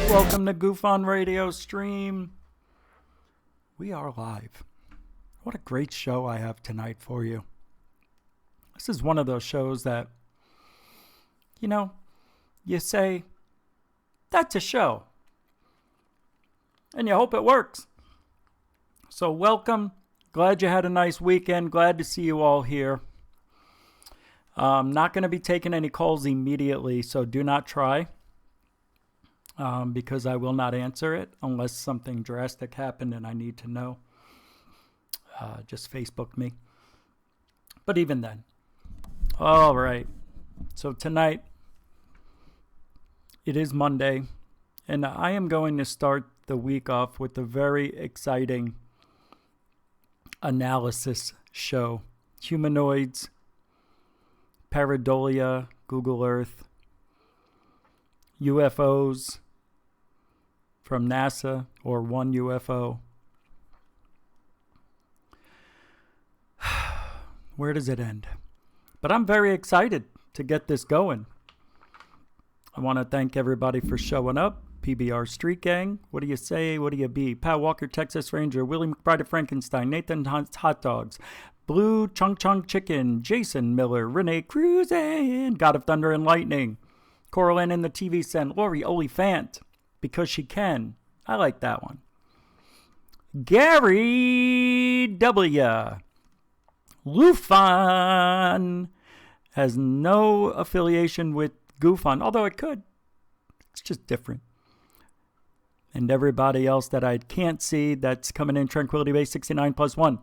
Welcome to GUFON Radio stream. We are live. What a great show I have tonight for you. This is one of those shows that, you say, that's a show. And you hope it works. So welcome. Glad you had a nice weekend. Glad to see you all here. I'm not going to be taking any calls immediately, so do not try. Because I will not answer it unless something drastic happened and I need to know. Just Facebook me. But even then. All right. So tonight, it is Monday, and I am going to start the week off with a very exciting analysis show. Humanoids, Pareidolia, Google Earth, UFOs from NASA, or one UFO. Where does it end? But I'm very excited to get this going. I want to thank everybody for showing up. PBR Street Gang, what do you say? What do you be? Pat Walker, Texas Ranger, Willie McBride of Frankenstein, Nathan Hot Dogs, Blue Chung Chung Chicken, Jason Miller, Renee Cruisin', God of Thunder and Lightning, Coraline in the TV Send, Lori Oliphant, because she can. I like that one. Gary W. Lufon has no affiliation with GUFON, although it could. It's just different. And everybody else that I can't see that's coming in, Tranquility Base 69 plus 1.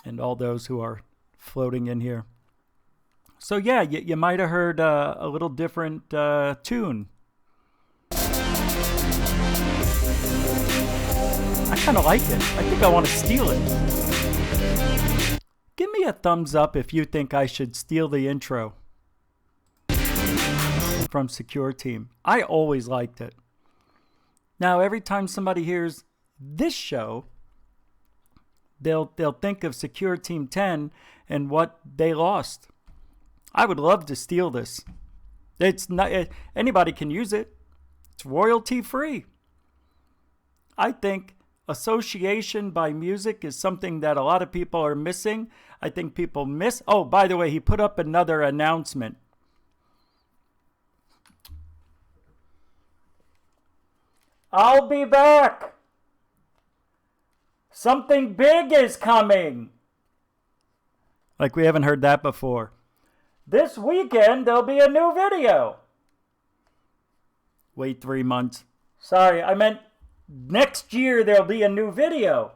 And all those who are floating in here. So yeah, you might have heard a little different tune. I kind of like it. I think I want to steal it. Give me a thumbs up if you think I should steal the intro from Secure Team. I always liked it. Now, every time somebody hears this show, they'll think of Secure Team 10 and what they lost. I would love to steal this. It's not anybody can use it. It's royalty free. I think association by music is something that a lot of people are missing. I think people miss. Oh, by the way, he put up another announcement. I'll be back. Something big is coming. Like we haven't heard that before. This weekend, there'll be a new video. Wait 3 months. Sorry, I meant next year there'll be a new video.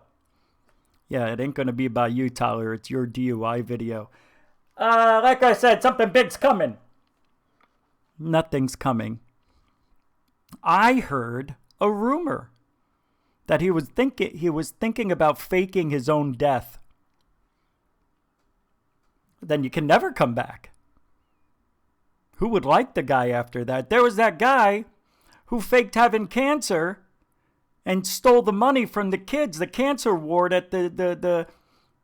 Yeah, it ain't going to be about you, Tyler. It's your DUI video. Like I said, something big's coming. Nothing's coming. I heard a rumor that he was thinking about faking his own death. Then you can never come back. Who would like the guy after that? There was that guy who faked having cancer and stole the money from the kids, the cancer ward at the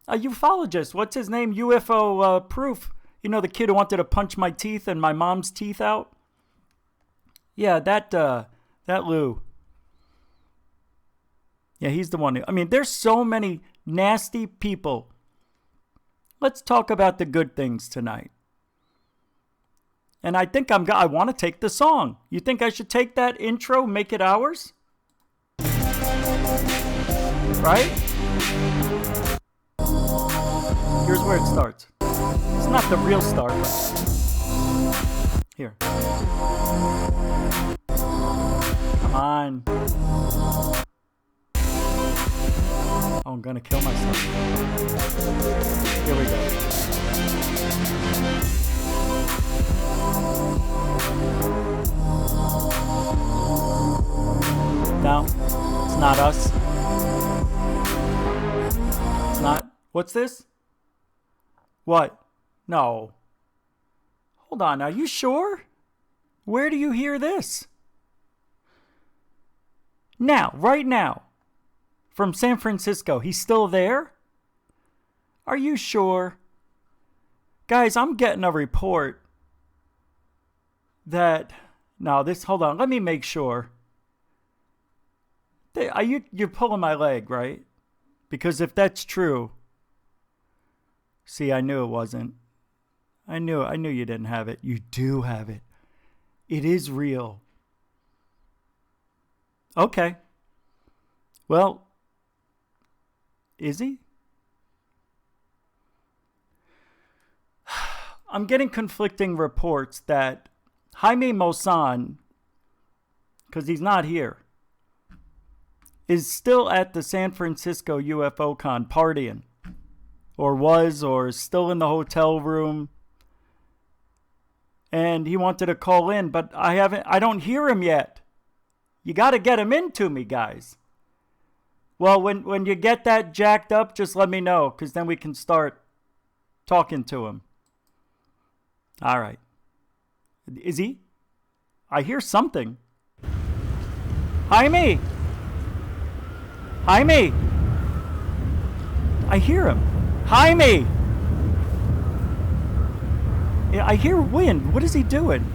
a ufologist. What's his name? UFO Proof. You know, the kid who wanted to punch my teeth and my mom's teeth out? Yeah, that Lou. Yeah, he's the one. I mean, there's so many nasty people. Let's talk about the good things tonight. And I think I want to take the song. You think I should take that intro, make it ours? Right? Here's where it starts. It's not the real start. Here. Come on. Oh, I'm gonna kill myself. Here we go. No, it's not us. It's not. What's this? What? No. Hold on, are you sure? Where do you hear this? Now, right now, from San Francisco. He's still there? Are you sure? Guys, I'm getting a report that... No, this... Hold on, let me make sure. You're pulling my leg, right? Because if that's true... See, I knew it wasn't. I knew you didn't have it. You do have it. It is real. Okay. Well, is he? I'm getting conflicting reports that Jaime Maussan, because he's not here, is still at the San Francisco UFO Con partying. Or was, or is still in the hotel room. And he wanted to call in, but I don't hear him yet. You got to get him into me, guys. Well, when you get that jacked up, just let me know, because then we can start talking to him. All right. Is he? I hear something. Jaime! Jaime! I hear him. Jaime! Yeah, I hear wind. What is he doing?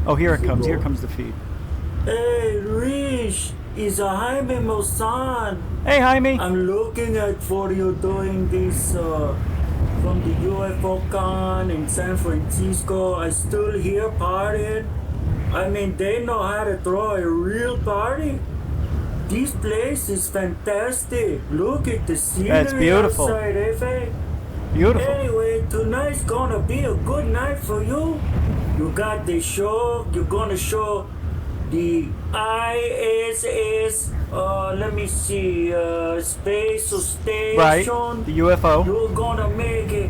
Oh, here it comes. Here comes the feed. Hey, Rich, it's Jaime Maussan. Hey, Jaime. I'm looking at for you doing this from the UFO Con in San Francisco. I still here partying. I mean, they know how to throw a real party. This place is fantastic. Look at the scenery. That's beautiful. Outside, eh? Beautiful. Anyway, tonight's gonna be a good night for you. You got the show. You're gonna show the ISS, let me see, space station. Right, the UFO. You're gonna make it,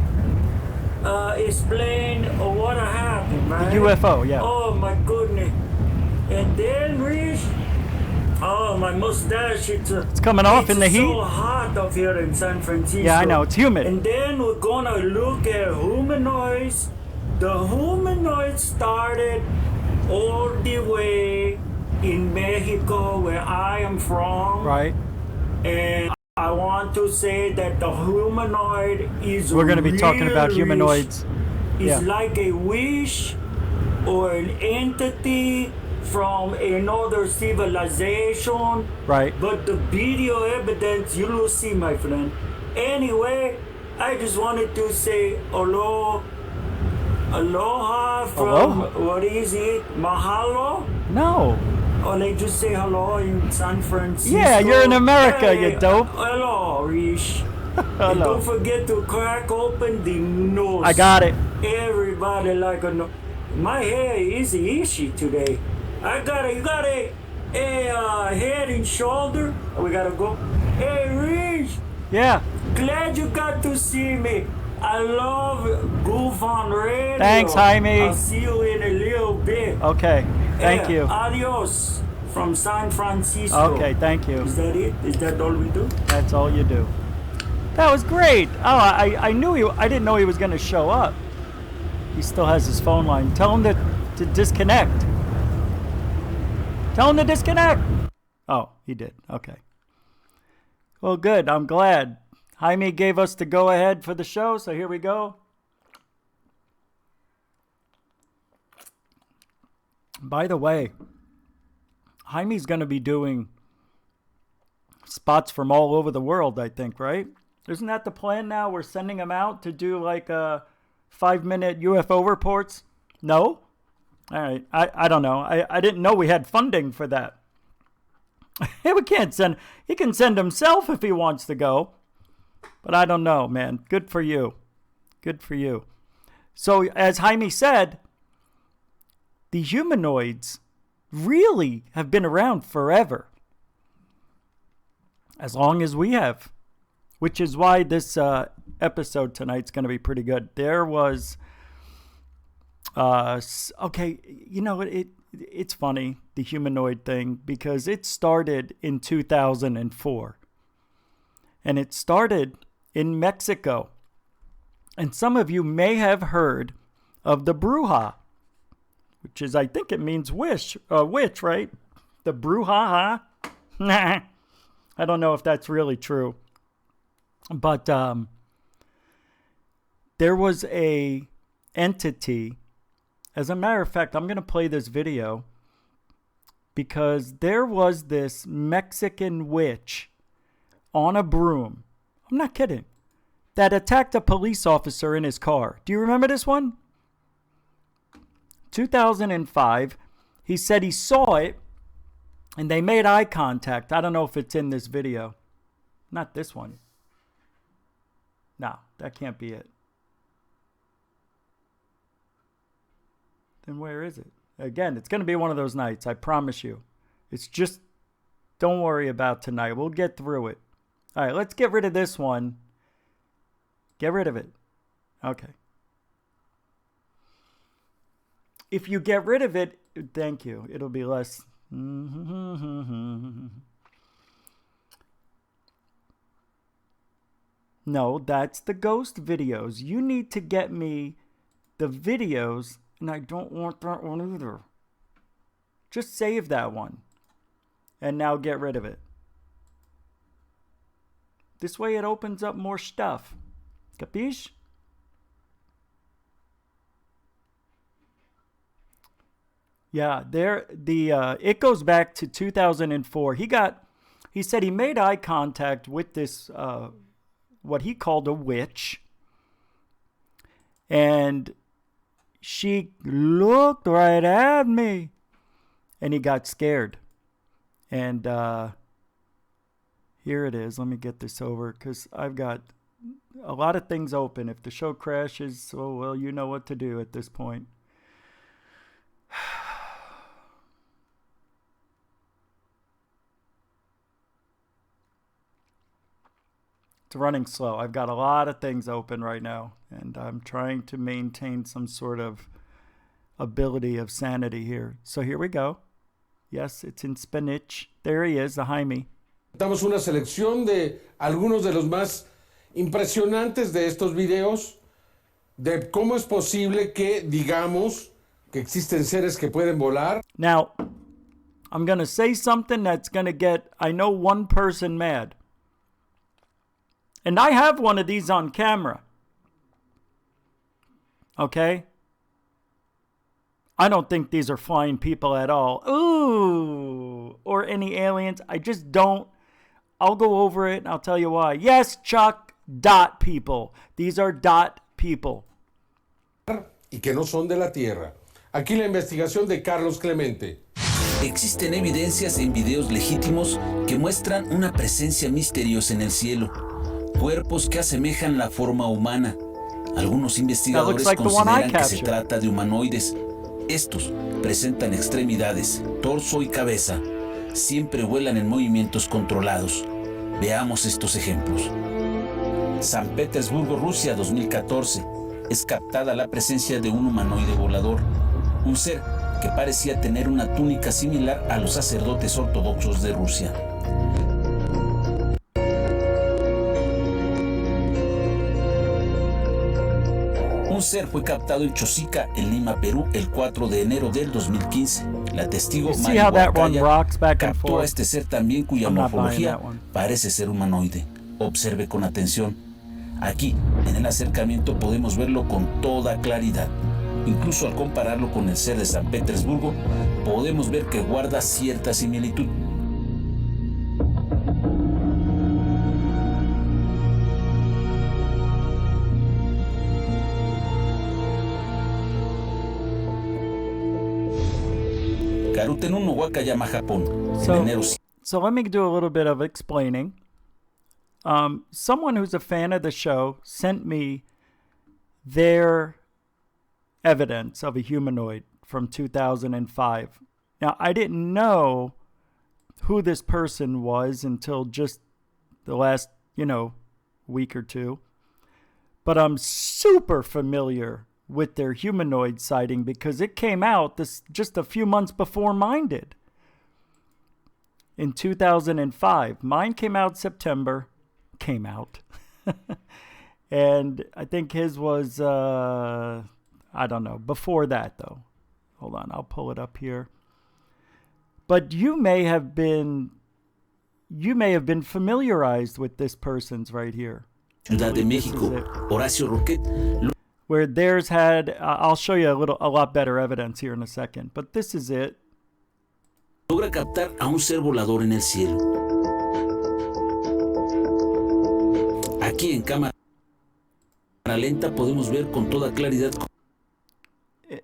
explain what happened, right? The UFO, yeah. Oh my goodness. And then, Rich, oh, my mustache, it's coming off in the heat. It's so hot up here in San Francisco. Yeah, I know, it's humid. And then we're gonna look at humanoids. The humanoids started all the way in Mexico, where I am from. Right. And I want to say that the humanoid is We're going to be talking about humanoids. It's like a wish or an entity from another civilization. Right. But the video evidence you will see, my friend. Anyway, I just wanted to say aloha from, what is it, mahalo? No. Or they just say hello in San Francisco. Yeah, you're in America, hey, you dope. Hello, Rish. Hello. And don't forget to crack open the nose. I got it. Everybody like a nose. My hair is itchy today. You got a head and shoulder. We gotta go. Hey, Rish. Yeah. Glad you got to see me. I love GUFON Radio. Thanks, Jaime. I'll see you in a little bit. Okay. Thank you. Adios from San Francisco. Okay, thank you. Is that it? Is that all we do? That's all you do. That was great. Oh, I knew I didn't know he was going to show up. he still has his phone line. Tell him to disconnect. Tell him to disconnect. Oh, he did. Okay. Well, good. I'm glad. Jaime gave us the go-ahead for the show, so here we go. By the way, Jaime's going to be doing spots from all over the world, I think, right? Isn't that the plan now? We're sending him out to do like 5-minute UFO reports? No? All right. I don't know. I didn't know we had funding for that. We can't send. He can send himself if he wants to go. But I don't know, man. Good for you. Good for you. So, as Jaime said, the humanoids really have been around forever. As long as we have. Which is why this episode tonight's going to be pretty good. There was... okay, you know, it's funny, the humanoid thing, because it started in 2004. And it started in Mexico. And some of you may have heard of the bruja, which is, I think it means witch, right? The bruja, huh? I don't know if that's really true. But there was a entity. As a matter of fact, I'm going to play this video because there was this Mexican witch on a broom. I'm not kidding. That attacked a police officer in his car. Do you remember this one? 2005. He said he saw it and they made eye contact. I don't know if it's in this video. Not this one. No, that can't be it. Then where is it? Again, it's going to be one of those nights, I promise you. It's just, don't worry about tonight. We'll get through it. All right, let's get rid of this one. Get rid of it. Okay. If you get rid of it, thank you. It'll be less. No, that's the ghost videos. You need to get me the videos. And I don't want that one either. Just save that one. And now get rid of it. This way it opens up more stuff. Capiche? Yeah, it goes back to 2004. He said he made eye contact with this, what he called a witch. And she looked right at me. And he got scared. And here it is. Let me get this over because I've got a lot of things open. If the show crashes, oh, well, you know what to do at this point. It's running slow. I've got a lot of things open right now, and I'm trying to maintain some sort of ability of sanity here. So here we go. Yes, it's in Spanish. There he is, the Jaime. Damos una selección de algunos de los más impresionantes de estos videos, de cómo es posible que digamos que existen seres que pueden volar. Now, I'm going to say something that's going to get, I know, one person mad. And I have one of these on camera. Okay? I don't think these are flying people at all. Ooh! Or any aliens. I just don't. I'll go over it and I'll tell you why. Yes, Chuck, dot people. These are dot people. Y que no son de la Tierra. Aquí la investigación de Carlos Clemente. Existen evidencias en videos legítimos que muestran una presencia misteriosa en el cielo. Cuerpos que asemejan la forma humana. Algunos investigadores consideran que se trata de humanoides. Estos presentan extremidades, torso y cabeza. Siempre vuelan en movimientos controlados. Veamos estos ejemplos. San Petersburgo, Rusia, 2014. Es captada la presencia de un humanoide volador. Un ser que parecía tener una túnica similar a los sacerdotes ortodoxos de Rusia. Un Un ser fue captado en Chosica, en Lima, Perú, el 4 de enero del 2015. La testigo Mari Huarcaya captó a este ser también, cuya morfología parece ser humanoide. Observe con atención. Aquí, en el acercamiento, podemos verlo con toda claridad. Incluso al compararlo con el ser de San Petersburgo, podemos ver que guarda cierta similitud. Karuten no Wakayama, Japón. So let me do a little bit of explaining. Someone who's a fan of the show sent me their evidence of a humanoid from 2005. Now, I didn't know who this person was until just the last, week or two. But I'm super familiar with their humanoid sighting because it came out just a few months before mine did. In 2005. Mine came out September. And I think his was, I don't know, before that though. Hold on, I'll pull it up here. But you may have been familiarized with this person's right here. Ciudad de México, Horacio Roquet. Where theirs had, I'll show you a lot better evidence here in a second. But this is it. Logra captar a un ser volador en el cielo. Aquí en cámara lenta podemos ver con toda claridad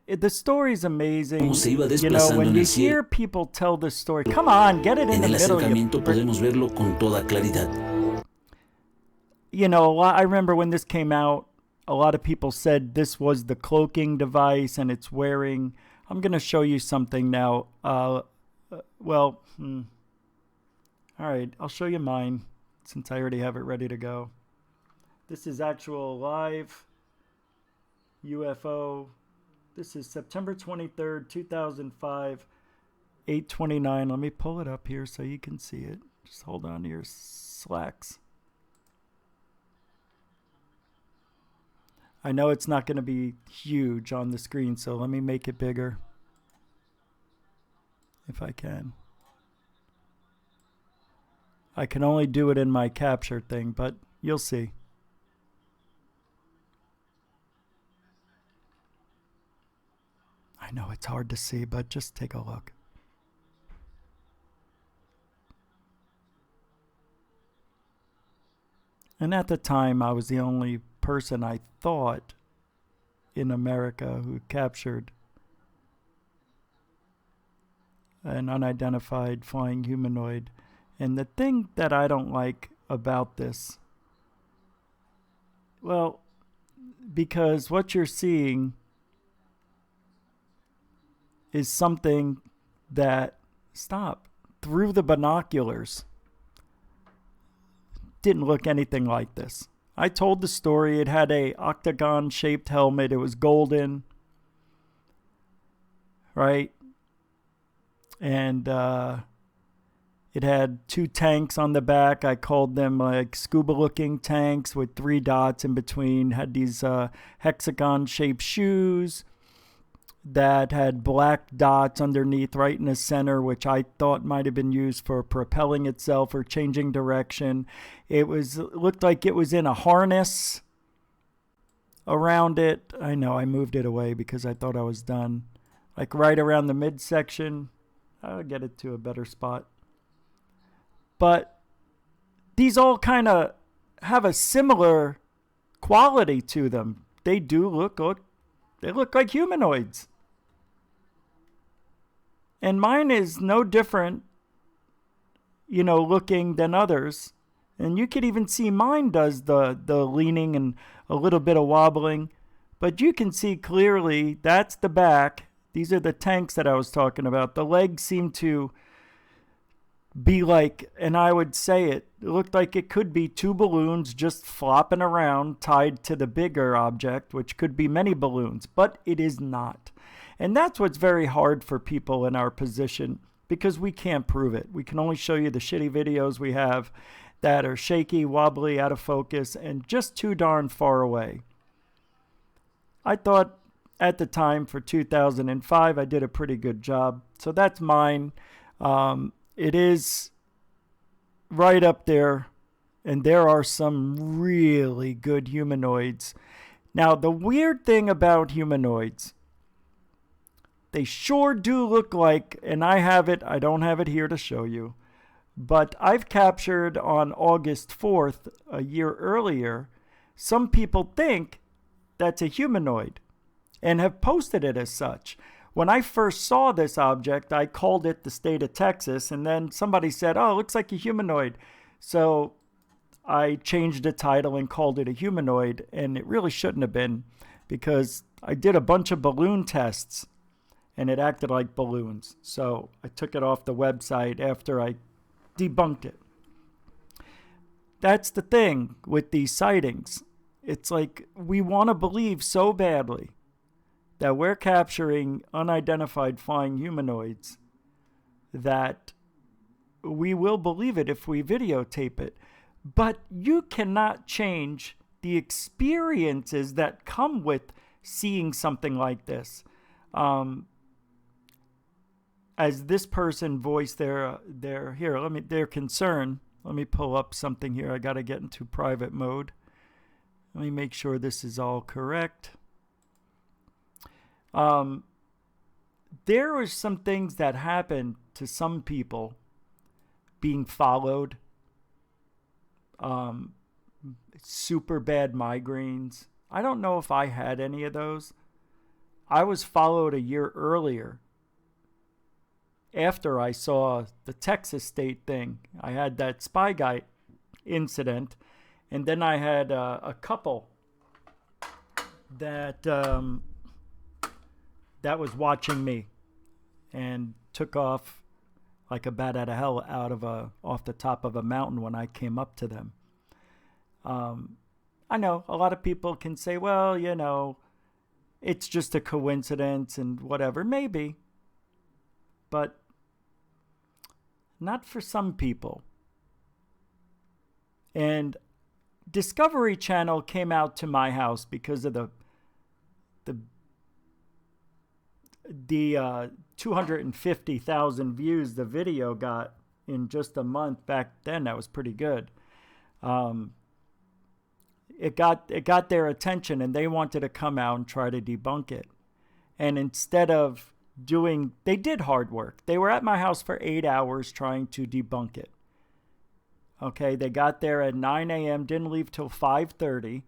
the story is amazing. Cómo se iba desplazando when en you el cielo. hear people tell this story, come on, get it in the En el middle. acercamiento podemos verlo con toda claridad. I remember when this came out, a lot of people said this was the cloaking device and it's wearing. I'm going to show you something now. All right, I'll show you mine since I already have it ready to go. This is actual live UFO. This is September 23rd, 2005, 8:29. Let me pull it up here so you can see it. Just hold on to your slacks. I know it's not going to be huge on the screen, so let me make it bigger if I can. I can only do it in my capture thing, but you'll see. I know it's hard to see, but just take a look. And at the time, I was the only person I thought in America who captured an unidentified flying humanoid. And the thing that I don't like about this, well, because what you're seeing is something that, through the binoculars, didn't look anything like this. I told the story. It had a octagon-shaped helmet. It was golden, right? And it had two tanks on the back. I called them like scuba-looking tanks with 3 dots in between. Had these hexagon-shaped shoes that had black dots underneath right in the center, which I thought might have been used for propelling itself or changing direction. It looked like it was in a harness around it. I know I moved it away because I thought I was done. Like right around the midsection. I'll get it to a better spot. But these all kind of have a similar quality to them. They do look like humanoids. And mine is no different, looking than others. And you could even see mine does the leaning and a little bit of wobbling. But you can see clearly that's the back. These are the tanks that I was talking about. The legs seem to be like, and I would say it looked like it could be 2 balloons just flopping around tied to the bigger object, which could be many balloons, but it is not. And that's what's very hard for people in our position because we can't prove it. We can only show you the shitty videos we have that are shaky, wobbly, out of focus, and just too darn far away. I thought at the time for 2005, I did a pretty good job. So that's mine. It is right up there, and there are some really good humanoids. Now, the weird thing about humanoids, they sure do look like, and I don't have it here to show you, but I've captured on August 4th, a year earlier, some people think that's a humanoid and have posted it as such. When I first saw this object, I called it the state of Texas, and then somebody said, oh, it looks like a humanoid. So I changed the title and called it a humanoid, and it really shouldn't have been, because I did a bunch of balloon tests, and it acted like balloons. So I took it off the website after I debunked it. That's the thing with these sightings. It's like we want to believe so badly that we're capturing unidentified flying humanoids that we will believe it if we videotape it. But you cannot change the experiences that come with seeing something like this. As this person voiced their concern. Let me pull up something here. I got to get into private mode. Let me make sure this is all correct. There are some things that happen to some people being followed. Super bad migraines. I don't know if I had any of those. I was followed a year earlier after I saw the Texas state thing. I had that spy guy incident, and then I had a couple that was watching me and took off like a bat out of hell off the top of a mountain when I came up to them. I know a lot of people can say, well, it's just a coincidence and whatever. Maybe. But not for some people. And Discovery Channel came out to my house because of the 250,000 views the video got in just a month. Back then, that was pretty good. It got their attention, and they wanted to come out and try to debunk it. And instead of they did hard work. They were at my house for 8 hours trying to debunk it. Okay, they got there at 9 a.m., didn't leave till 5:30.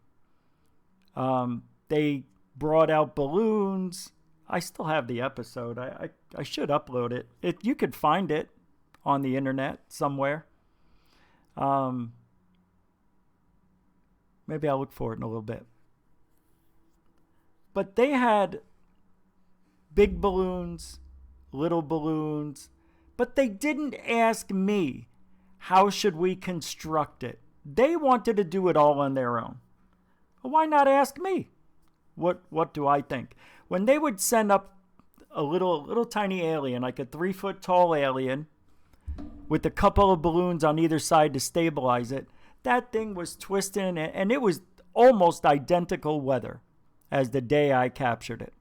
They brought out balloons. I still have the episode. I should upload it. You could find it on the internet somewhere. Maybe I'll look for it in a little bit. But they had big balloons, little balloons, but they didn't ask me, how should we construct it? They wanted to do it all on their own. Well, why not ask me? What do I think? When they would send up a little tiny alien, like a 3-foot tall alien, with a couple of balloons on either side to stabilize it, that thing was twisting, and it was almost identical weather as the day I captured it.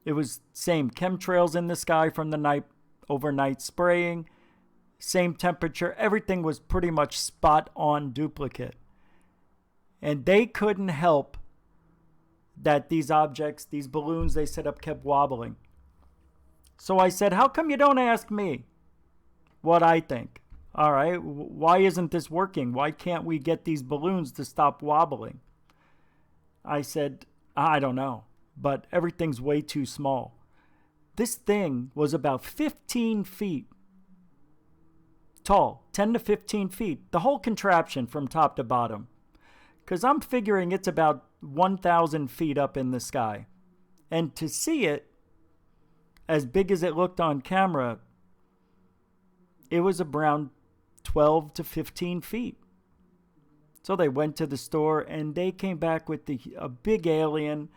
It was same chemtrails in the sky from the overnight spraying, same temperature. Everything was pretty much spot on duplicate. And they couldn't help that these objects, these balloons they set up, kept wobbling. So I said, how come you don't ask me what I think? All right, why isn't this working? Why can't we get these balloons to stop wobbling? I said, I don't know, but everything's way too small. This thing was about 15 feet tall, 10 to 15 feet, the whole contraption from top to bottom. Because I'm figuring it's about 1,000 feet up in the sky. And to see it, as big as it looked on camera, it was around 12 to 15 feet. So they went to the store and they came back with a big alien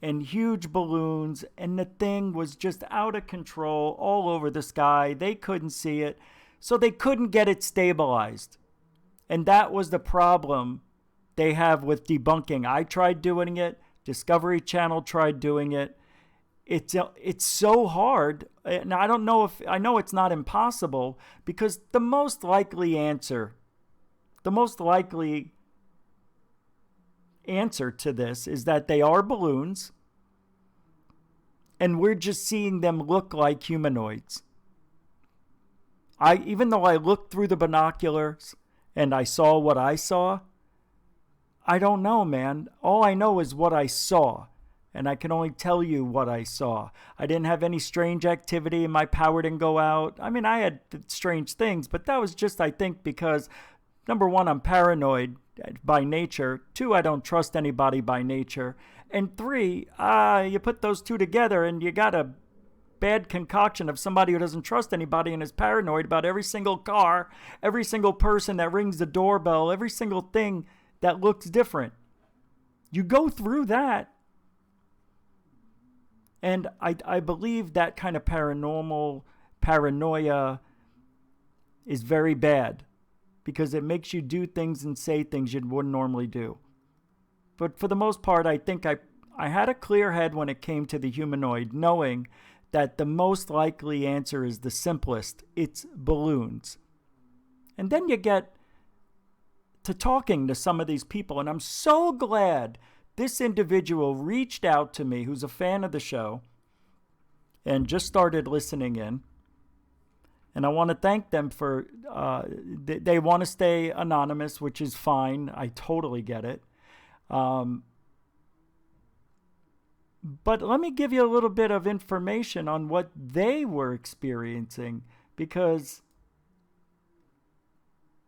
and huge balloons, and the thing was just out of control all over the sky. They couldn't see it, so they couldn't get it stabilized. And that was the problem they have with debunking. I tried doing it. Discovery Channel tried doing it. It's so hard. And I don't know I know it's not impossible, because the most likely answer to this is that they are balloons, and we're just seeing them look like humanoids. Even though I looked through the binoculars and I saw what I saw, I don't know, man. All I know is what I saw, and I can only tell you what I saw. I didn't have any strange activity, and my power didn't go out. I mean, I had strange things, but that was just, I think, because, number one, I'm paranoid by nature. 2, I don't trust anybody by nature. And 3, you put those two together and you got a bad concoction of somebody who doesn't trust anybody and is paranoid about every single car, every single person that rings the doorbell, every single thing that looks different. You go through that. And I believe that kind of paranormal paranoia is very bad, because it makes you do things and say things you wouldn't normally do. But for the most part, I think I had a clear head when it came to the humanoid, knowing that the most likely answer is the simplest. It's balloons. And then you get to talking to some of these people, and I'm so glad this individual reached out to me, who's a fan of the show, and just started listening in. And I want to thank them for, they want to stay anonymous, which is fine. I totally get it. But let me give you a little bit of information on what they were experiencing, because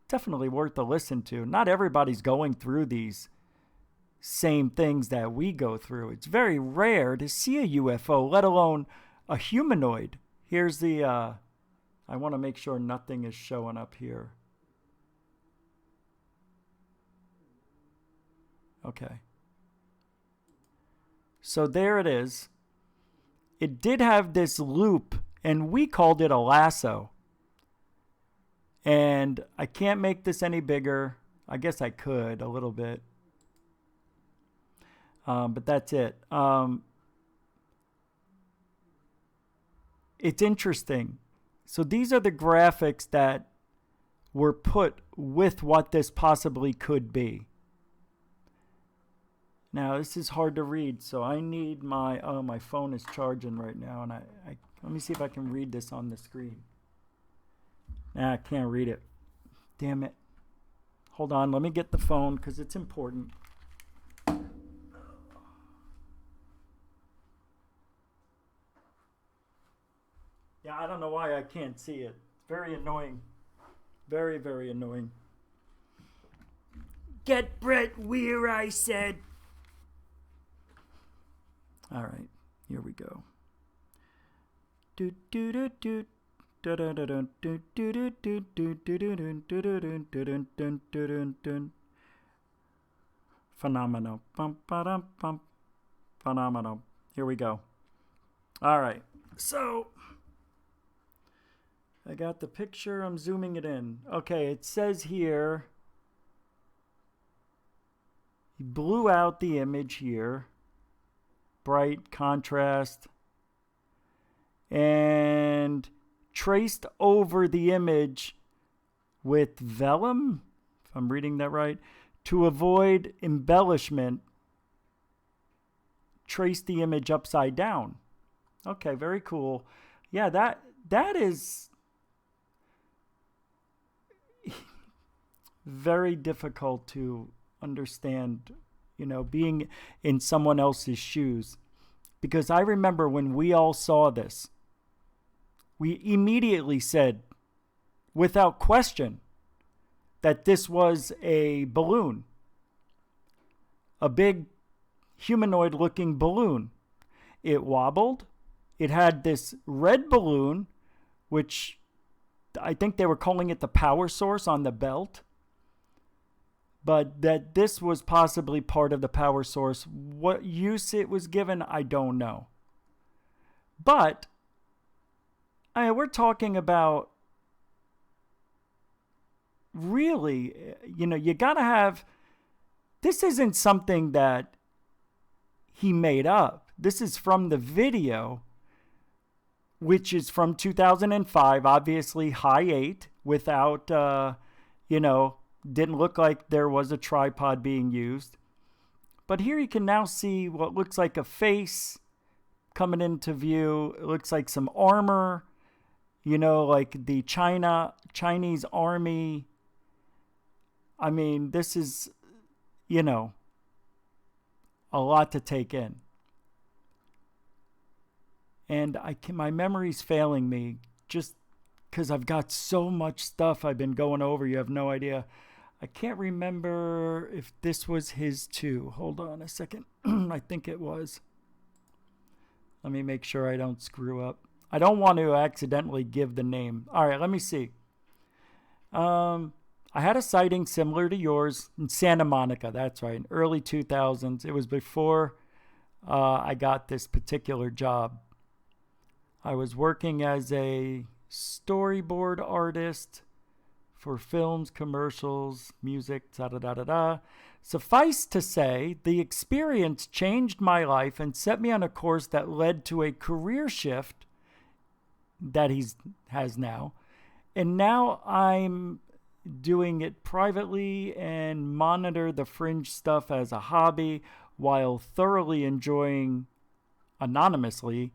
definitely worth a listen to. Not everybody's going through these same things that we go through. It's very rare to see a UFO, let alone a humanoid. Here's the, I want to make sure nothing is showing up here. Okay. So there it is. It did have this loop, and we called it a lasso. And I can't make this any bigger. I guess I could a little bit. But that's it. It's interesting. So these are the graphics that were put with what this possibly could be. Now, this is hard to read, so I need my phone is charging right now, and I let me see if I can read this on the screen. Nah, I can't read it. Damn it. Hold on, let me get the phone, because it's important. Yeah, I don't know why I can't see it. It's very annoying. Very, very annoying. Get Brett Weir, I said. All right, here we go. Phenomenal. Phenomenal. Here we go. All right. So I got the picture. I'm zooming it in. Okay, it says here he blew out the image here. Bright contrast, and traced over the image with vellum, if I'm reading that right, to avoid embellishment. Traced the image upside down. Okay, very cool. Yeah, that is very difficult to understand, you know, being in someone else's shoes. Because I remember when we all saw this, we immediately said, without question, that this was a balloon. A big humanoid-looking balloon. It wobbled. It had this red balloon, which I think they were calling it the power source on the belt. But that this was possibly part of the power source. What use it was given, I don't know. But we're talking about really, you know, you got to have this isn't something that he made up. This is from the video, which is from 2005, obviously high 8, without, didn't look like there was a tripod being used. But here you can now see what looks like a face coming into view. It looks like some armor, like the Chinese army. I mean, this is, a lot to take in. And my memory's failing me just because I've got so much stuff I've been going over. You have no idea. I can't remember if this was his too. Hold on a second. I think it was. Let me make sure I don't screw up. I don't want to accidentally give the name. All right, let me see. I had a sighting similar to yours in Santa Monica. That's right, in early 2000s. It was before I got this particular job. I was working as a storyboard artist for films, commercials, music, da-da-da-da-da. Suffice to say, the experience changed my life and set me on a course that led to a career shift that he has now. And now I'm doing it privately and monitor the fringe stuff as a hobby while thoroughly enjoying, anonymously,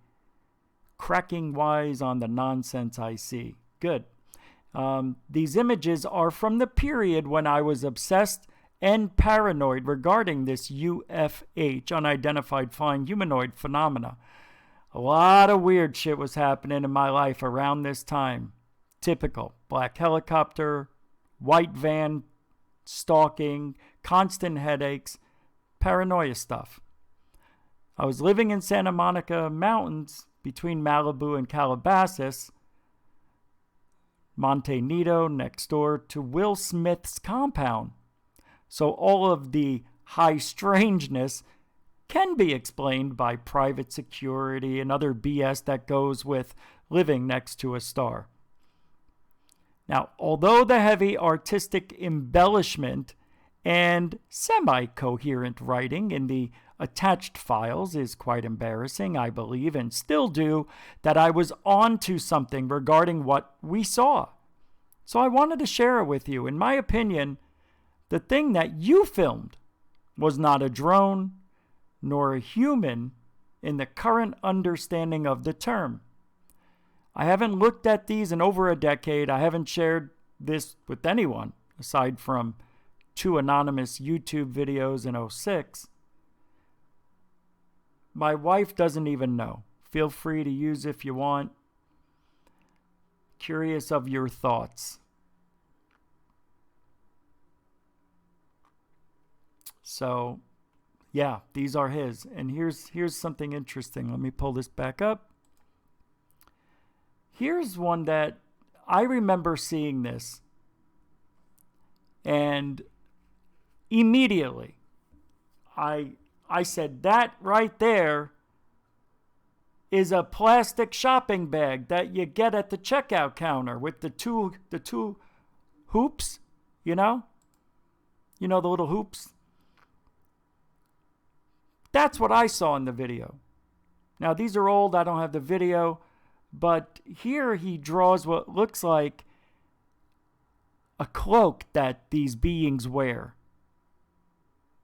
cracking wise on the nonsense I see. Good. These images are from the period when I was obsessed and paranoid regarding this UFH, unidentified flying humanoid phenomena. A lot of weird shit was happening in my life around this time. Typical. Black helicopter, white van, stalking, constant headaches, paranoia stuff. I was living in Santa Monica Mountains between Malibu and Calabasas, Monte Nido, next door to Will Smith's compound. So all of the high strangeness can be explained by private security and other BS that goes with living next to a star. Now, although the heavy artistic embellishment and semi-coherent writing in the attached files is quite embarrassing, I believe, and still do, that I was onto something regarding what we saw. So I wanted to share it with you. In my opinion, the thing that you filmed was not a drone nor a human in the current understanding of the term. I haven't looked at these in over a decade. I haven't shared this with anyone aside from 2 anonymous YouTube videos in 2006. My wife doesn't even know. Feel free to use if you want. Curious of your thoughts. So, yeah, these are his. And here's something interesting. Let me pull this back up. Here's one that I remember seeing this. And immediately, I said, that right there is a plastic shopping bag that you get at the checkout counter with the two hoops, you know the little hoops. That's what I saw in the video. Now, these are old. I don't have the video. But here he draws what looks like a cloak that these beings wear.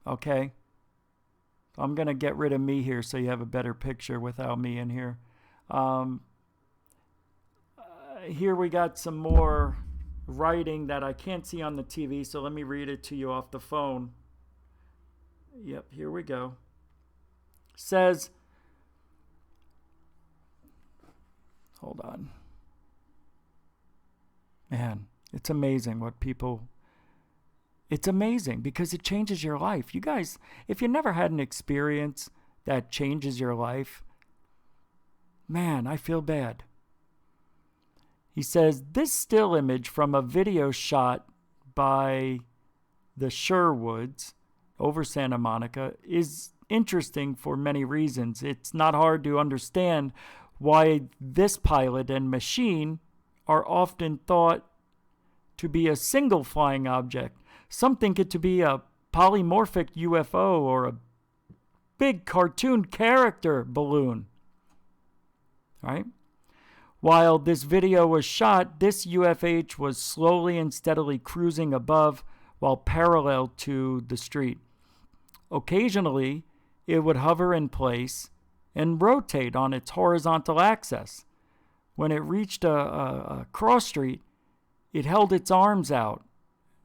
Okay? I'm going to get rid of me here so you have a better picture without me in here. Here we got some more writing that I can't see on the TV, so let me read it to you off the phone. Yep, here we go. Says, hold on. Man, it's amazing what people... It's amazing because it changes your life. You guys, if you never had an experience that changes your life, man, I feel bad. He says, this still image from a video shot by the Sherwoods over Santa Monica is interesting for many reasons. It's not hard to understand why this pilot and machine are often thought to be a single flying object. Some think it to be a polymorphic UFO or a big cartoon character balloon. Right? While this video was shot, this UFH was slowly and steadily cruising above while parallel to the street. Occasionally, it would hover in place and rotate on its horizontal axis. When it reached a cross street, it held its arms out,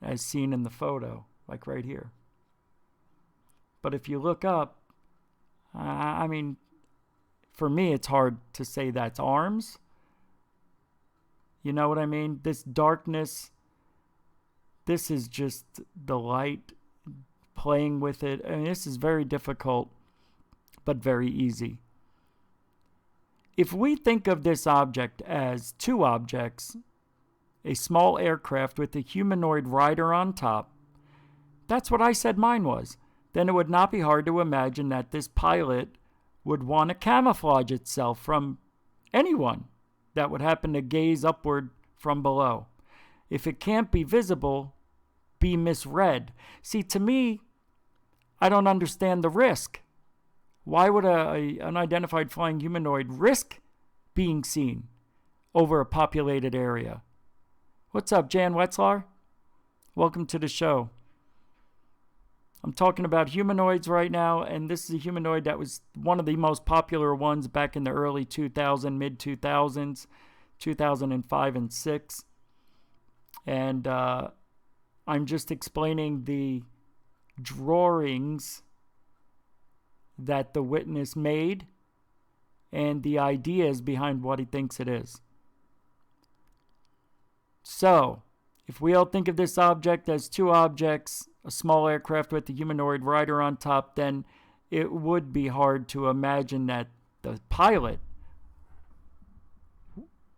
as seen in the photo, like right here. But if you look up, I mean, for me, it's hard to say that's arms. You know what I mean? This darkness, this is just the light playing with it. I mean, this is very difficult, but very easy. If we think of this object as two objects, a small aircraft with a humanoid rider on top, that's what I said mine was, then it would not be hard to imagine that this pilot would want to camouflage itself from anyone that would happen to gaze upward from below. If it can't be visible, be misread. See, to me, I don't understand the risk. Why would an unidentified flying humanoid risk being seen over a populated area? What's up, Jan Wetzlar? Welcome to the show. I'm talking about humanoids right now, and this is a humanoid that was one of the most popular ones back in the early 2000s, mid-2000s, 2005 and 6. And I'm just explaining the drawings that the witness made and the ideas behind what he thinks it is. So, if we all think of this object as two objects, a small aircraft with a humanoid rider on top, then it would be hard to imagine that the pilot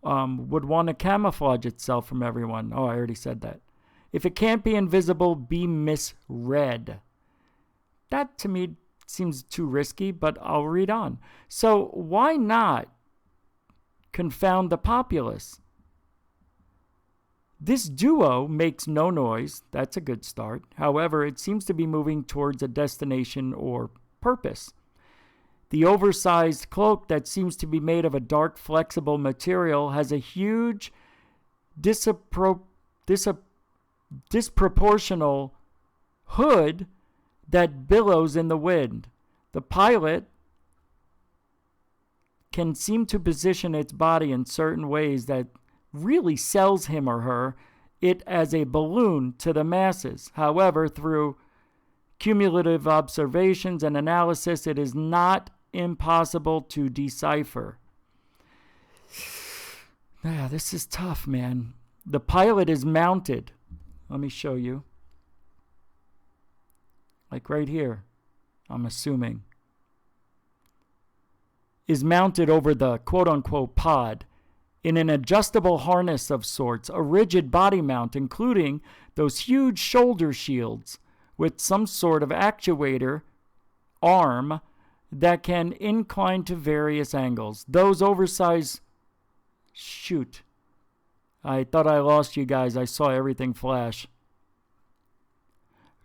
would want to camouflage itself from everyone. Oh, I already said that. If it can't be invisible, be misread. That, to me, seems too risky, but I'll read on. So why not confound the populace? This duo makes no noise. That's a good start. However, it seems to be moving towards a destination or purpose. The oversized cloak that seems to be made of a dark, flexible material has a huge, disproportional hood that billows in the wind. The pilot can seem to position its body in certain ways that really sells him or her it as a balloon to the masses. However, through cumulative observations and analysis, it is not impossible to decipher. Yeah, this is tough, man. The pilot is mounted. Let me show you. Like right here, I'm assuming. Is mounted over the quote-unquote pod in an adjustable harness of sorts, a rigid body mount, including those huge shoulder shields with some sort of actuator arm that can incline to various angles. Those oversized... Shoot. I thought I lost you guys. I saw everything flash.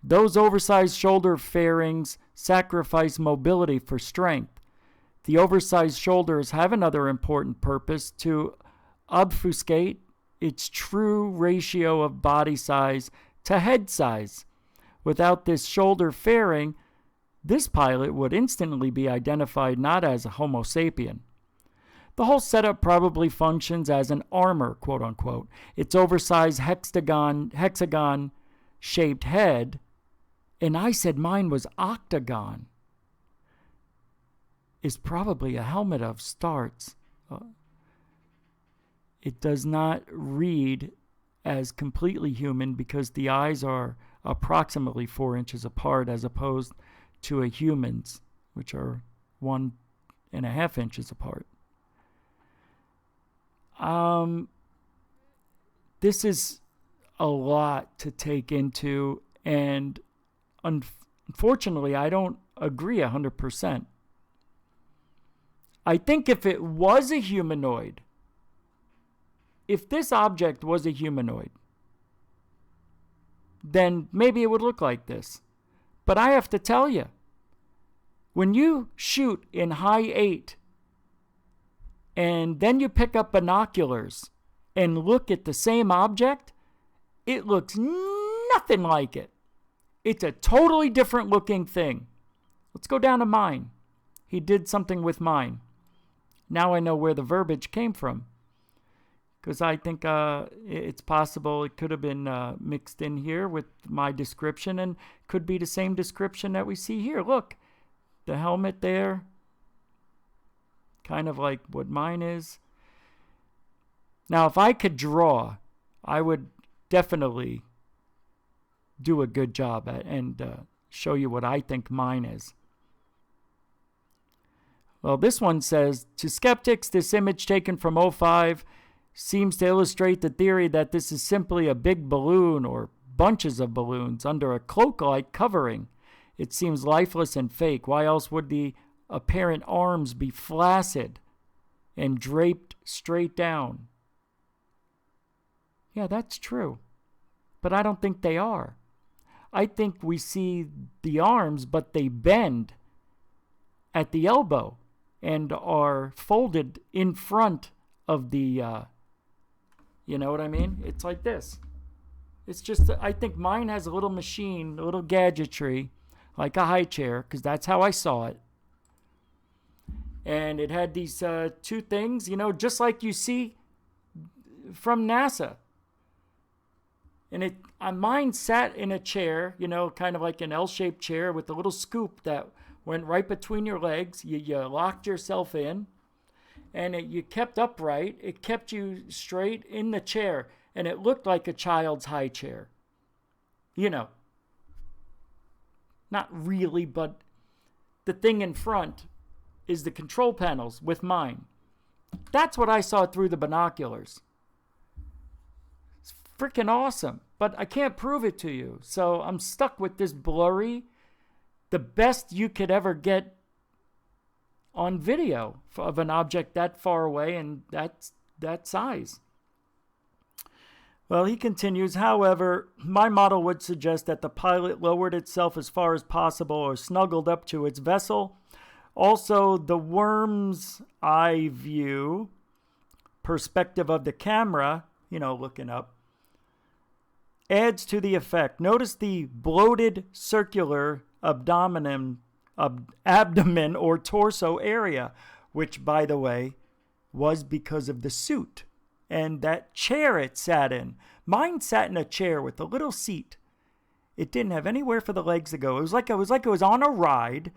Those oversized shoulder fairings sacrifice mobility for strength. The oversized shoulders have another important purpose: to obfuscate its true ratio of body size to head size. Without this shoulder fairing, this pilot would instantly be identified not as a Homo sapien. The whole setup probably functions as an armor, quote unquote. Its oversized hexagon-shaped head, and I said mine was octagon, is probably a helmet of sorts. It does not read as completely human because the eyes are approximately 4 inches apart as opposed to a human's, which are 1.5 inches apart. This is a lot to take into, and unfortunately, I don't agree 100%. I think if it was a humanoid, if this object was a humanoid, then maybe it would look like this. But I have to tell you, when you shoot in high 8 and then you pick up binoculars and look at the same object, it looks nothing like it. It's a totally different looking thing. Let's go down to mine. He did something with mine. Now I know where the verbiage came from. Because I think it's possible it could have been mixed in here with my description and could be the same description that we see here. Look, the helmet there, kind of like what mine is. Now, if I could draw, I would definitely do a good job and show you what I think mine is. Well, this one says, to skeptics, this image taken from 05 seems to illustrate the theory that this is simply a big balloon or bunches of balloons under a cloak-like covering. It seems lifeless and fake. Why else would the apparent arms be flaccid and draped straight down? Yeah, that's true. But I don't think they are. I think we see the arms, but they bend at the elbow and are folded in front of the, you know what I mean? It's like this. It's just, I think mine has a little machine, a little gadgetry, like a high chair, because that's how I saw it. And it had these two things, you know, just like you see from NASA. And mine sat in a chair, you know, kind of like an L-shaped chair with a little scoop that went right between your legs. You locked yourself in, and you kept upright. It kept you straight in the chair, and it looked like a child's high chair. You know, not really, but the thing in front is the control panels with mine. That's what I saw through the binoculars. It's freaking awesome, but I can't prove it to you. So I'm stuck with this blurry, the best you could ever get on video of an object that far away and that size. Well, he continues, however, my model would suggest that the pilot lowered itself as far as possible or snuggled up to its vessel. Also, the worm's eye view, perspective of the camera, you know, looking up, adds to the effect. Notice the bloated circular abdomen or torso area, which, by the way, was because of the suit and that chair it sat in. Mine sat in a chair with a little seat. It didn't have anywhere for the legs to go. It was like it was on a ride,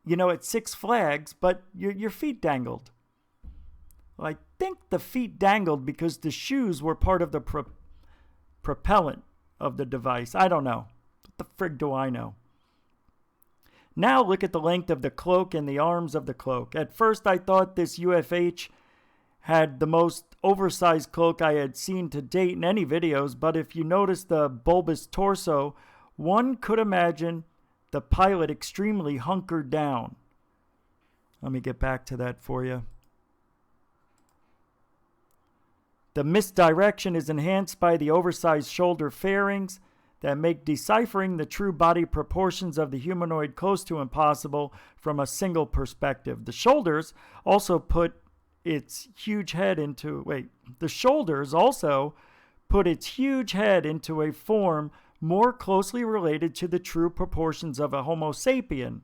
you know, at Six Flags, but your feet dangled. Well, I think the feet dangled because the shoes were part of the propellant of the device. I don't know. What the frig do I know? Now look at the length of the cloak and the arms of the cloak. At first I thought this UFH had the most oversized cloak I had seen to date in any videos, but if you notice the bulbous torso, one could imagine the pilot extremely hunkered down. Let me get back to that for you. The misdirection is enhanced by the oversized shoulder fairings that make deciphering the true body proportions of the humanoid close to impossible from a single perspective. The shoulders also put its huge head into a form more closely related to the true proportions of a Homo sapien,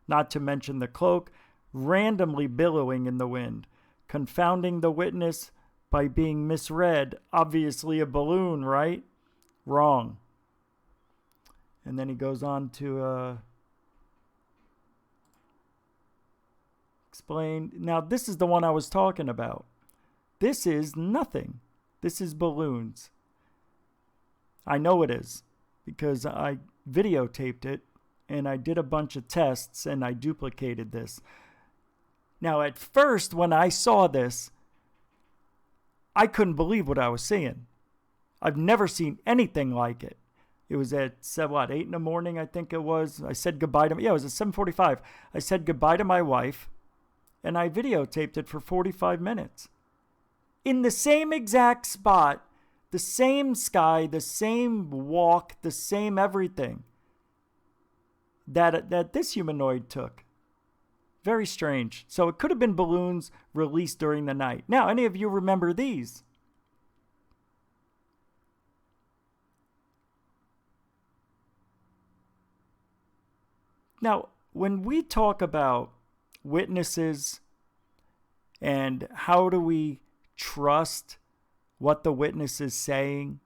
not to mention the cloak randomly billowing in the wind, confounding the witness by being misread. Obviously a balloon, right? Wrong. And then he goes on to explain. Now, this is the one I was talking about. This is nothing. This is balloons. I know it is because I videotaped it and I did a bunch of tests and I duplicated this. Now, at first, when I saw this, I couldn't believe what I was seeing. I've never seen anything like it. It was at 8 in the morning, I think it was. I said goodbye to, it was at 7:45. I said goodbye to my wife, and I videotaped it for 45 minutes. In the same exact spot, the same sky, the same walk, the same everything. that this humanoid took. Very strange. So it could have been balloons released during the night. Now, any of you remember these? Now, when we talk about witnesses and how do we trust what the witness is saying,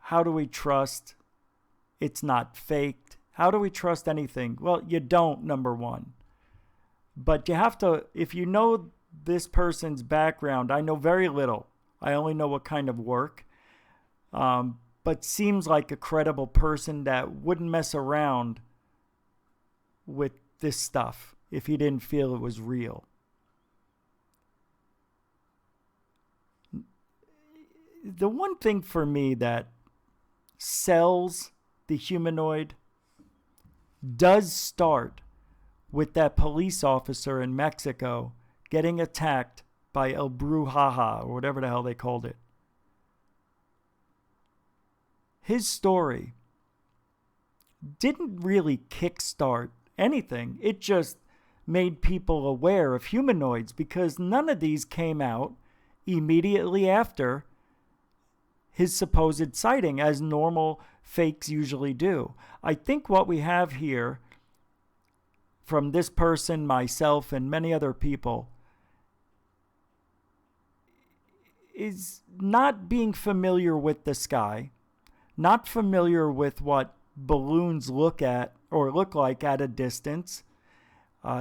how do we trust it's not faked? How do we trust anything? Well, you don't, number one. But you have to, if you know this person's background, I know very little. I only know what kind of work. But seems like a credible person that wouldn't mess around with this stuff if he didn't feel it was real. The one thing for me that sells the humanoid does start with that police officer in Mexico getting attacked by El Brujaha, or whatever the hell they called it. His story didn't really kickstart anything. It just made people aware of humanoids because none of these came out immediately after his supposed sighting, as normal fakes usually do. I think what we have here from this person, myself, and many other people is not being familiar with the sky, not familiar with what balloons look like at a distance.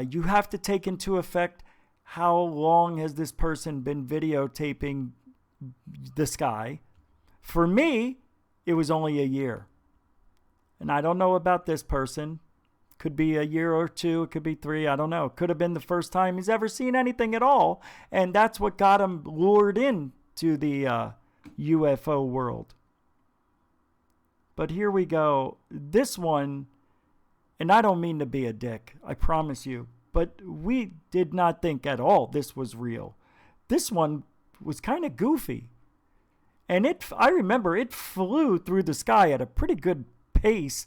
You have to take into effect how long has this person been videotaping the sky. For me, it was only a year. And I don't know about this person. Could be a year or two. It could be 3. I don't know. Could have been the first time he's ever seen anything at all. And that's what got him lured into the UFO world. But here we go. This one, and I don't mean to be a dick, I promise you, but we did not think at all this was real. This one was kind of goofy. And I remember it flew through the sky at a pretty good pace.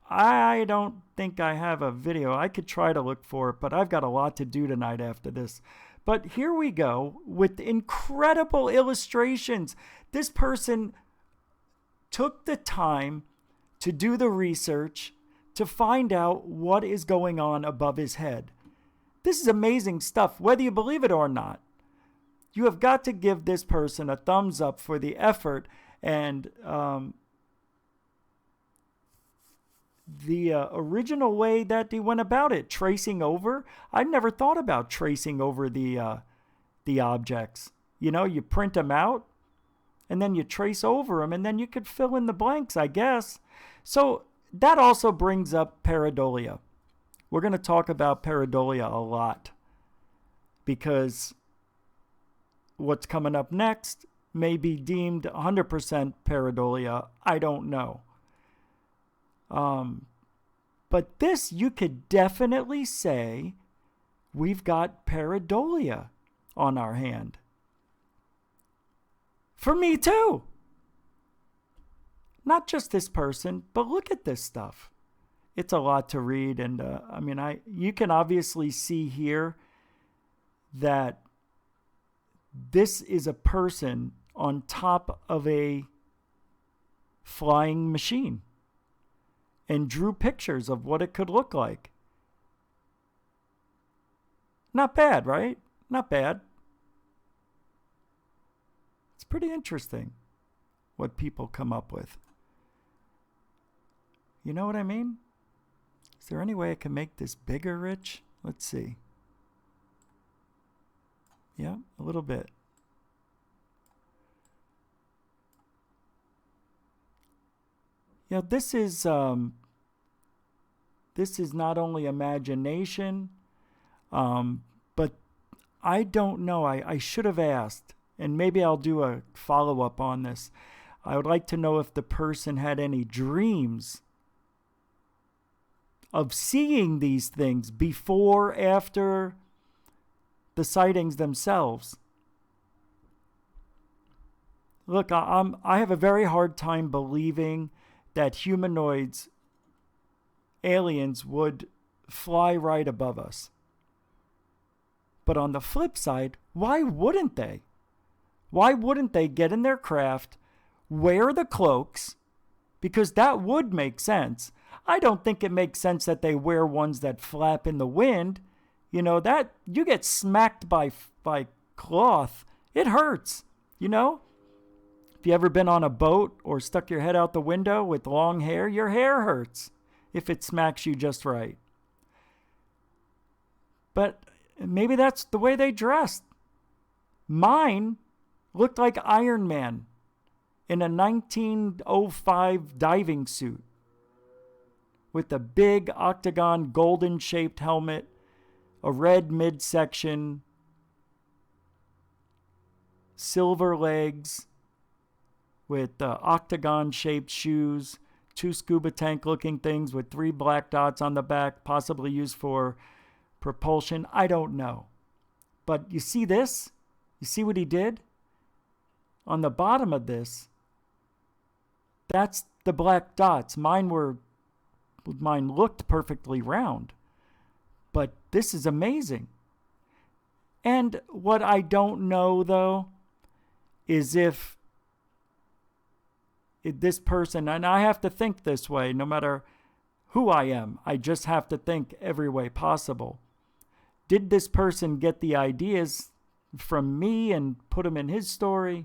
I don't think I have a video. I could try to look for it, but I've got a lot to do tonight after this. But here we go with incredible illustrations. This person took the time to do the research to find out what is going on above his head. This is amazing stuff, whether you believe it or not. You have got to give this person a thumbs up for the effort and the original way that he went about it, tracing over. I never thought about tracing over the objects. You know, you print them out, and then you trace over them, and then you could fill in the blanks, I guess. So that also brings up pareidolia. We're going to talk about pareidolia a lot because what's coming up next may be deemed 100% pareidolia. I don't know. But this, you could definitely say we've got pareidolia on our hand. For me too. Not just this person, but look at this stuff. It's a lot to read, and you can obviously see here that this is a person on top of a flying machine and drew pictures of what it could look like. Not bad, right? Not bad. It's pretty interesting what people come up with. You know what I mean? Is there any way I can make this bigger, Rich? Let's see. Yeah, a little bit. Yeah, this is not only imagination, but I don't know. I should have asked, and maybe I'll do a follow-up on this. I would like to know if the person had any dreams of seeing these things before, after the sightings themselves. Look, I have a very hard time believing that humanoids aliens would fly right above us. But on the flip side, why wouldn't they? Why wouldn't they get in their craft, wear the cloaks? Because that would make sense. I don't think it makes sense that they wear ones that flap in the wind. You know, that you get smacked by cloth, it hurts, you know? If you ever been on a boat or stuck your head out the window with long hair, your hair hurts if it smacks you just right. But maybe that's the way they dressed. Mine looked like Iron Man in a 1905 diving suit with a big octagon golden-shaped helmet, a red midsection, silver legs with octagon-shaped shoes, 2 scuba tank-looking things with 3 black dots on the back, possibly used for propulsion. I don't know. But you see this? You see what he did? On the bottom of this, that's the black dots. Mine looked perfectly round. But this is amazing. And what I don't know, though, is if this person, and I have to think this way no matter who I am, I just have to think every way possible. Did this person get the ideas from me and put them in his story?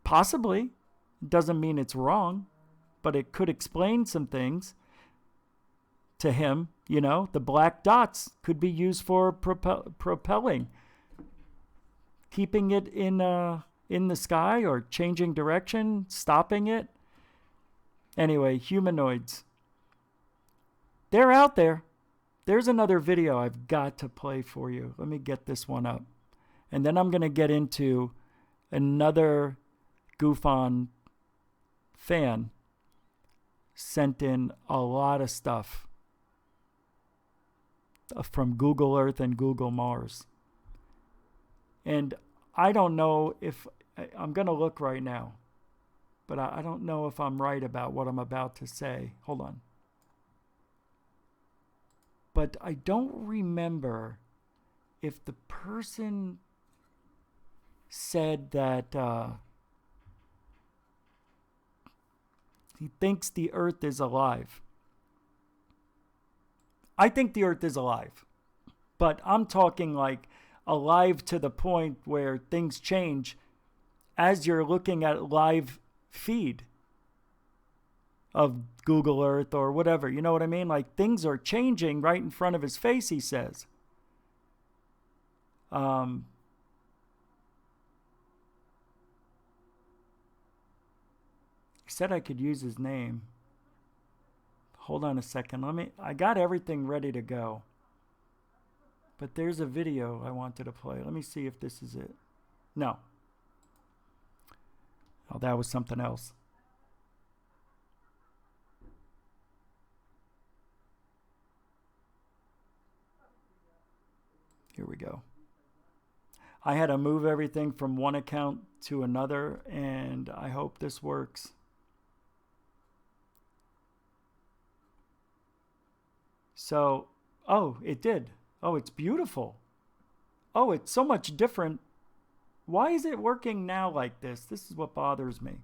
Possibly. It doesn't mean it's wrong, but it could explain some things to him. You know, the black dots could be used for propelling, keeping it in the sky or changing direction, stopping it. Anyway, humanoids. They're out there. There's another video I've got to play for you. Let me get this one up. And then I'm going to get into another GUFON fan sent in a lot of stuff from Google Earth and Google Mars. And I don't know if, I'm going to look right now, but I don't know if I'm right about what I'm about to say. Hold on. But I don't remember if the person said that he thinks the Earth is alive. I think the Earth is alive. But I'm talking like alive to the point where things change as you're looking at live feed of Google Earth or whatever. You know what I mean? Like things are changing right in front of his face, he says. He said I could use his name. Hold on a second. I got everything ready to go. But there's a video I wanted to play. Let me see if this is it. No. Oh, that was something else. Here we go. I had to move everything from one account to another, and I hope this works. So, oh, it did. Oh, it's beautiful. Oh, it's so much different. Why is it working now like this? This is what bothers me.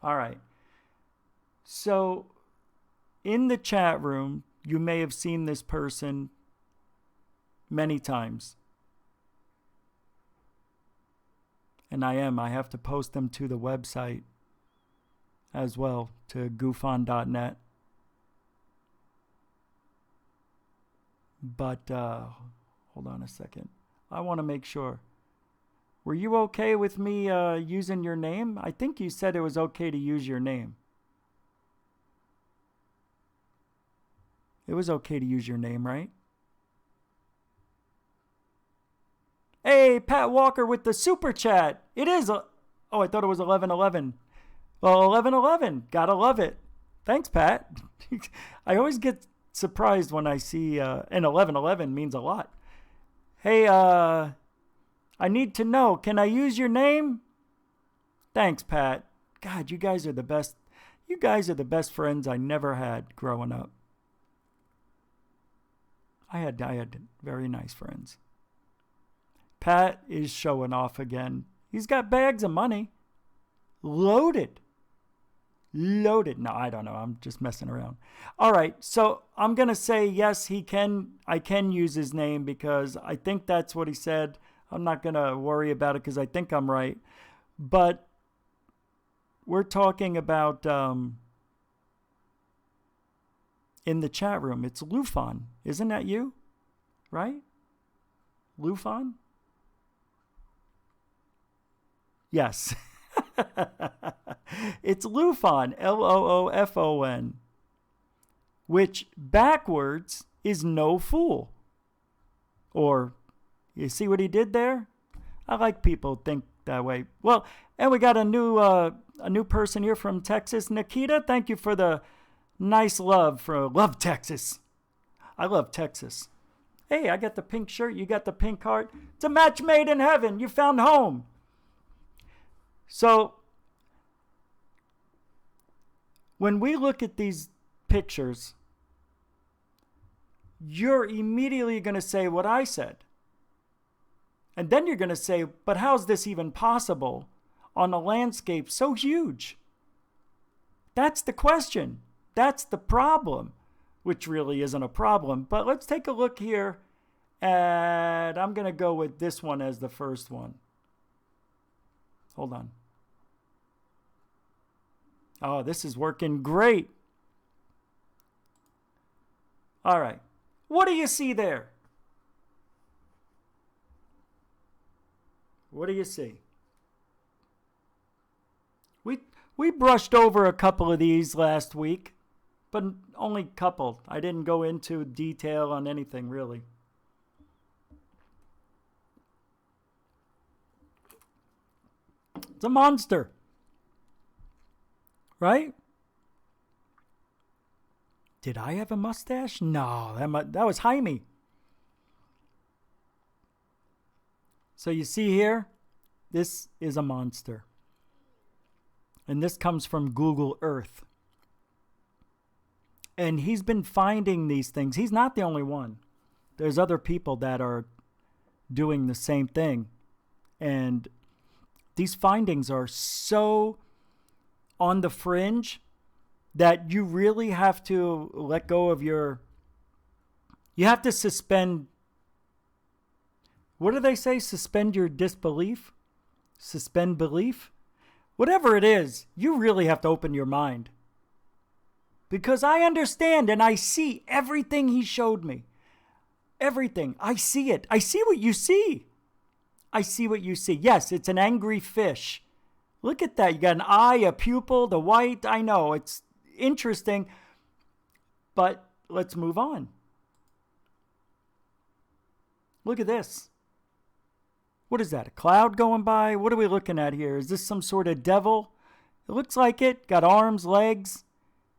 All right. So, in the chat room, you may have seen this person many times. And I have to post them to the website as well, to gufon.net. But, hold on a second. I want to make sure. Were you okay with me using your name? I think you said it was okay to use your name. It was okay to use your name, right? Hey, Pat Walker with the super chat. It is. Oh, I thought it was 11:11. Well, 11:11. Gotta love it. Thanks, Pat. I always get surprised when I see, and 11:11 means a lot. Hey, I need to know, can I use your name? Thanks, Pat. God, you guys are the best. You guys are the best friends I never had growing up. I had very nice friends. Pat is showing off again. He's got bags of money. Loaded. No, I don't know. I'm just messing around. All right. So I'm going to say, yes, I can use his name because I think that's what he said. I'm not going to worry about it because I think I'm right. But we're talking about in the chat room. It's Lufon. Isn't that you? Right? Lufon? Yes. It's Lufon, Loofon, which backwards is no fool. Or, you see what he did there? I like people think that way. Well, and we got a new person here from Texas. Nikita, thank you for the nice love love Texas. I love Texas. Hey, I got the pink shirt. You got the pink heart. It's a match made in heaven. You found home. So, when we look at these pictures, you're immediately going to say what I said. And then you're going to say, but how's this even possible on a landscape so huge? That's the question. That's the problem, which really isn't a problem. But let's take a look here. And I'm going to go with this one as the first one. Hold on. Oh, this is working great. All right. What do you see there? What do you see? We brushed over a couple of these last week, but only a couple. I didn't go into detail on anything, really. It's a monster. Right? Did I have a mustache? No, that was Jaime. So you see here, this is a monster. And this comes from Google Earth. And he's been finding these things. He's not the only one. There's other people that are doing the same thing. And these findings are so on the fringe that you really have to let go of you have to suspend, what do they say? Suspend your disbelief? Suspend belief? Whatever it is, you really have to open your mind. Because I understand and I see everything he showed me. Everything. I see it. I see what you see. I see what you see. Yes, it's an angry fish. Look at that. You got an eye, a pupil, the white. I know, it's interesting. But let's move on. Look at this. What is that? A cloud going by? What are we looking at here? Is this some sort of devil? It looks like it. Got arms, legs.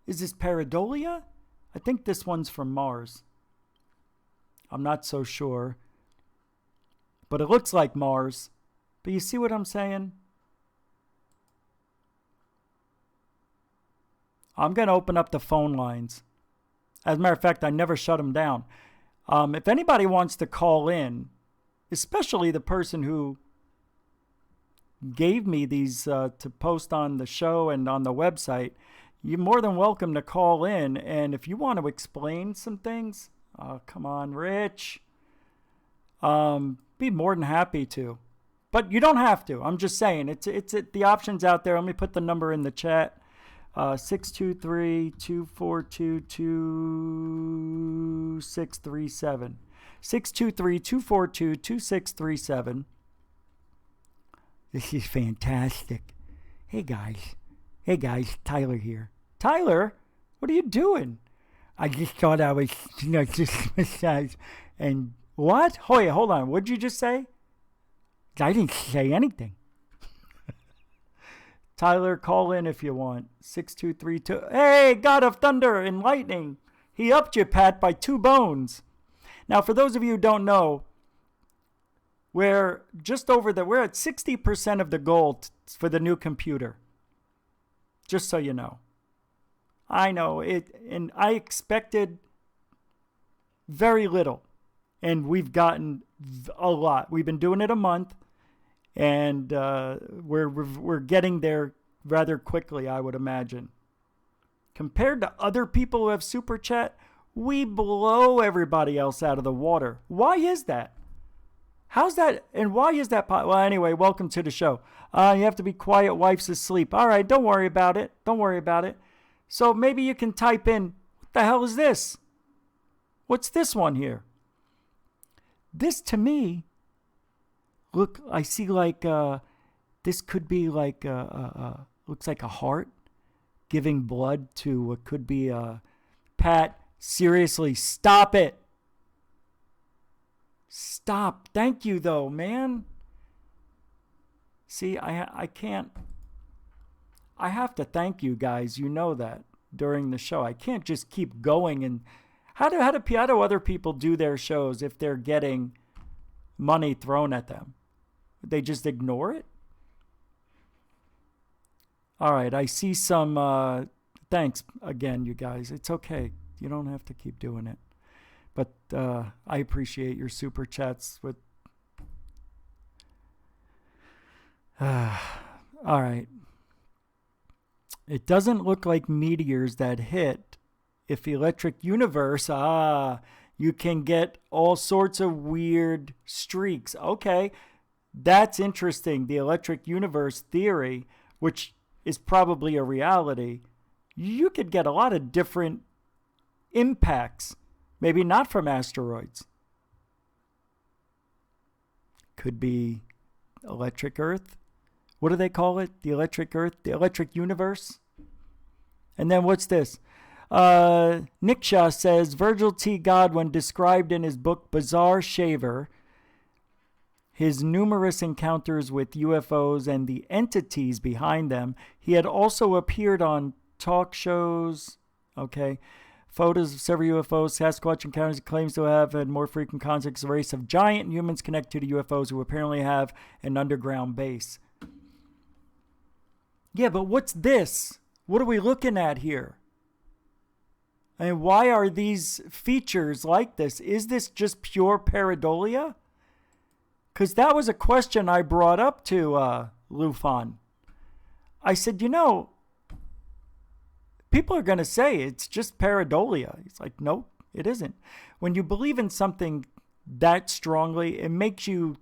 Is this Pareidolia? I think this one's from Mars. I'm not so sure. But it looks like Mars. But you see what I'm saying? I'm going to open up the phone lines. As a matter of fact, I never shut them down. If anybody wants to call in, especially the person who gave me these to post on the show and on the website, you're more than welcome to call in. And if you want to explain some things, come on, Rich. Be more than happy to. But you don't have to. I'm just saying, it's the option's out there. Let me put the number in the chat. 623-242-2637. 623-242-2637. This is fantastic. Hey guys, Tyler here. Tyler, what are you doing? I just thought I was, just massage. And what? Oh, yeah, hold on. What'd you just say? I didn't say anything. Tyler, call in if you want. 6232. Hey, God of Thunder and Lightning. He upped you, Pat, by 2 bones. Now, for those of you who don't know, we're at 60% of the goal for the new computer. Just so you know. I know it, and I expected very little, and we've gotten a lot. We've been doing it a month, and we're getting there rather quickly, I would imagine. Compared to other people who have Super Chat, we blow everybody else out of the water. Why is that? How's that? And why is that? Well, anyway, welcome to the show. You have to be quiet. Wife's asleep. All right, don't worry about it. Don't worry about it. So maybe you can type in, what the hell is this? What's this one here? This to me, look, I see like, this could be like, looks like a heart giving blood to what could be a Pat. Seriously, stop it. Stop. Thank you, though, man. See, I can't. I have to thank you guys. You know that during the show. I can't just keep going. And how do other people do their shows if they're getting money thrown at them? They just ignore it? All right, I see some. Thanks again, you guys. It's okay. You don't have to keep doing it. But I appreciate your super chats. With all right. It doesn't look like meteors that hit. If electric universe, you can get all sorts of weird streaks. Okay, that's interesting. The electric universe theory, which is probably a reality, you could get a lot of different impacts. Maybe not from asteroids. Could be electric Earth. What do they call it? The electric Earth? The electric universe? And then what's this? Nick Shaw says, Virgil T. Godwin described in his book Bizarre Shaver his numerous encounters with UFOs and the entities behind them. He had also appeared on talk shows. Okay. Photos of several UFOs, Sasquatch encounters, claims to have had more frequent contacts. A race of giant humans connected to UFOs who apparently have an underground base. Yeah, but what's this? What are we looking at here? And why are these features like this? Is this just pure pareidolia? Because that was a question I brought up to Lufon. I said, people are going to say it's just pareidolia. It's like, nope, it isn't. When you believe in something that strongly, it makes you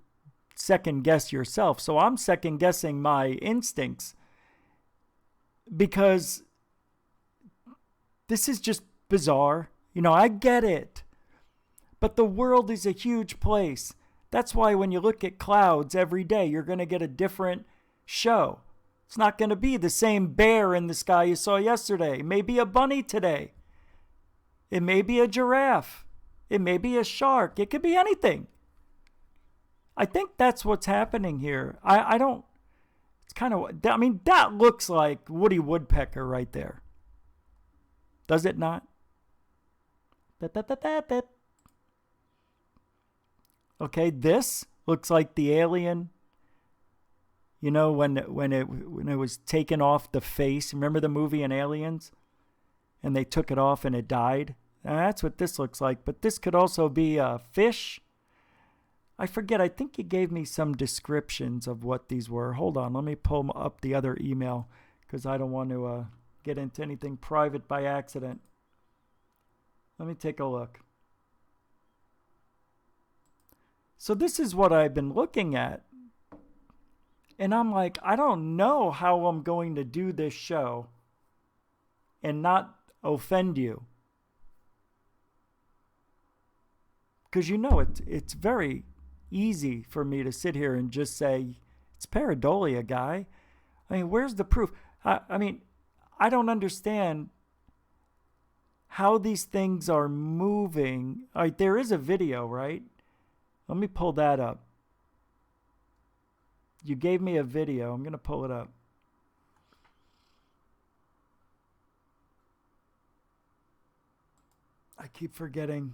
second guess yourself. So I'm second guessing my instincts because this is just bizarre. I get it. But the world is a huge place. That's why when you look at clouds every day, you're going to get a different show. It's not going to be the same bear in the sky you saw yesterday. It may be a bunny today. It may be a giraffe. It may be a shark. It could be anything. I think that's what's happening here. I don't, it's kind of, that looks like Woody Woodpecker right there. Does it not? Okay, this looks like the alien. When it was taken off the face. Remember the movie in Aliens? And they took it off and it died. That's what this looks like. But this could also be a fish. I forget. I think you gave me some descriptions of what these were. Hold on. Let me pull up the other email because I don't want to get into anything private by accident. Let me take a look. So this is what I've been looking at. And I'm like, I don't know how I'm going to do this show and not offend you. Because it's very easy for me to sit here and just say, it's pareidolia, guy. Where's the proof? I don't understand how these things are moving. There is a video, right? Let me pull that up. You gave me a video. I'm going to pull it up. I keep forgetting.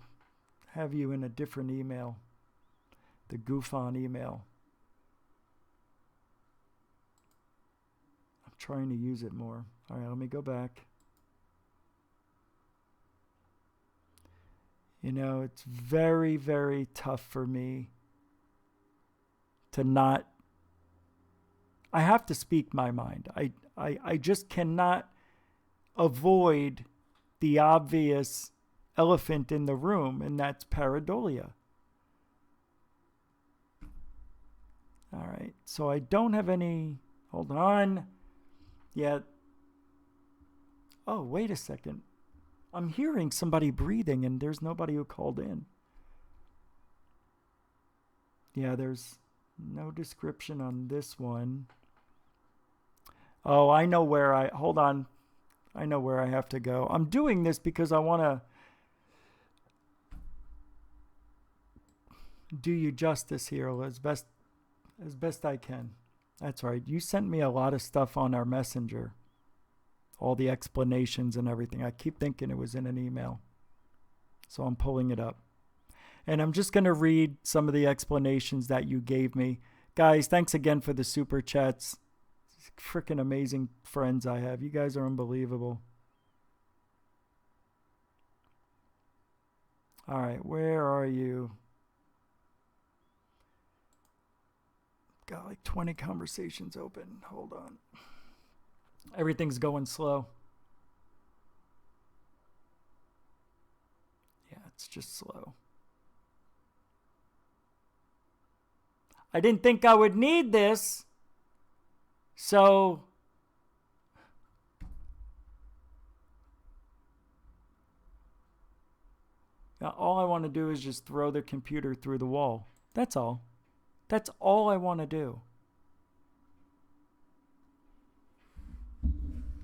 Have you in a different email. The GUFON email. I'm trying to use it more. All right, let me go back. You know, it's very, very tough for me to not. I have to speak my mind. I just cannot avoid the obvious elephant in the room, and that's pareidolia. All right, so I don't have any. Hold on. Yeah. Oh, wait a second. I'm hearing somebody breathing, and there's nobody who called in. Yeah, there's no description on this one. Oh, I know where hold on. I know where I have to go. I'm doing this because I want to do you justice here as best I can. That's right. You sent me a lot of stuff on our messenger. All the explanations and everything. I keep thinking it was in an email. So I'm pulling it up. And I'm just going to read some of the explanations that you gave me. Guys, thanks again for the super chats. Freaking amazing friends I have. You guys are unbelievable. All right, where are you? Got like 20 conversations open. Hold on. Everything's going slow. Yeah, it's just slow. I didn't think I would need this. So now all I want to do is just throw the computer through the wall. That's all. That's all I want to do.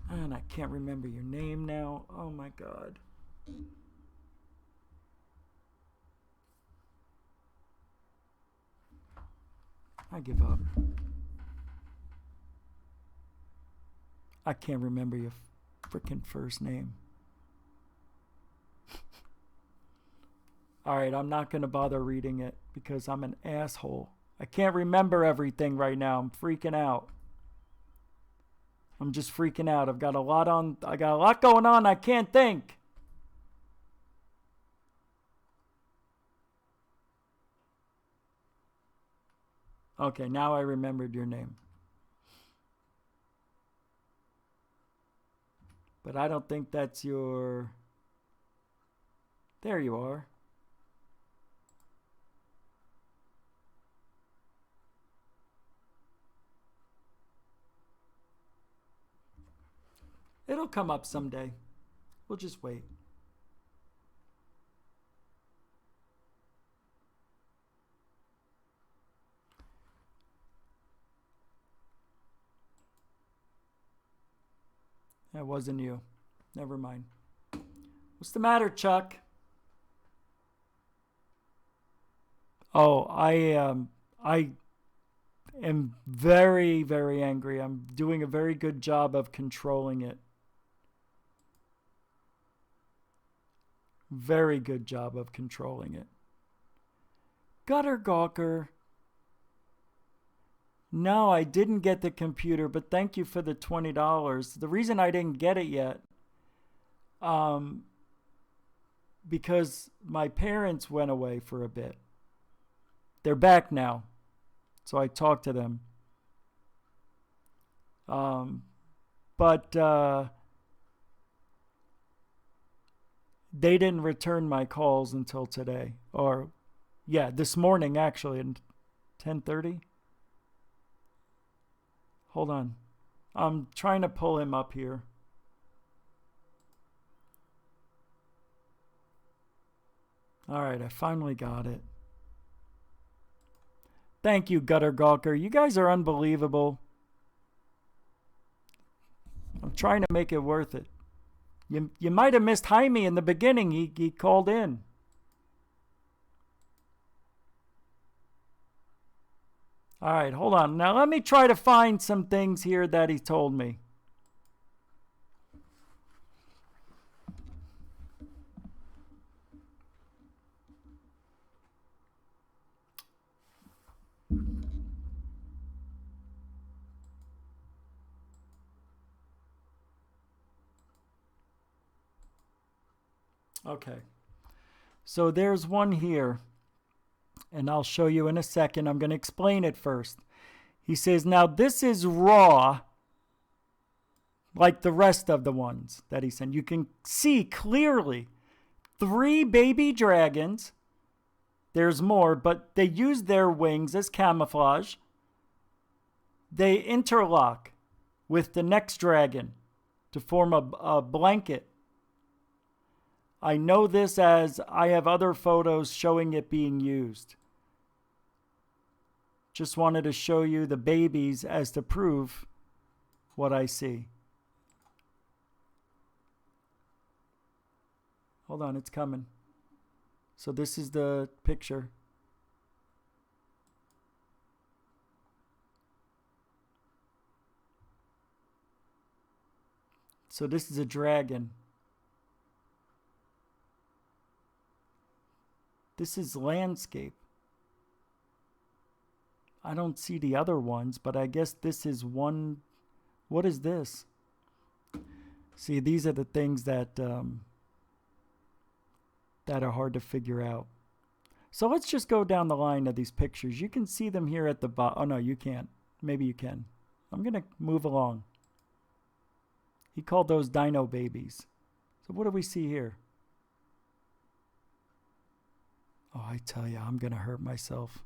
And I can't remember your name now. Oh my God. I give up. I can't remember your freaking first name. All right, I'm not going to bother reading it because I'm an asshole. I can't remember everything right now. I'm freaking out. I'm just freaking out. I got a lot going on. I can't think. Okay, now I remembered your name. But I don't think that's your... There you are. It'll come up someday. We'll just wait. That wasn't you. Never mind. What's the matter, Chuck? Oh, I am very, very angry. I'm doing a very good job of controlling it. Very good job of controlling it. Gutter Gawker. No, I didn't get the computer, but thank you for the $20. The reason I didn't get it yet, because my parents went away for a bit. They're back now, so I talked to them. But they didn't return my calls until today, or yeah, this morning actually at 10:30. Hold on. I'm trying to pull him up here. All right, I finally got it. Thank you, Gutter Gawker. You guys are unbelievable. I'm trying to make it worth it. You might have missed Jaime in the beginning. He called in. All right, hold on. Now let me try to find some things here that he told me. Okay. So there's one here, and I'll show you in a second. I'm going to explain it first. He says, now this is raw, like the rest of the ones that he sent. You can see clearly 3 baby dragons. There's more, but they use their wings as camouflage. They interlock with the next dragon to form a blanket. I know this as I have other photos showing it being used. Just wanted to show you the babies as to prove what I see. Hold on, it's coming. So this is the picture. So this is a dragon. This is landscape. I don't see the other ones, but I guess this is one. What is this? See, these are the things that that are hard to figure out. So let's just go down the line of these pictures. You can see them here at the bottom. Oh, no, you can't. Maybe you can. I'm going to move along. He called those dino babies. So what do we see here? Oh, I tell you, I'm going to hurt myself.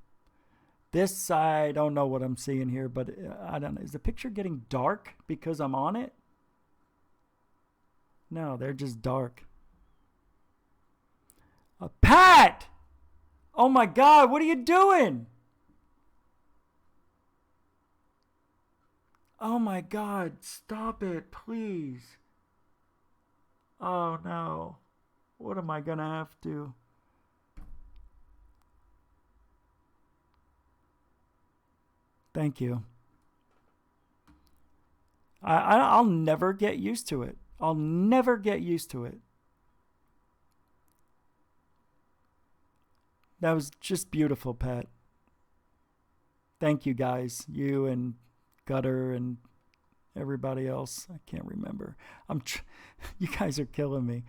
This, I don't know what I'm seeing here, but I don't know. Is the picture getting dark because I'm on it? No, they're just dark. Pat! Oh my God, what are you doing? Oh my God, stop it, please. Oh no. What am I going to have to? Thank you. I'll never get used to it. I'll never get used to it. That was just beautiful, Pat. Thank you, guys. You and Gutter and everybody else. I can't remember. You guys are killing me.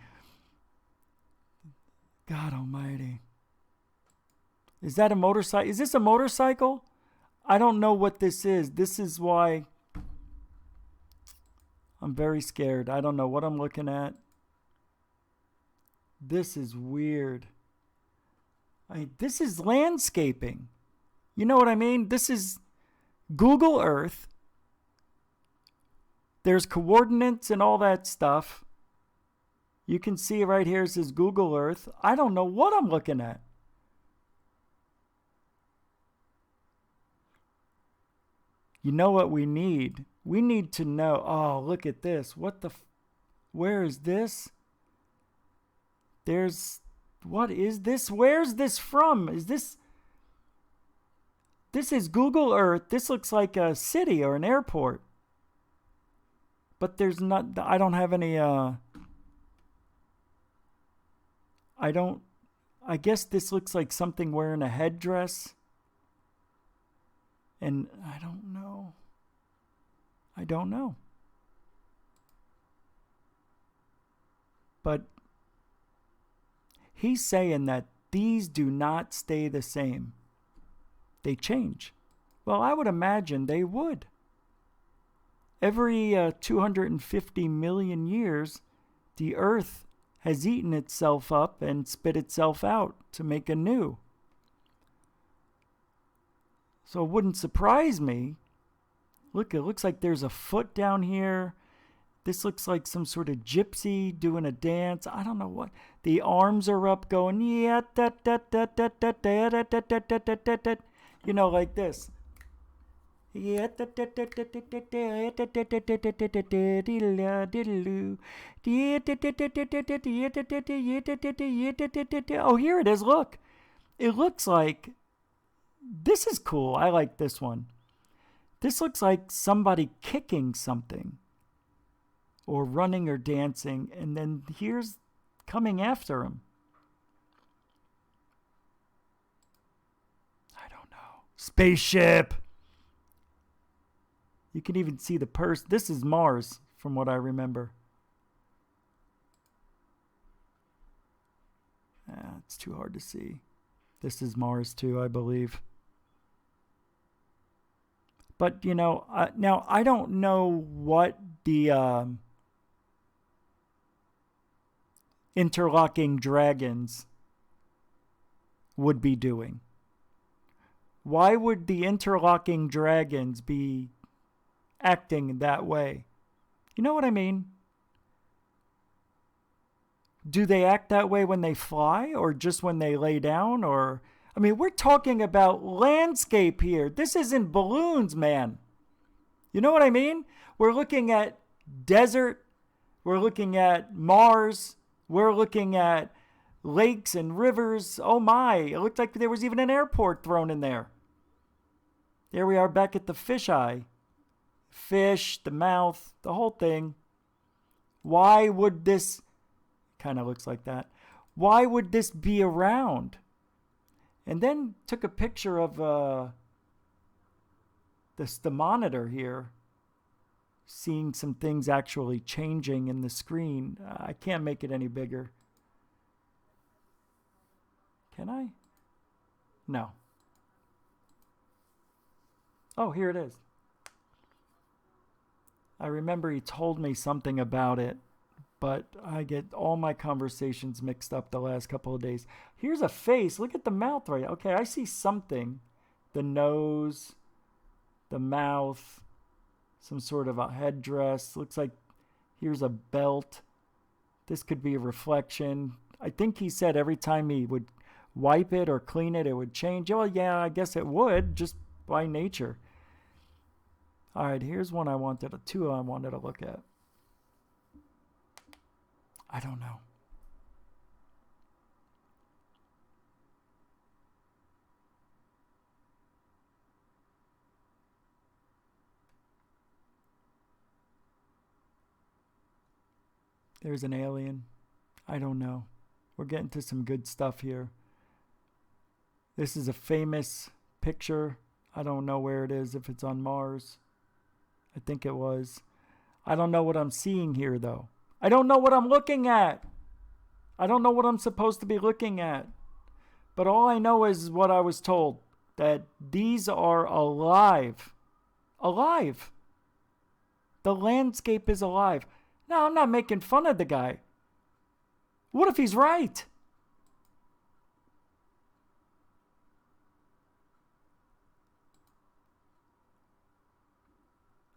God almighty. Is that a motorcycle? Is this a motorcycle? I don't know what this is. This is why I'm very scared. I don't know what I'm looking at. This is weird. This is landscaping. You know what I mean? This is Google Earth. There's coordinates and all that stuff. You can see right here it says Google Earth. I don't know what I'm looking at. You know what we need? We need to know. Oh, look at this. What the? Where is this? What is this? Where's this from? Is this? This is Google Earth. This looks like a city or an airport. But there's not. I don't have any. I guess this looks like something wearing a headdress. And I don't know. But he's saying that these do not stay the same. They change. Well, I would imagine they would. Every 250 million years, the Earth has eaten itself up and spit itself out to make a new. So it wouldn't surprise me. Look, it looks like there's a foot down here. This looks like some sort of gypsy doing a dance. I don't know what. The arms are up going, yeah, you know, like this. Oh, here it is. Look. It looks like. This is cool. I like this one. This looks like somebody kicking something or running or dancing, and then here's coming after him. I don't know. Spaceship. You can even see the purse. This is Mars, from what I remember. It's too hard to see. This is Mars too, I believe. But, now I don't know what the interlocking dragons would be doing. Why would the interlocking dragons be acting that way? You know what I mean? Do they act that way when they fly or just when they lay down? Or, I mean, we're talking about landscape here. This isn't balloons, man. You know what I mean? We're looking at desert. We're looking at Mars. We're looking at lakes and rivers. Oh my, it looked like there was even an airport thrown in there. There we are back at the fisheye. Fish, the mouth, the whole thing. Why would this, kind of looks like that. Why would this be around? And then took a picture of the monitor here. Seeing some things actually changing in the screen. I can't make it any bigger. Can I? No. Oh, here it is. I remember he told me something about it, but I get all my conversations mixed up the last couple of days. Here's a face. Look at the mouth right. Okay, I see something. The nose, the mouth, some sort of a headdress. Looks like here's a belt. This could be a reflection. I think he said every time he would wipe it or clean it, it would change. Oh, yeah, I guess it would, just by nature. All right, here's one two I wanted to look at. I don't know. There's an alien. I don't know. We're getting to some good stuff here. This is a famous picture. I don't know where it is, if it's on Mars. I think it was. I don't know what I'm seeing here, though. I don't know what I'm looking at. I don't know what I'm supposed to be looking at. But all I know is what I was told, that these are alive. Alive. The landscape is alive. No, I'm not making fun of the guy. What if he's right?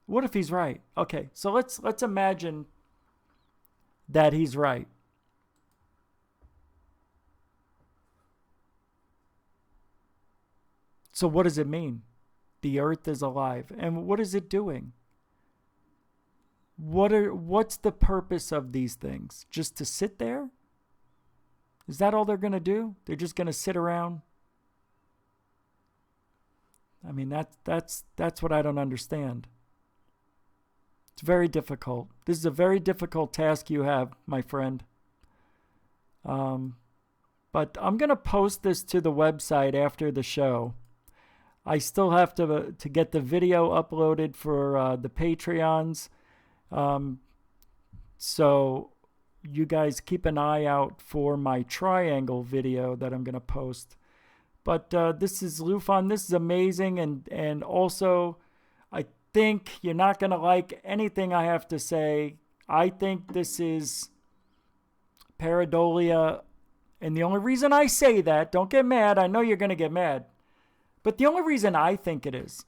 What if he's right? Okay, so let's imagine that he's right. So what does it mean? The earth is alive. And what is it doing? What's the purpose of these things? Just to sit there? Is that all they're going to do? They're just going to sit around? I mean, that's what I don't understand. It's very difficult. This is a very difficult task you have, my friend. But I'm going to post this to the website after the show. I still have to get the video uploaded for the Patreons. So you guys keep an eye out for my triangle video that I'm going to post. But this is Lufon. This is amazing. And also, I think you're not going to like anything I have to say. I think this is Pareidolia. And the only reason I say that, don't get mad. I know you're going to get mad. But the only reason I think it is,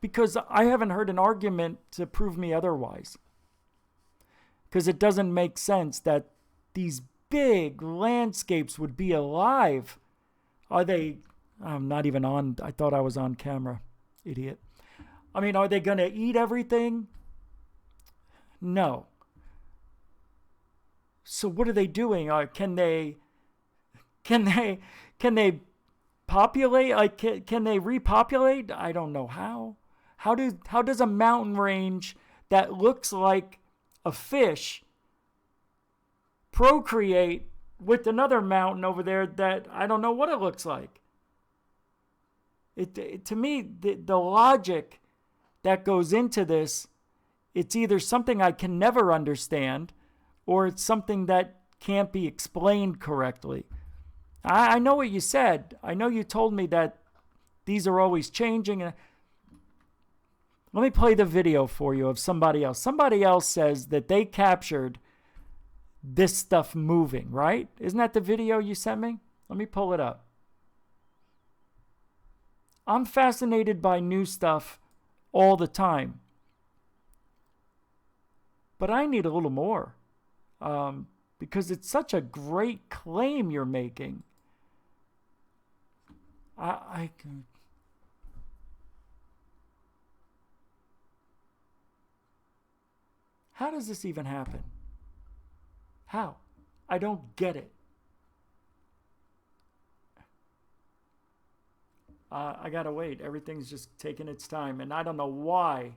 because I haven't heard an argument to prove me otherwise. Because it doesn't make sense that these big landscapes would be alive. Are they? I'm not even on. I thought I was on camera. Idiot. I mean, are they going to eat everything? No. So what are they doing? Can they populate? Can they repopulate? I don't know how. How does a mountain range that looks like a fish procreate with another mountain over there that I don't know what it looks like? To me, the logic that goes into this, it's either something I can never understand or it's something that can't be explained correctly. I know what you said. I know you told me that these are always changing. Let me play the video for you of somebody else. Somebody else says that they captured this stuff moving, right? Isn't that the video you sent me? Let me pull it up. I'm fascinated by new stuff all the time. But I need a little more. Because it's such a great claim you're making. I can... How does this even happen? How? I don't get it. I gotta wait. Everything's just taking its time. And I don't know why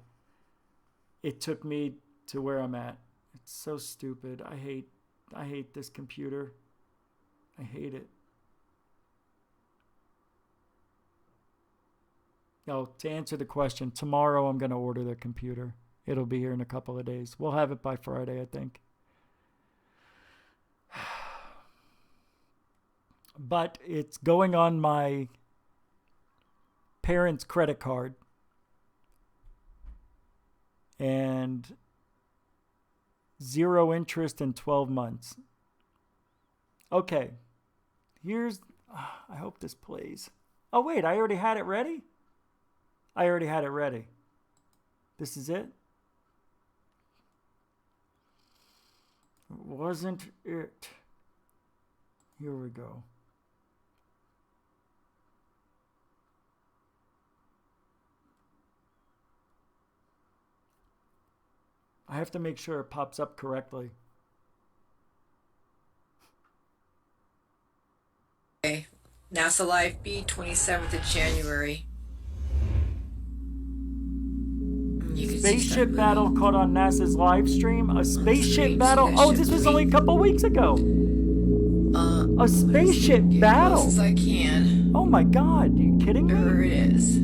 it took me to where I'm at. It's so stupid. I hate this computer. I hate it. Oh, to answer the question, tomorrow I'm going to order the computer. It'll be here in a couple of days. We'll have it by Friday, I think. But it's going on my parents' credit card. And 0 interest in 12 months. Okay. Here's... I hope this plays. Oh, wait. I already had it ready? I already had it ready. This is it? Wasn't it? Here we go. I have to make sure it pops up correctly. Okay. NASA Live B, 27th of January. Spaceship battle caught on NASA's live stream. A spaceship battle? Oh, this was only a couple weeks ago. A spaceship battle? As close as I can. Oh my God, are you kidding me? There it is.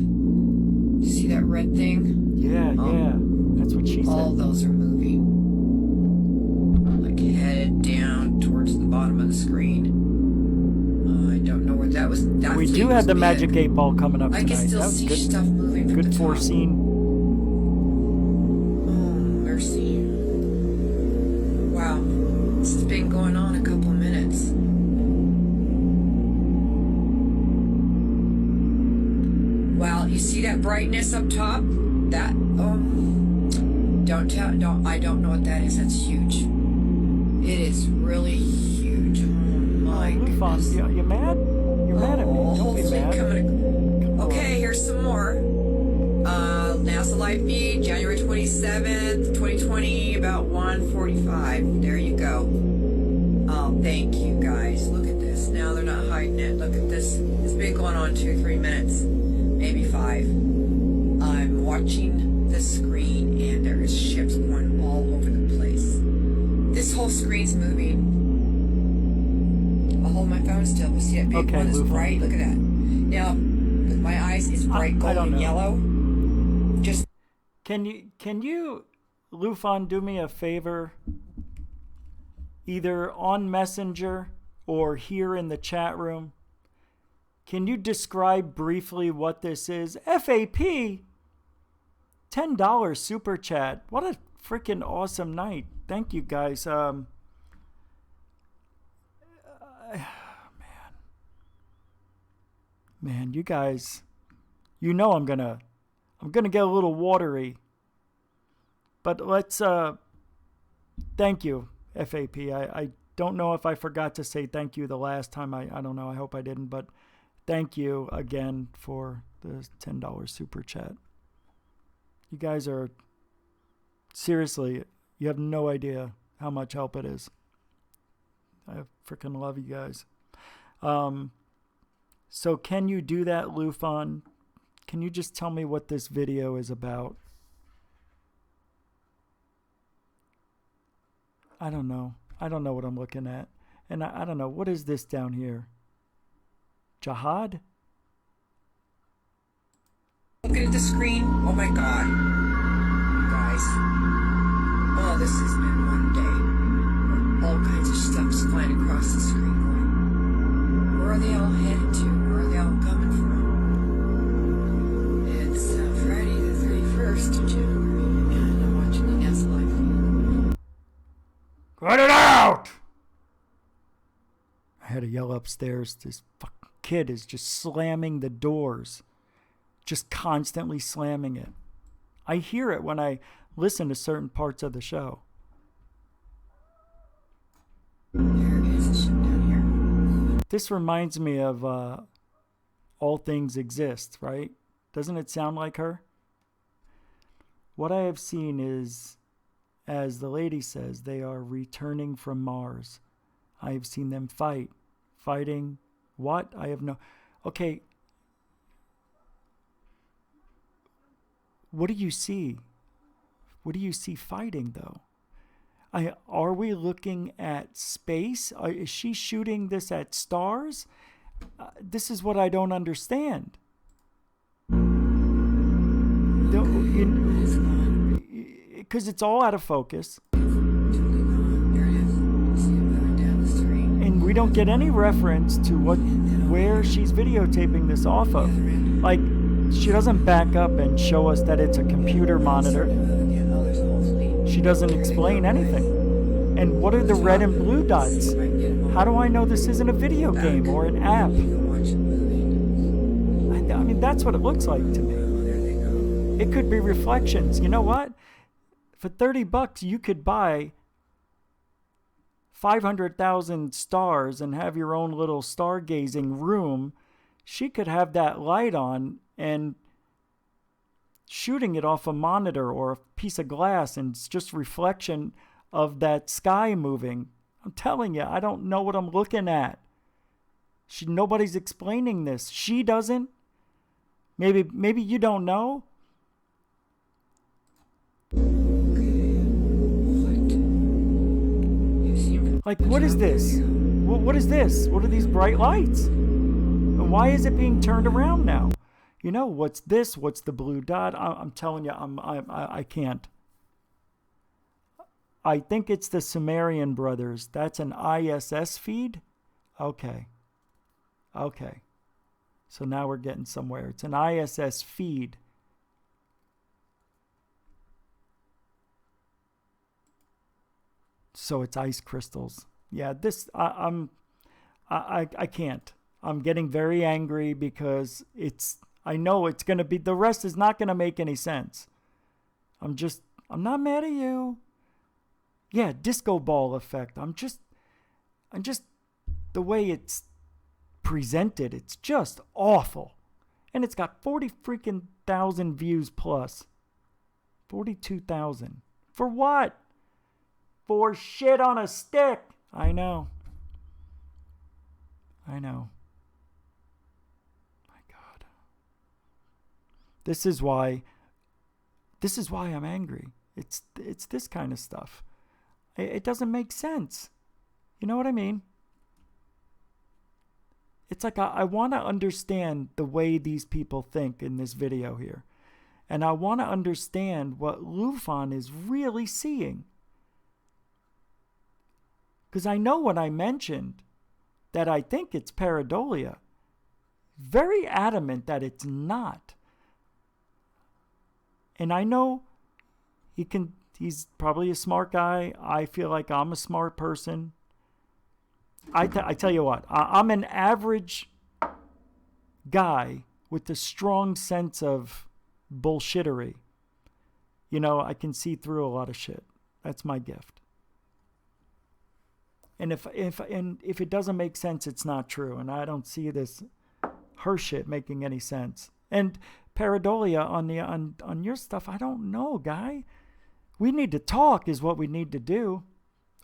See that red thing? Yeah, yeah. That's what she said. All those are moving. Like headed down towards the bottom of the screen. I don't know where that was. That we do have the magic 8 ball coming up tonight. I can still see good stuff moving from good the top. foreseen. Wow, this has been going on a couple minutes. Wow, you see that brightness up top? That I don't know what that is. That's huge. It is really huge. Oh my goodness. You mad? You're mad at me. Don't be mad. Okay, here's some more. NASA Live Feed, January 27th, 2020, about 1:45. There you go. Oh, thank you guys. Look at this. Now they're not hiding it. Look at this. It's been going on 2-3 minutes, maybe 5. I'm watching the screen, and there is ships going all over the place. This whole screen's moving. I'll hold my phone still. You see that big one that's bright? Look at that. Now, with my eyes, it's bright golden yellow. Just can you Lufon, do me a favor, either on Messenger or here in the chat room? Can you describe briefly what this is? FAP, $10 super chat. What a freaking awesome night. Thank you guys. Man, you guys, you know I'm gonna get a little watery. But let's thank you, FAP. I don't know if I forgot to say thank you the last time. I don't know. I hope I didn't, but thank you again for the $10 super chat. You guys are seriously, you have no idea how much help it is. I freaking love you guys. So can you do that, Lufon? Can you just tell me what this video is about? I don't know. I don't know what I'm looking at. And I don't know. What is this down here? Jihad? looking at the screen. Oh my God. You guys. Oh, this has been one day. All kinds of stuff's flying across the screen going, where are they all headed to? Where are they all coming from? It's Friday the 31st of January, and I'm watching the NASA live feed. Cut it out! I had to yell upstairs. This fucking kid is just slamming the doors. Just constantly slamming it. I hear it when I listen to certain parts of the show. There is a ship down here. This reminds me of All Things Exist, right? Doesn't it sound like her? What I have seen is, as the lady says, they are returning from Mars. I have seen them fighting what? I have no... Okay. What do you see? What do you see fighting, though? Are we looking at space? Is she shooting this at stars? This is what I don't understand. Because it's all out of focus. And we don't get any reference to where she's videotaping this off of. Like, she doesn't back up and show us that it's a computer monitor. She doesn't explain anything. And what are the red and blue dots? How do I know this isn't a video game or an app? I mean, that's what it looks like to me. It could be reflections. You know what? For $30, you could buy 500,000 stars and have your own little stargazing room. She could have that light on and shooting it off a monitor or a piece of glass, and it's just reflection of that sky moving. I'm telling you, I don't know what I'm looking at. Nobody's explaining this. She doesn't. Maybe you don't know. Like, what is this? What is this? What are these bright lights? And why is it being turned around now? You know, what's this? What's the blue dot? I'm telling you, I can't. I think it's the Sumerian brothers. That's an ISS feed? Okay. So now we're getting somewhere. It's an ISS feed. So it's ice crystals. Yeah, this, I can't. I'm getting very angry because I know it's going to be, the rest is not going to make any sense. I'm not mad at you. Yeah, disco ball effect. I'm just, the way it's presented, it's just awful. And it's got 40,000 views plus. 42,000. For what? For shit on a stick. I know. My God. This is why I'm angry. It's this kind of stuff. It doesn't make sense. You know what I mean? It's like I want to understand the way these people think in this video here. And I want to understand what Lufon is really seeing. Because I know when I mentioned that I think it's pareidolia, very adamant that it's not. And I know he's probably a smart guy. I feel like I'm a smart person. I tell you what, I'm an average guy with a strong sense of bullshittery. You know, I can see through a lot of shit. That's my gift. And if it doesn't make sense, it's not true. And I don't see her shit making any sense. And pareidolia on your stuff, I don't know, guy. We need to talk is what we need to do.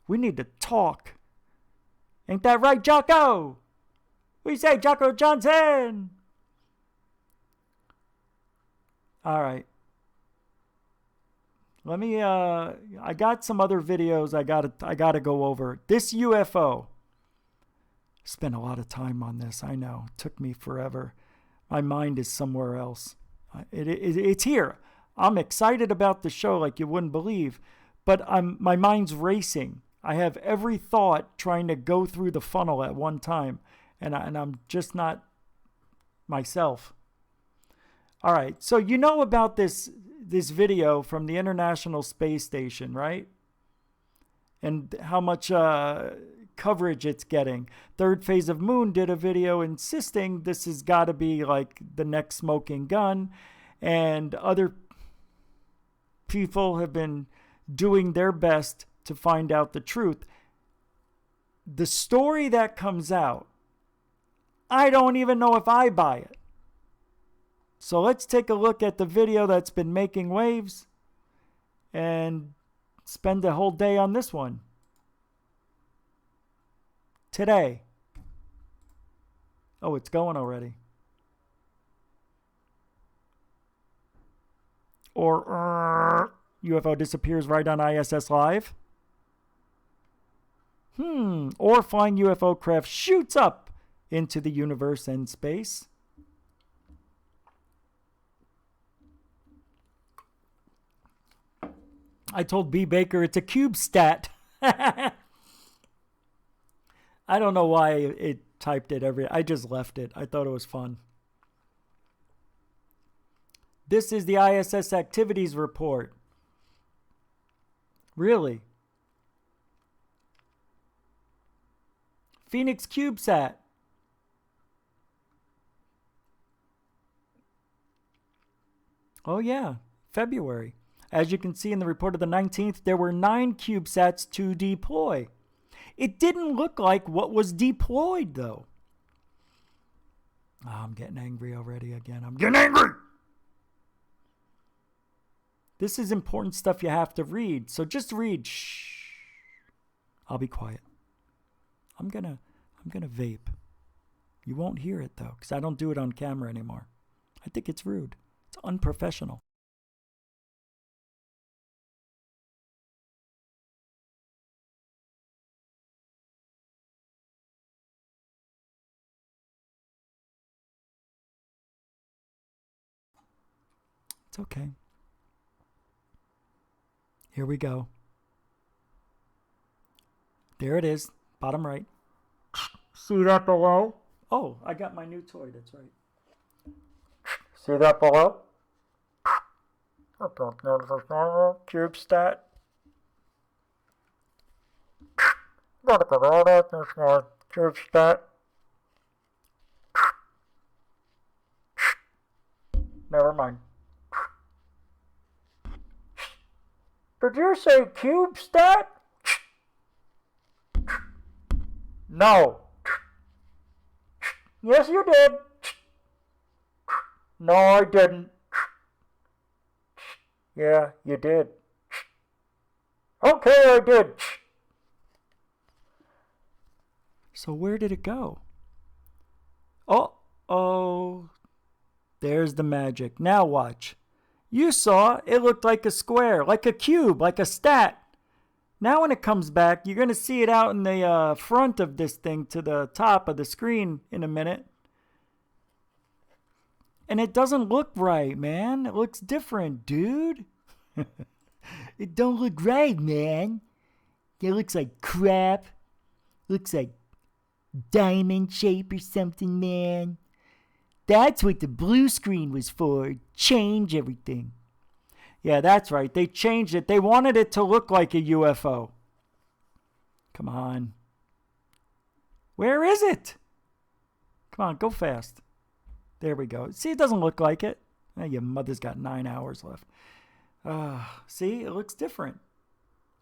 We need to talk. Ain't that right, Jocko? We say Jocko Johnson. All right. Let me, I got some other videos I gotta go over. This UFO. Spent a lot of time on this, I know. It took me forever. My mind is somewhere else. It's here. I'm excited about the show like you wouldn't believe, but my mind's racing. I have every thought trying to go through the funnel at one time, and I'm just not myself. All right, so you know about this video from the International Space Station, right? And how much coverage it's getting. Third Phase of Moon did a video insisting this has got to be like the next smoking gun, and other people have been doing their best to find out the truth. The story that comes out, I don't even know if I buy it. So let's take a look at the video that's been making waves and spend a whole day on this one. Today. Oh, it's going already. Or UFO disappears right on ISS Live. Or flying UFO craft shoots up into the universe and space. I told B. Baker it's a cube stat. I don't know why it typed it I just left it. I thought it was fun. This is the ISS activities report. Really? Phoenix CubeSat. Oh yeah, February. As you can see in the report of the 19th, there were 9 CubeSats to deploy. It didn't look like what was deployed, though. Oh, I'm getting angry already again. I'm getting angry! This is important stuff you have to read, so just read. Shh. I'll be quiet. I'm gonna vape. You won't hear it, though, because I don't do it on camera anymore. I think it's rude. It's unprofessional. It's okay. Here we go. There it is, bottom right. See that below? Oh, I got my new toy, that's right. See that below? I don't know if it's normal. CubeSat. CubeSat. Never mind. Did you say CubeSat? No. Yes, you did. No, I didn't. Yeah, you did. Okay, I did. So where did it go? Oh. There's the magic. Now watch. You saw it looked like a square, like a cube, like a stat. Now when it comes back, you're going to see it out in the front of this thing to the top of the screen in a minute. And it doesn't look right, man. It looks different, dude. It don't look right, man. It looks like crap. Looks like diamond shape or something, man. That's what the blue screen was for. Change everything. Yeah, that's right. They changed it. They wanted it to look like a UFO. Come on. Where is it? Come on, go fast. There we go. See, it doesn't look like it. Your mother's got 9 hours left. See, it looks different.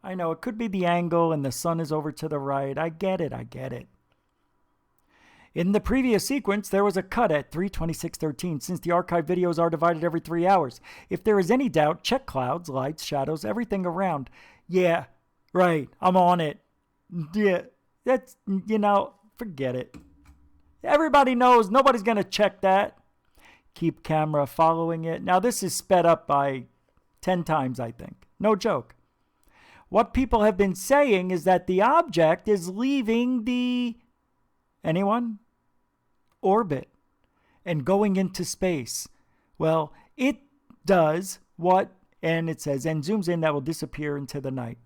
I know, it could be the angle and the sun is over to the right. I get it. In the previous sequence, there was a cut at 3:26:13, since the archive videos are divided every 3 hours. If there is any doubt, check clouds, lights, shadows, everything around. Yeah, right, I'm on it. Yeah, that's, forget it. Everybody knows, nobody's going to check that. Keep camera following it. Now, this is sped up by 10 times, I think. No joke. What people have been saying is that the object is leaving the... Anyone? Orbit and going into space. Well, it does what, and it says, and zooms in, that will disappear into the night.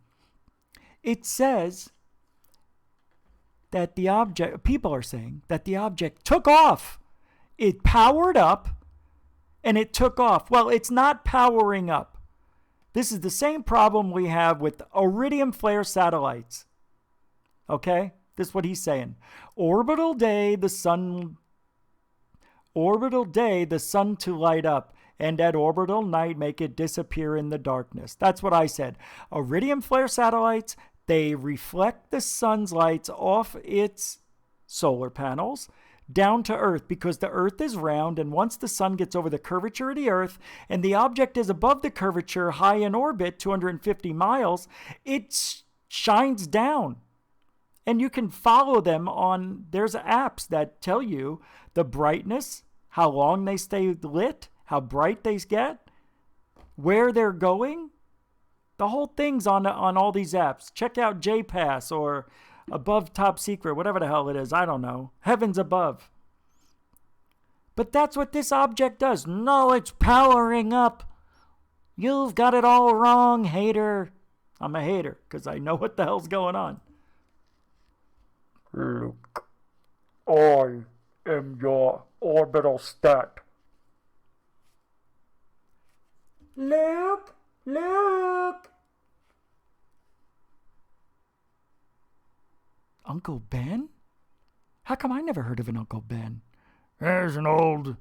It says that the object, people are saying that the object took off. It powered up and it took off. Well, it's not powering up. This is the same problem we have with iridium flare satellites. Okay? This is what he's saying. Orbital day, the sun to light up, and at orbital night make it disappear in the darkness. That's what I said. Iridium flare satellites, they reflect the sun's lights off its solar panels down to Earth, because the Earth is round, and once the sun gets over the curvature of the Earth and the object is above the curvature, high in orbit, 250 miles, it shines down. And you can follow them on, there's apps that tell you the brightness, how long they stay lit, how bright they get, where they're going. The whole thing's on all these apps. Check out JPass or Above Top Secret, whatever the hell it is. I don't know. Heavens Above. But that's what this object does. No, it's powering up. You've got it all wrong, hater. I'm a hater because I know what the hell's going on. Luke, I am your orbital stat. Luke! Uncle Ben? How come I never heard of an Uncle Ben? There's an old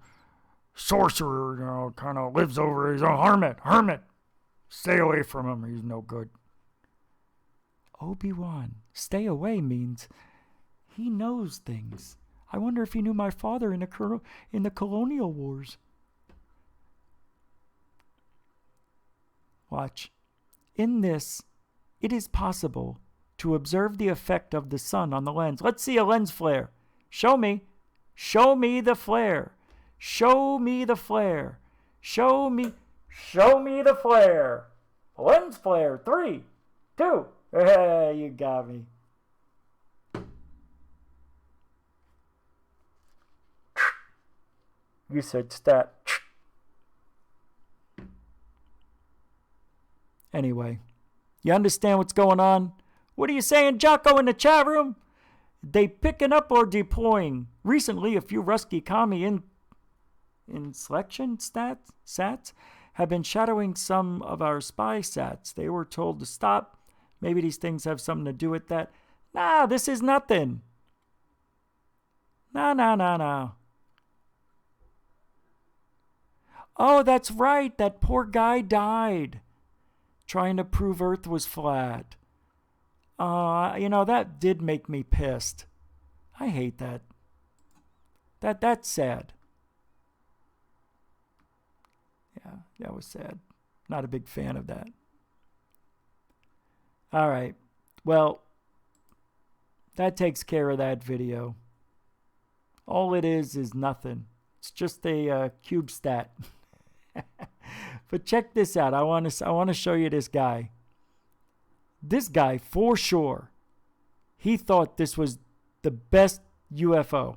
sorcerer, kind of lives over. He's a hermit. Stay away from him. He's no good. Obi-Wan, stay away means he knows things. I wonder if he knew my father in the colonial wars. Watch. In this, it is possible to observe the effect of the sun on the lens. Let's see a lens flare. Show me. Show me the flare. Show me the flare. Show me the flare. Lens flare. 3, 2. Hey, you got me. You said stat. Anyway, you understand what's going on? What are you saying, Jocko, in the chat room? They picking up or deploying. Recently, a few Rusky commie in selection sats have been shadowing some of our spy sats. They were told to stop. Maybe these things have something to do with that. Nah, this is nothing. No. Oh, that's right. That poor guy died trying to prove Earth was flat. That did make me pissed. I hate that. That's sad. Yeah, that was sad. Not a big fan of that. All right. Well, that takes care of that video. All it is nothing. It's just a cube stat. But check this out. I want to show you this guy. This guy, for sure, he thought this was the best UFO.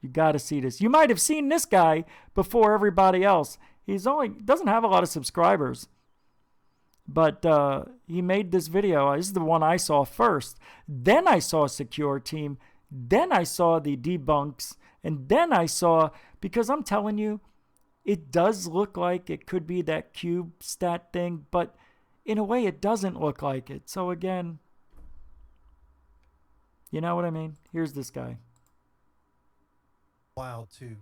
You got to see this. You might have seen this guy before everybody else. Doesn't have a lot of subscribers. But he made this video. This is the one I saw first. Then I saw Secure Team. Then I saw the debunks. And then I saw, because I'm telling you, it does look like it could be that cube stat thing, but in a way it doesn't look like it. So again, you know what I mean? Here's this guy. While too.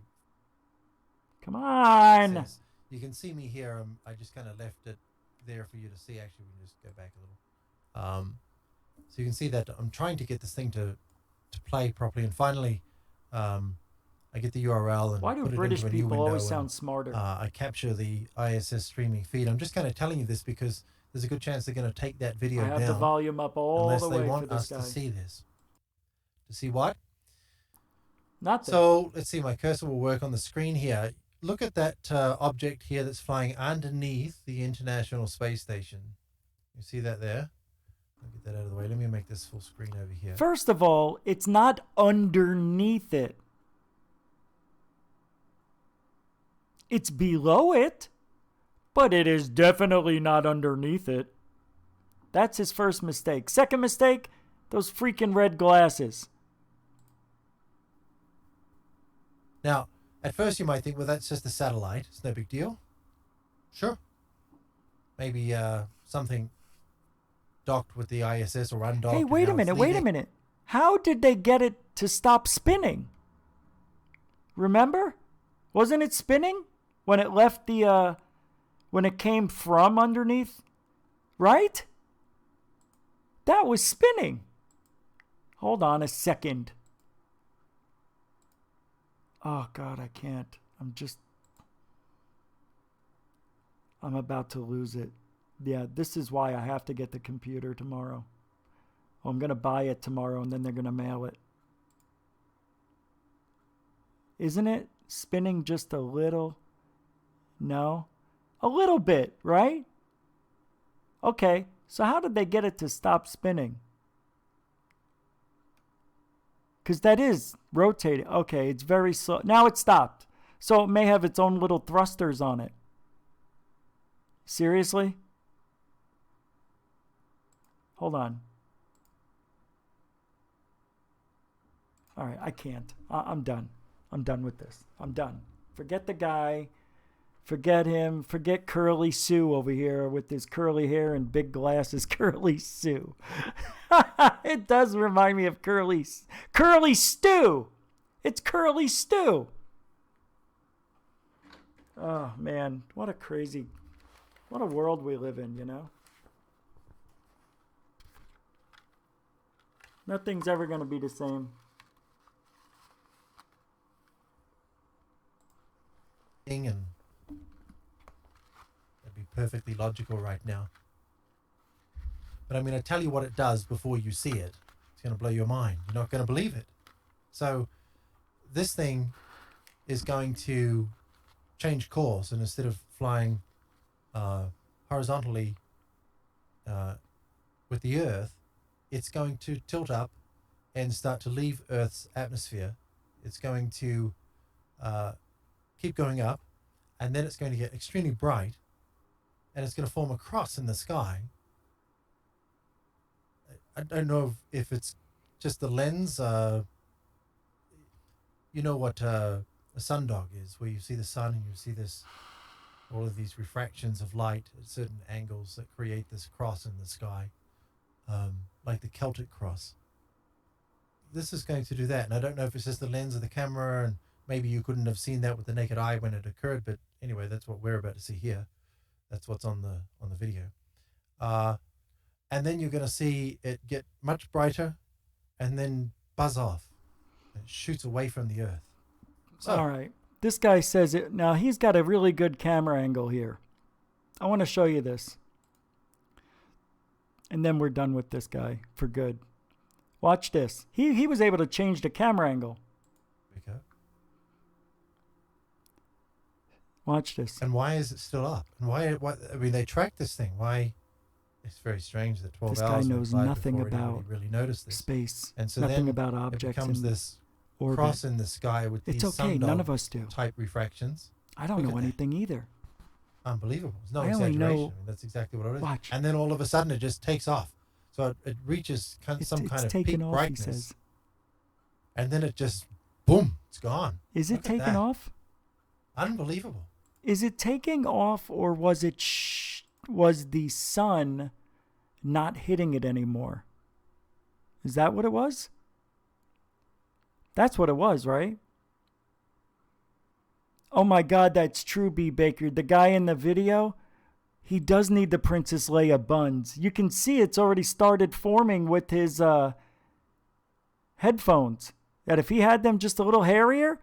Come on. You can see me here. I just kind of left it there for you to see. Actually, we can just go back a little. So you can see that I'm trying to get this thing to play properly, and finally, I get the URL and why do put it British into a new people window always sound smarter? I capture the ISS streaming feed. I'm just kind of telling you this because there's a good chance they're going to take that video down. I have the volume up all unless the way they want for this us guy. to see this. To see what? Nothing. So let's see. My cursor will work on the screen here. Look at that object here that's flying underneath the International Space Station. You see that there? I'll get that out of the way. Let me make this full screen over here. First of all, it's not underneath it. It's below it, but it is definitely not underneath it. That's his first mistake. Second mistake, those freaking red glasses. Now, at first you might think, well, that's just a satellite. It's no big deal. Sure. Maybe something docked with the ISS or undocked. Hey, wait a minute. How did they get it to stop spinning? Remember? Wasn't it spinning when it left the, when it came from underneath? Right? That was spinning. Hold on a second. Oh, God, I can't. I'm about to lose it. Yeah, this is why I have to get the computer tomorrow. Well, I'm going to buy it tomorrow and then they're going to mail it. Isn't it spinning just a little? No? A little bit, right? Okay, so how did they get it to stop spinning? Because that is rotating. Okay, it's very slow. Now it stopped. So it may have its own little thrusters on it. Seriously? Hold on. All right, I can't. I'm done. I'm done with this. I'm done. Forget the guy. Forget him. Forget Curly Sue over here with his curly hair and big glasses. Curly Sue. It does remind me of Curly Stew. It's Curly Stew. Oh, man. What a world we live in, you know? Nothing's ever going to be the same. And it'd be perfectly logical right now. But I'm going to tell you what it does before you see it. It's going to blow your mind. You're not going to believe it. So this thing is going to change course, and instead of flying horizontally with the Earth, it's going to tilt up and start to leave Earth's atmosphere. It's going to keep going up, and then it's going to get extremely bright, and it's going to form a cross in the sky. I don't know if it's just the lens. You know what a sundog is, where you see the sun and you see all of these refractions of light at certain angles that create this cross in the sky, like the Celtic cross. This is going to do that, and I don't know if it's just the lens of the camera, and maybe you couldn't have seen that with the naked eye when it occurred, but anyway, that's what we're about to see here. That's what's on the video. And then you're going to see it get much brighter and then buzz off. It shoots away from the Earth. So, all right. This guy says it. Now, he's got a really good camera angle here. I want to show you this. And then we're done with this guy for good. Watch this. He was able to change the camera angle. Okay. Watch this. And why is it still up? And why I mean, they tracked this thing. Why? It's very strange that 12 this hours guy knows nothing about really noticed this. Space. And so nothing then about objects. It becomes this orbit. Cross in the sky with it's these okay. None of us do. type refractions. I don't know anything either. Unbelievable. It's no I exaggeration. only know, I mean, that's exactly what it is. Watch. And then all of a sudden it just takes off. So it reaches some kind of peak off, brightness. He says. And then it just, boom, it's gone. Is it taking off? Unbelievable. Is it taking off, or was it was the sun not hitting it anymore? Is that what it was? That's what it was, right? Oh my God, that's true, B. Baker. The guy in the video, he does need the Princess Leia buns. You can see it's already started forming with his headphones. That if he had them just a little hairier,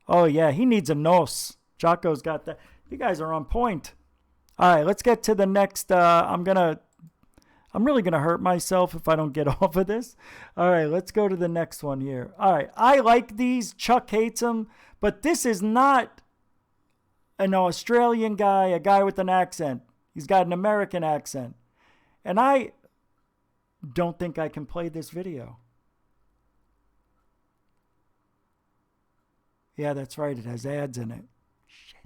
oh yeah, he needs a nose. Jocko's got that. You guys are on point. All right, let's get to the next. I'm really going to hurt myself if I don't get off of this. All right, let's go to the next one here. All right, I like these. Chuck hates them, but this is not an Australian guy, a guy with an accent. He's got an American accent. And I don't think I can play this video. Yeah, that's right. It has ads in it. Shit.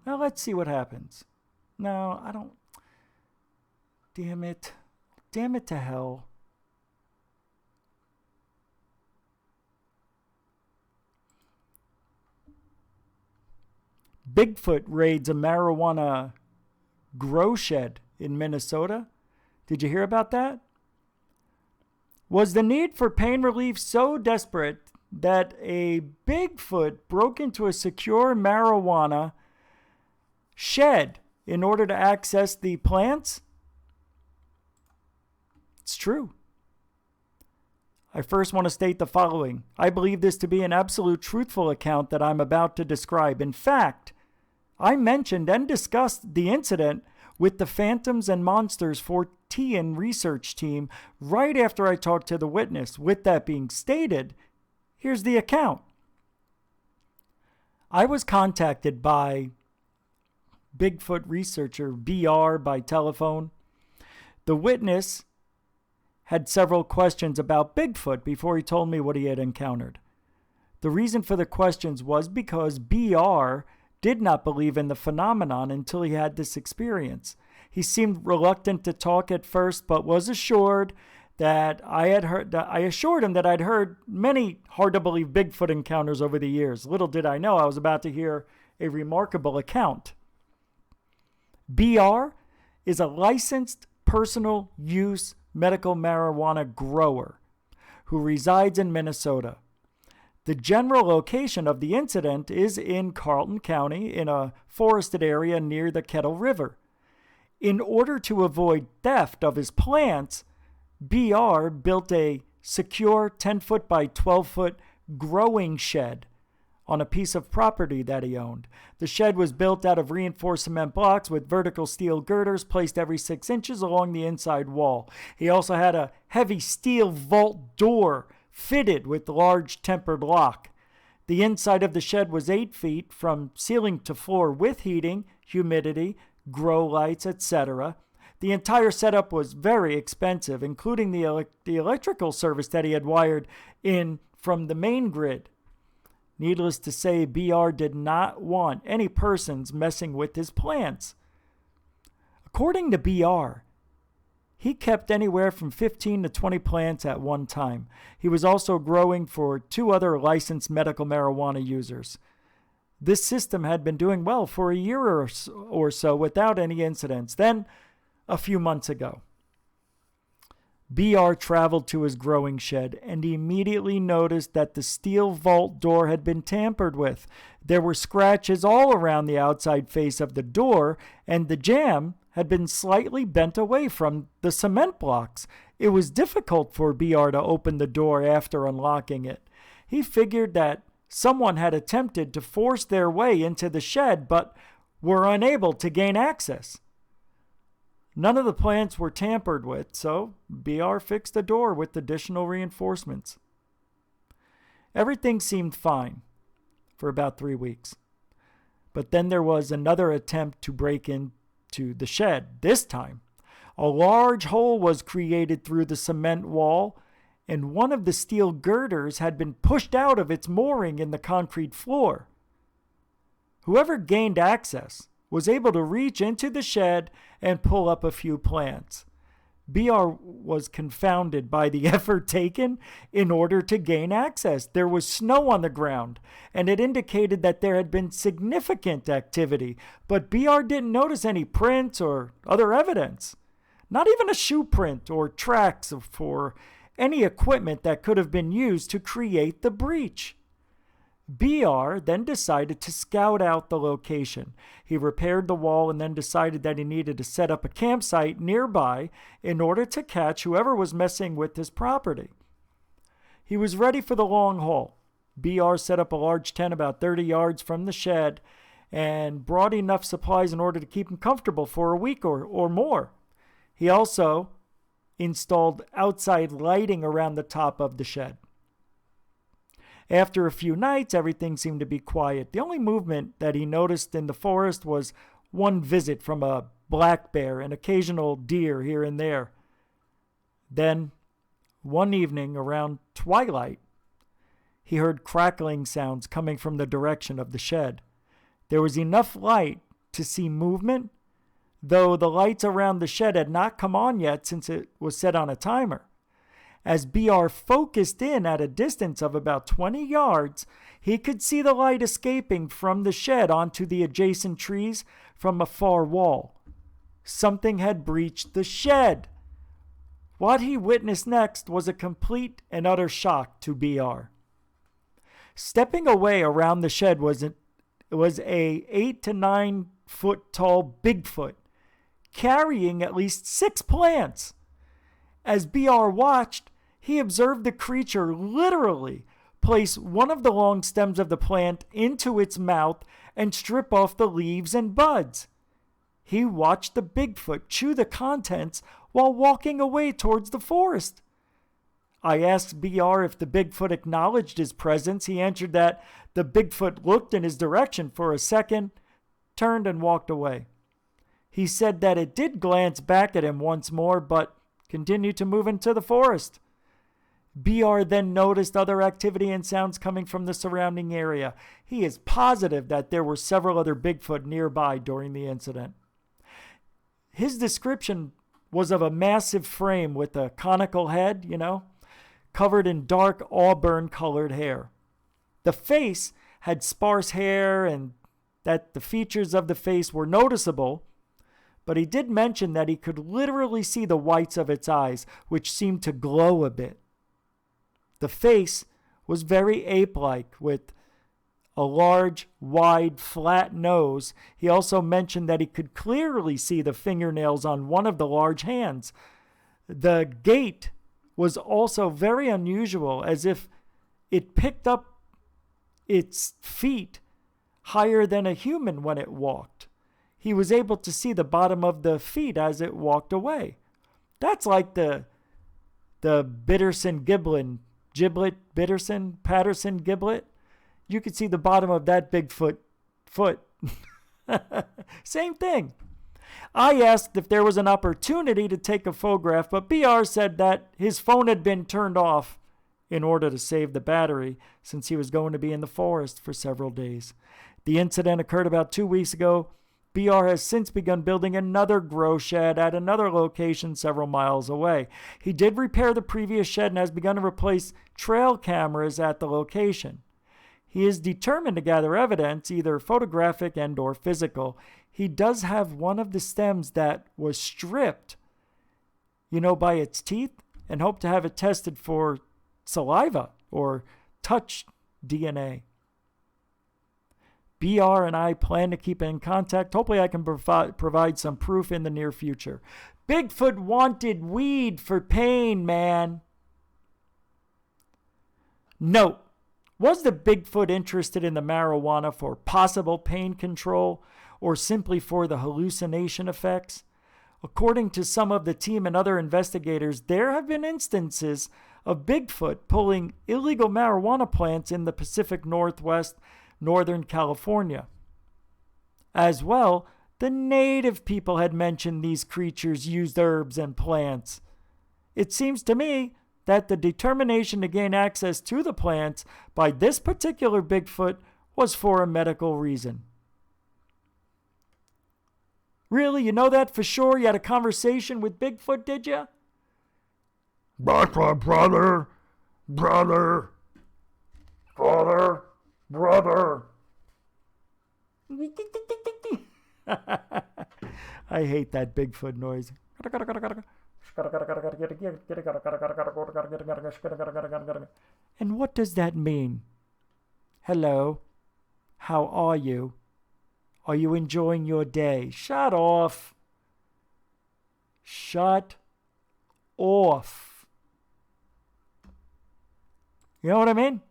Now let's see what happens. No, I don't. Damn it. Damn it to hell. Bigfoot raids a marijuana grow shed in Minnesota. Did you hear about that? Was the need for pain relief so desperate that a Bigfoot broke into a secure marijuana shed in order to access the plants? It's true. I first want to state the following. I believe this to be an absolute truthful account that I'm about to describe. In fact, I mentioned and discussed the incident with the Phantoms and Monsters 14 research team right after I talked to the witness. With that being stated, here's the account. I was contacted by Bigfoot researcher BR by telephone. The witness had several questions about Bigfoot before he told me what he had encountered. The reason for the questions was because BR did not believe in the phenomenon until he had this experience. He seemed reluctant to talk at first, but was assured that I assured him that I'd heard many hard-to-believe Bigfoot encounters over the years. Little did I know I was about to hear a remarkable account. BR is a licensed personal use medical marijuana grower who resides in Minnesota. The general location of the incident is in Carlton County in a forested area near the Kettle River. In order to avoid theft of his plants, BR built a secure 10-foot by 12-foot growing shed on a piece of property that he owned. The shed was built out of reinforced cement blocks with vertical steel girders placed every 6 inches along the inside wall. He also had a heavy steel vault door fitted with large tempered lock. The inside of the shed was 8 feet from ceiling to floor with heating, humidity, grow lights, etc. The entire setup was very expensive, including the electrical service that he had wired in from the main grid. Needless to say, BR did not want any persons messing with his plants. According to BR, he kept anywhere from 15 to 20 plants at one time. He was also growing for 2 other licensed medical marijuana users. This system had been doing well for a year or so without any incidents. Then, a few months ago, BR traveled to his growing shed and immediately noticed that the steel vault door had been tampered with. There were scratches all around the outside face of the door, and the jamb had been slightly bent away from the cement blocks. It was difficult for BR to open the door after unlocking it. He figured that someone had attempted to force their way into the shed but were unable to gain access. None of the plants were tampered with, so BR fixed the door with additional reinforcements. Everything seemed fine for about 3 weeks. But then there was another attempt to break into the shed. This time, a large hole was created through the cement wall, and one of the steel girders had been pushed out of its mooring in the concrete floor. Whoever gained access was able to reach into the shed and pull up a few plants. BR was confounded by the effort taken in order to gain access. There was snow on the ground, and it indicated that there had been significant activity, but BR didn't notice any prints or other evidence. Not even a shoe print or tracks for any equipment that could have been used to create the breach. BR then decided to scout out the location. He repaired the wall and then decided that he needed to set up a campsite nearby in order to catch whoever was messing with his property. He was ready for the long haul. BR set up a large tent about 30 yards from the shed and brought enough supplies in order to keep him comfortable for a week or more. He also installed outside lighting around the top of the shed. After a few nights, everything seemed to be quiet. The only movement that he noticed in the forest was one visit from a black bear and occasional deer here and there. Then, one evening around twilight, he heard crackling sounds coming from the direction of the shed. There was enough light to see movement, though the lights around the shed had not come on yet since it was set on a timer. As BR focused in at a distance of about 20 yards, he could see the light escaping from the shed onto the adjacent trees from a far wall. Something had breached the shed. What he witnessed next was a complete and utter shock to BR. Stepping away around the shed was a 8 to 9 foot tall Bigfoot, carrying at least 6 plants. As BR watched, he observed the creature literally place one of the long stems of the plant into its mouth and strip off the leaves and buds. He watched the Bigfoot chew the contents while walking away towards the forest. I asked BR if the Bigfoot acknowledged his presence. He answered that the Bigfoot looked in his direction for a second, turned and walked away. He said that it did glance back at him once more, but continued to move into the forest. BR then noticed other activity and sounds coming from the surrounding area. He is positive that there were several other Bigfoot nearby during the incident. His description was of a massive frame with a conical head, covered in dark auburn-colored hair. The face had sparse hair and that the features of the face were noticeable, but he did mention that he could literally see the whites of its eyes, which seemed to glow a bit. The face was very ape-like, with a large, wide, flat nose. He also mentioned that he could clearly see the fingernails on one of the large hands. The gait was also very unusual, as if it picked up its feet higher than a human when it walked. He was able to see the bottom of the feet as it walked away. That's like the Patterson giblet. You could see the bottom of that Bigfoot foot. Same thing. I asked if there was an opportunity to take a photograph, but BR said that his phone had been turned off in order to save the battery since he was going to be in the forest for several days. The incident occurred about 2 weeks ago. BR has since begun building another grow shed at another location several miles away. He did repair the previous shed and has begun to replace trail cameras at the location. He is determined to gather evidence, either photographic and or physical. He does have one of the stems that was stripped, by its teeth, and hope to have it tested for saliva or touch DNA. BR and I plan to keep in contact. Hopefully I can provide some proof in the near future. Bigfoot wanted weed for pain, man. Note, was the Bigfoot interested in the marijuana for possible pain control or simply for the hallucination effects? According to some of the team and other investigators, there have been instances of Bigfoot pulling illegal marijuana plants in the Pacific Northwest, Northern California. As well, the native people had mentioned these creatures used herbs and plants. It seems to me that the determination to gain access to the plants by this particular Bigfoot was for a medical reason. Really? You know that for sure? You had a conversation with Bigfoot, did you? That's my brother. I hate that Bigfoot noise. And what does that mean? Hello? How are you? Are you enjoying your day? Shut off. Shut off. You know what I mean?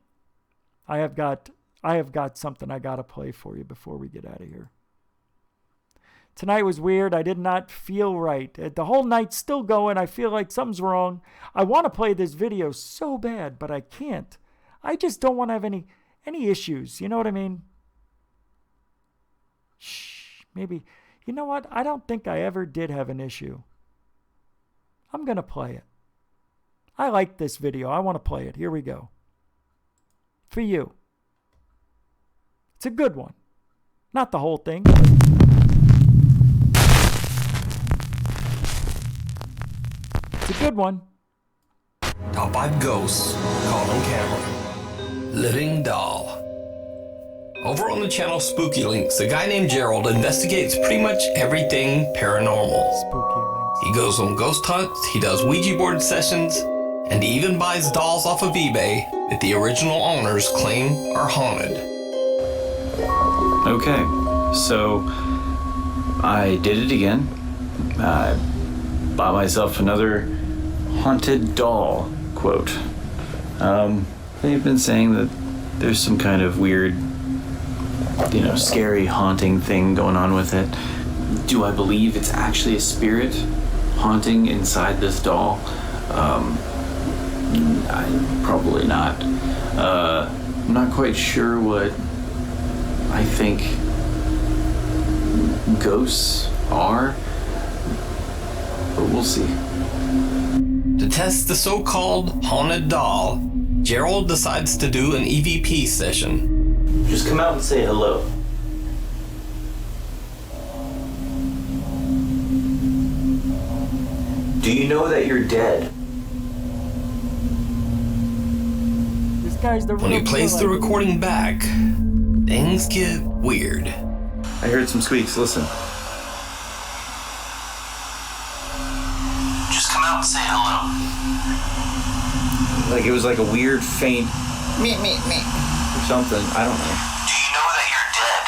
I have got something I got to play for you before we get out of here. Tonight was weird. I did not feel right. The whole night's still going. I feel like something's wrong. I want to play this video so bad, but I can't. I just don't want to have any issues. You know what I mean? Shh. Maybe. You know what? I don't think I ever did have an issue. I'm going to play it. I like this video. I want to play it. Here we go. For you. It's a good one. Not the whole thing. It's a good one. Top 5 ghosts caught on camera. Living doll. Over on the channel Spooky Links, a guy named Gerald investigates pretty much everything paranormal. Spooky links. He goes on ghost hunts, he does Ouija board sessions, and he even buys dolls off of eBay that the original owners claim are haunted. Okay, so I did it again. I bought myself another haunted doll, quote. They've been saying that there's some kind of weird, scary haunting thing going on with it. Do I believe it's actually a spirit haunting inside this doll? Probably not. I'm not quite sure what I think ghosts are, but we'll see. To test the so-called haunted doll, Gerald decides to do an EVP session. Just come out and say hello. Do you know that you're dead? This guy's the When he plays the recording back, things get weird. I heard some squeaks, listen. Just come out and say hello. Like it was like a weird faint me or something, I don't know. Do you know that you're dead?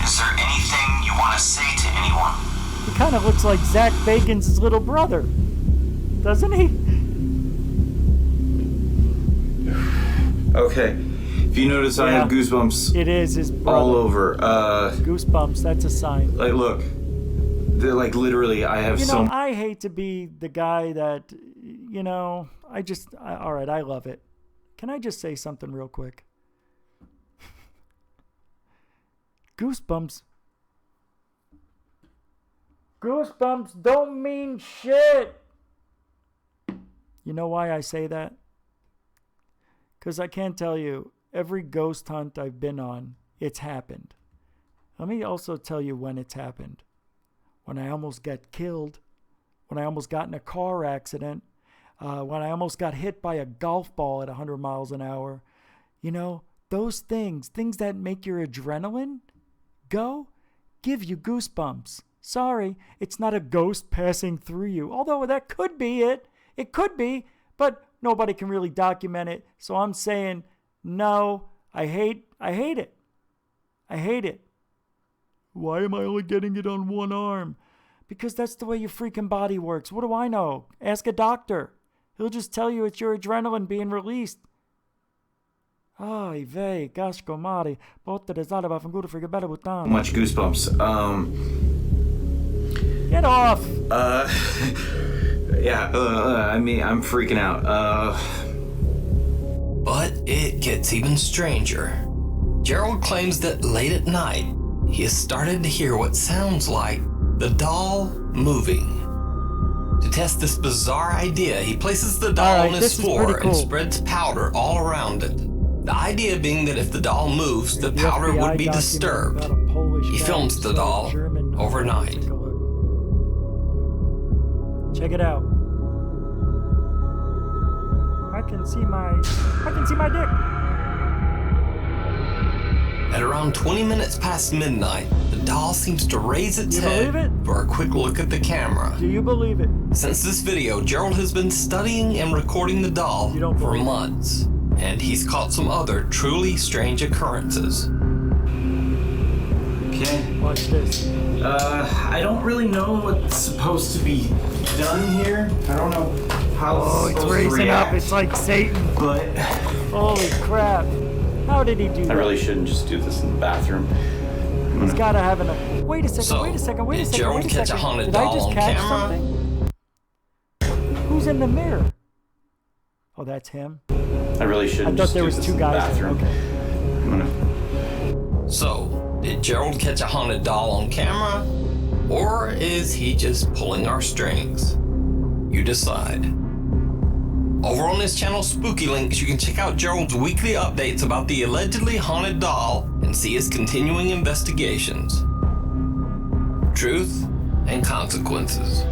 Is there anything you want to say to anyone? He kind of looks like Zach Bacon's little brother, doesn't he? Okay. If you notice, I have goosebumps. It is his brother. All over. Goosebumps, that's a sign. Like, look. They're like literally, I have I hate to be the guy that, all right, I love it. Can I just say something real quick? Goosebumps. Goosebumps don't mean shit. You know why I say that? Because I can't tell you, every ghost hunt I've been on, it's happened. Let me also tell you when it's happened. When I almost got killed, when I almost got in a car accident, when I almost got hit by a golf ball at 100 miles an hour. Those things that make your adrenaline go, give you goosebumps. Sorry, it's not a ghost passing through you. Although that could be it. It could be, but nobody can really document it. So I'm saying, no, I hate it. I hate it. Why am I only getting it on one arm? Because that's the way your freaking body works. What do I know? Ask a doctor. He'll just tell you it's your adrenaline being released. Ay, vey, casco mare. Botte de zara va fangura friga bella butana. much goosebumps. Get off! I'm freaking out. But it gets even stranger. Gerald claims that late at night, he has started to hear what sounds like the doll moving. To test this bizarre idea, he places the doll on his floor and spreads powder all around it. The idea being that if the doll moves, the powder would be disturbed. He films the doll overnight. Check it out. I can see my dick. At around 20 minutes past midnight, the doll seems to raise its head for a quick look at the camera. Do you believe it? Since this video, Gerald has been studying and recording the doll for months, and he's caught some other truly strange occurrences. Okay. Watch this. I don't really know what's supposed to be done here. I don't know how it's raising up. It's like Satan. But holy crap. How did he do that? I really shouldn't just do this in the bathroom. He's got to have enough. Wait a second. Did Gerald catch a haunted doll on camera? Something? Who's in the mirror? Oh, that's him? I really shouldn't just do this in the bathroom. Okay. So, did Gerald catch a haunted doll on camera? Or is he just pulling our strings? You decide. Over on his channel Spooky Links, you can check out Gerald's weekly updates about the allegedly haunted doll and see his continuing investigations. truth and consequences.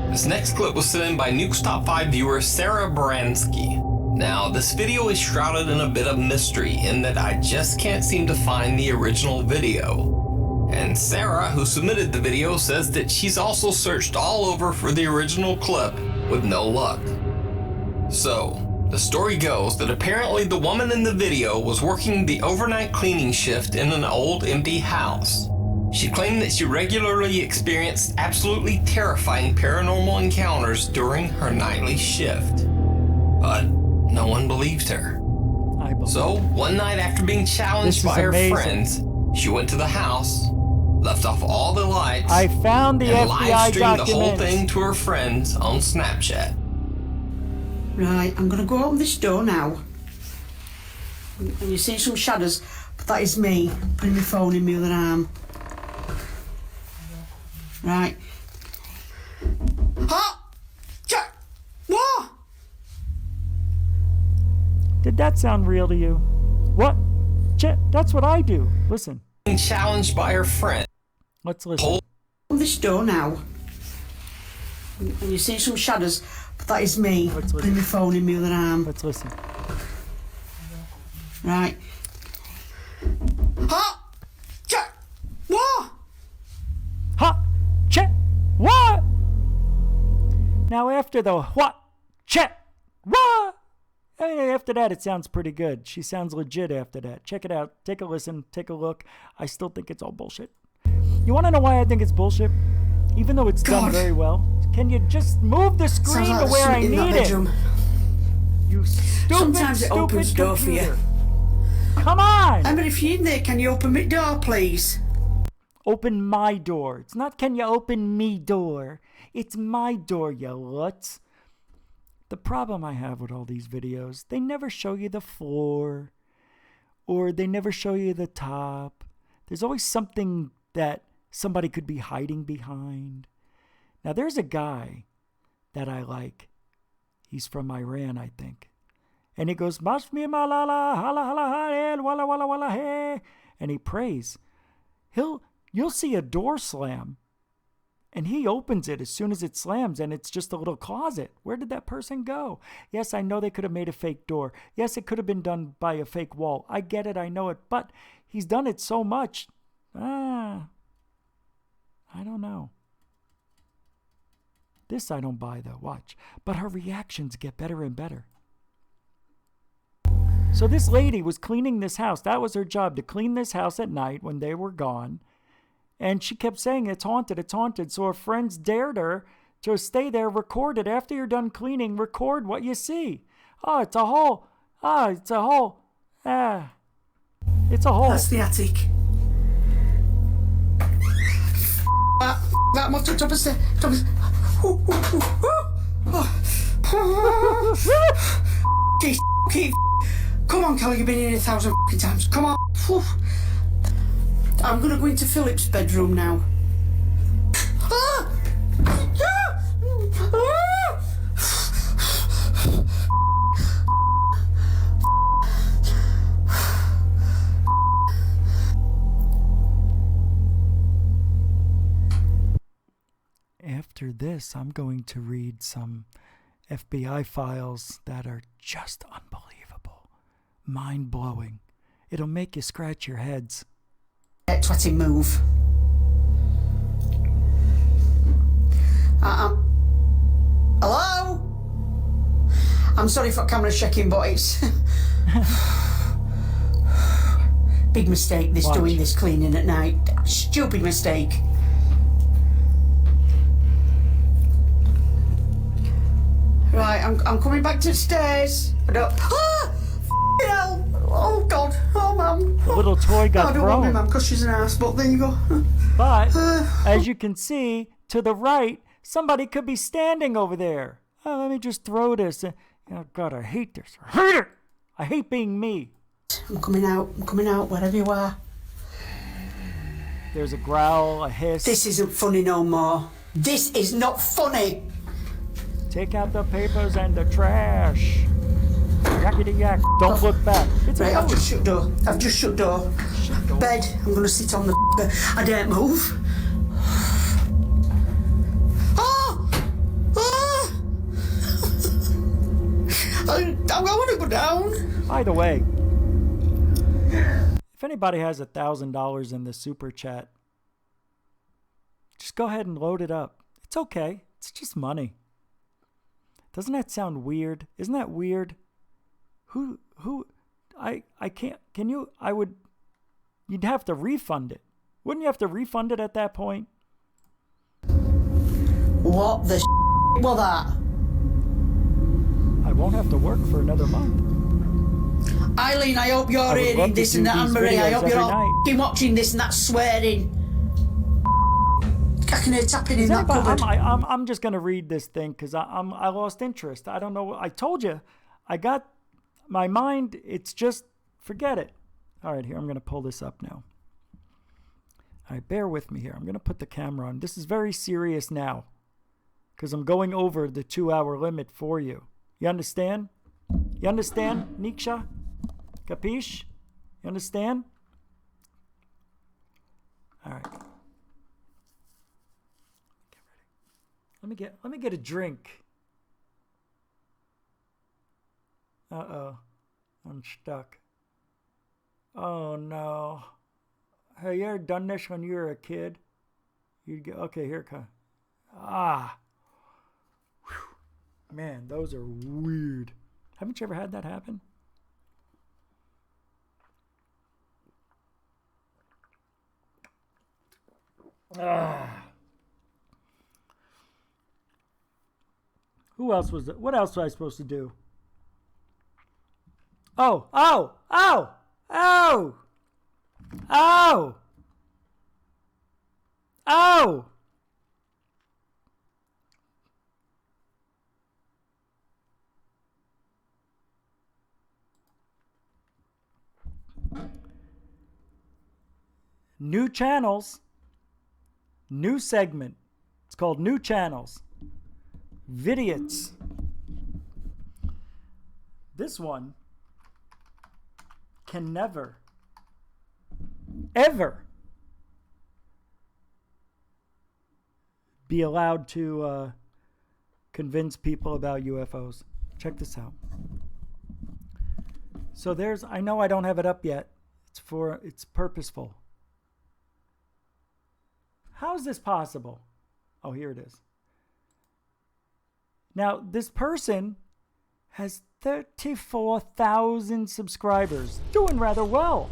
This next clip was sent in by Nuke's Top 5 viewer Sarah Baranski. Now, this video is shrouded in a bit of mystery in that I just can't seem to find the original video. And Sarah, who submitted the video, says that she's also searched all over for the original clip with no luck. So, the story goes that apparently the woman in the video was working the overnight cleaning shift in an old empty house. She claimed that she regularly experienced absolutely terrifying paranormal encounters during her nightly shift. But no one believed her. So, one night after being challenged by her friends, she went to the house, left off all the lights, I found the and FBI live streamed the whole documents. thing to her friends on Snapchat. Right, I'm gonna go open this door now. And you see some shadows, but that is me putting my phone in my other arm. Right. What? Did that sound real to you? What? That's what I do. Listen. Being challenged by her friend. Let's listen. Open this door now. And you see some shadows, but that is me putting my phone in my other arm. Let's listen. Right. What? Ha! Check! What? Now after the what? Check! What? After that, it sounds pretty good. She sounds legit after that. Check it out. Take a listen. Take a look. I still think it's all bullshit. You want to know why I think it's bullshit? Even though it's done very well. Can you just move the screen to where I need it? You stupid, Sometimes it opens door for you. Come on! But if you're in there, can you open my door, please? Open my door. It's not can you open me door. It's my door, you lutz. The problem I have with all these videos, they never show you the floor. Or they never show you the top. There's always something that somebody could be hiding behind. Now there's a guy that I like. He's from Iran, I think. And he goes, Mashmi malala, hala hala ha, wala wala wala he. And he prays. You'll see a door slam. And he opens it as soon as it slams, and it's just a little closet. Where did that person go? Yes, I know they could have made a fake door. Yes, it could have been done by a fake wall. I get it, I know it. But he's done it so much. I don't know. This I don't buy, though. Watch. But her reactions get better and better. So this lady was cleaning this house. That was her job, to clean this house at night when they were gone. And she kept saying, it's haunted, it's haunted. So her friends dared her to stay there, record it. After you're done cleaning, record what you see. Oh, it's a hole. Ah, it's a hole. Ah, it's a hole. That's the attic. That much on top of the... Come on, Kelly, you've been in 1,000 times. Come on. I'm gonna go into Philip's bedroom now. After this, I'm going to read some FBI files that are just unbelievable, mind-blowing. It'll make you scratch your heads. Twatty move. Hello? I'm sorry for camera checking, but it's... Big mistake, doing this cleaning at night. Stupid mistake. Right, I'm coming back to the stairs. I don't... hell! Oh, God. Oh, Mum. The little toy got I don't thrown. want my Mum because she's an ass, but there you go. But, as you can see, to the right, somebody could be standing over there. Oh, let me just throw this. Oh, God, I hate this. I hate it. I hate being me. I'm coming out, wherever you are. There's a growl, a hiss. This isn't funny no more. This is not funny. Take out the papers and the trash. Yakety yak. Don't look back. It's right, a I've just shut door. Bed. I'm gonna sit on the bed. I daren't move. I want to go down. By the way, if anybody has $1,000 in the super chat, just go ahead and load it up. It's okay. It's just money. Doesn't that sound weird? Isn't that weird? I can't, can you, you'd have to refund it. Wouldn't you have to refund it at that point? What the was that? I won't have to work for another month. Eileen, I hope you're hearing this and that, Anne-Marie. I hope you're all watching this and that swearing. I can hear tapping in that cupboard. I'm just going to read this thing because I lost interest. I don't know. I told you. I got my mind. It's just, forget it. All right, here. I'm going to pull this up now. All right, bear with me here. I'm going to put the camera on. This is very serious now because I'm going over the 2-hour limit for you. You understand? You understand, Niksha? Capiche? You understand? All right. Let me get a drink. Uh-oh. I'm stuck. Oh no. Have you ever done this when you were a kid? You'd get, okay, here it comes. Ah. Whew. Man, those are weird. Haven't you ever had that happen? Ah. Who else was it? What else was I supposed to do? Oh. New channels. New segment. It's called New Channels. Vidiots. This one can never, ever be allowed to convince people about UFOs. Check this out. So there's, I know I don't have it up yet. It's purposeful. How is this possible? Oh, here it is. Now, this person has 34,000 subscribers, doing rather well.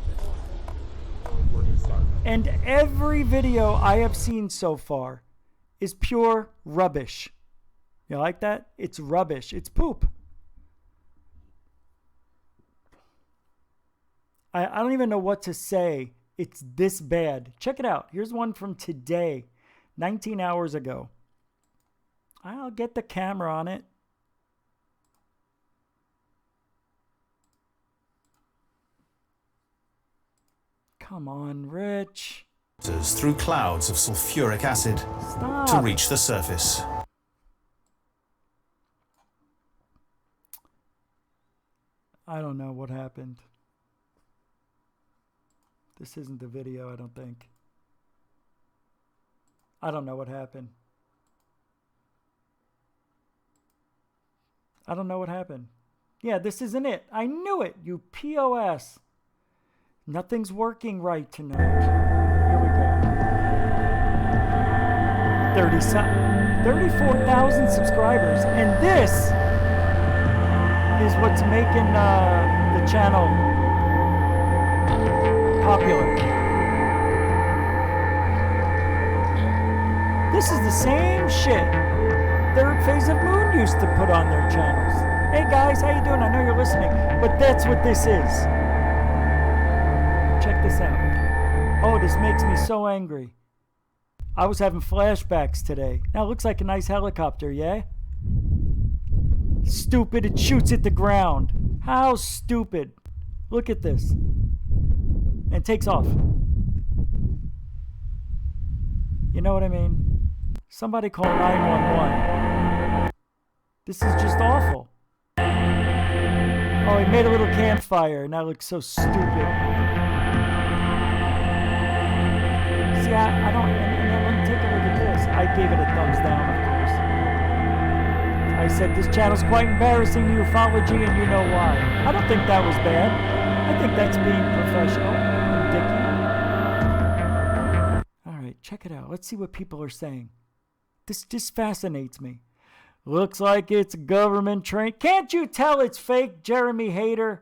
And every video I have seen so far is pure rubbish. You like that? It's rubbish. It's poop. I don't even know what to say. It's this bad. Check it out. Here's one from today, 19 hours ago. I'll get the camera on it. Come on, Rich. Through clouds of sulfuric acid to reach the surface. I don't know what happened. This isn't the video, I don't think. I don't know what happened. I don't know what happened. Yeah, this isn't it. I knew it, you POS. Nothing's working right tonight. Here we go. 34,000 subscribers. And this is what's making the channel popular. This is the same shit Third Phase of Moon used to put on their channels. Hey guys, how you doing? I know you're listening, but that's what this is. Check this out. Oh, this makes me so angry. I was having flashbacks today. Now it looks like a nice helicopter, yeah? Stupid, it shoots at the ground. How stupid. Look at this. And takes off. You know what I mean? Somebody call 911. This is just awful. Oh, he made a little campfire, and that looks so stupid. See, I don't, and then let me take a look at this. I gave it a thumbs down, of course. I I said, this channel's quite embarrassing to ufology, and you know why. I don't think that was bad. I think that's being professional and dicky. All right, check it out. Let's see what people are saying. This just fascinates me. Looks like it's government train. Can't you tell it's fake, Jeremy Hader?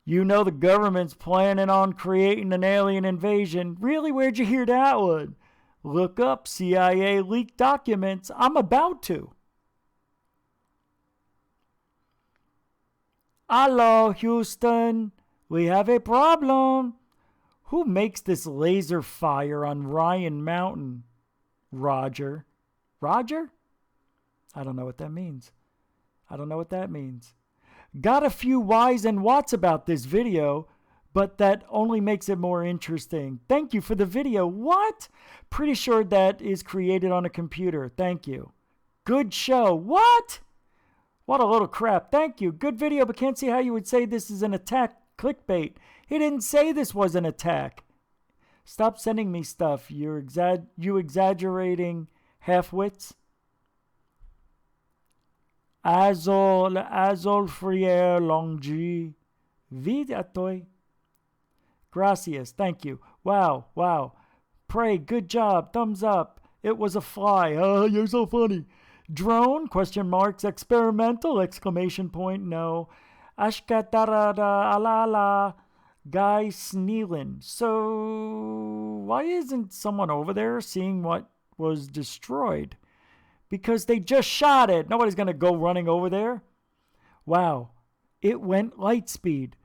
You know the government's planning on creating an alien invasion. Really, where'd you hear that one? Look up CIA leaked documents. I'm about to. Hello, Houston. We have a problem. Who makes this laser fire on Ryan Mountain? Roger. Roger? I don't know what that means. Got a few whys and whats about this video, but that only makes it more interesting. Thank you for the video. What? Pretty sure that is created on a computer. Thank you. Good show. What? What a load of crap. Thank you. Good video, but can't see how you would say this is an attack. Clickbait. He didn't say this was an attack. Stop sending me stuff. You exaggerating half-wits. Azol frier longi. Vid atoy. Gracias. Thank you. Wow. Pray. Good job. Thumbs up. It was a fly. You're so funny. Drone? ? Experimental? ! No. Ashkatarada alala. Guy Sneelan. So, why isn't someone over there seeing what was destroyed? Because they just shot it. Nobody's going to go running over there. Wow. It went light speed.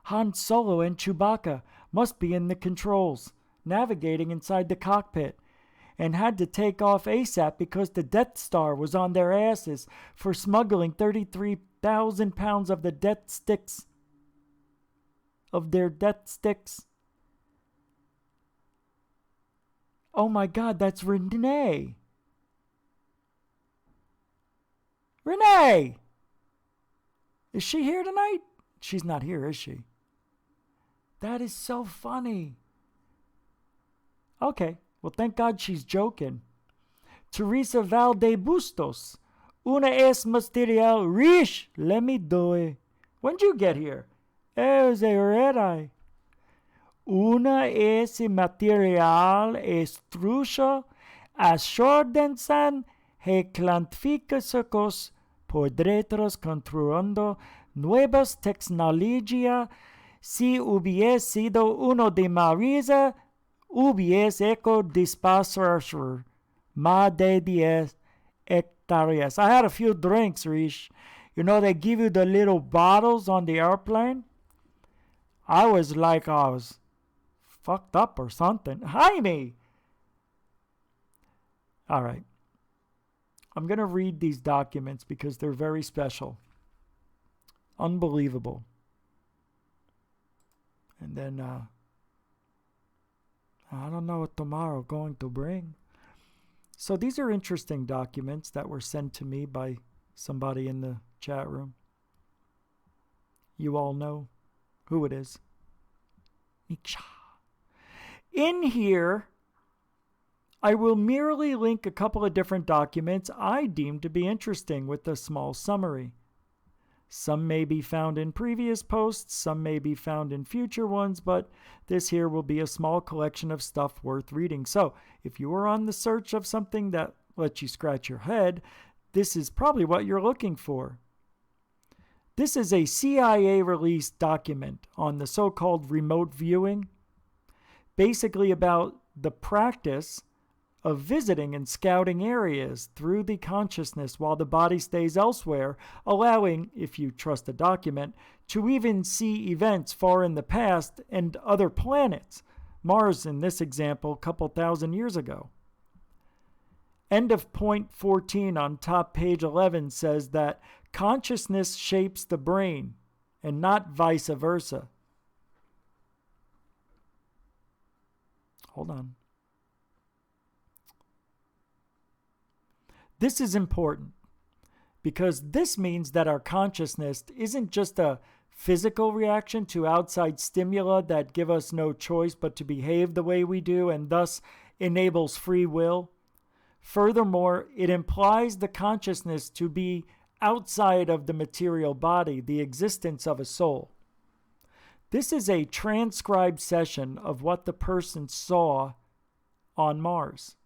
Han Solo and Chewbacca must be in the controls, navigating inside the cockpit, and had to take off ASAP because the Death Star was on their asses for smuggling 33,000 pounds of the death sticks. Oh my God, that's Renee. Renee! Is she here tonight? She's not here, is she? That is so funny. Okay, well, thank God she's joking. Teresa Valdebustos. Una es material rish. Let me do it. When'd you get here? Es a red eye. Una es material estrucho assordensan he clantificos podretros construyendo nuevas tecnologías. Si hubiese sido uno de Marisa, hubiese eco dispasar más de 10 hectáreas. I had a few drinks, Rish. You know, they give you the little bottles on the airplane. I was like I was fucked up or something. Jaime! All right. I'm going to read these documents because they're very special. Unbelievable. And then, I don't know what tomorrow going to bring. So these are interesting documents that were sent to me by somebody in the chat room. You all know who it is. In here, I will merely link a couple of different documents I deem to be interesting with a small summary. Some may be found in previous posts, some may be found in future ones, but this here will be a small collection of stuff worth reading. So, if you are on the search of something that lets you scratch your head, this is probably what you're looking for. This is a CIA-released document on the so-called remote viewing, basically about the practice of visiting and scouting areas through the consciousness while the body stays elsewhere, allowing, if you trust the document, to even see events far in the past and other planets. Mars, in this example, a couple thousand years ago. End of point 14 on top page 11 says that consciousness shapes the brain and not vice versa. Hold on. This is important because this means that our consciousness isn't just a physical reaction to outside stimuli that give us no choice but to behave the way we do and thus enables free will. Furthermore, it implies the consciousness to be outside of the material body, the existence of a soul. This is a transcribed session of what the person saw on Mars.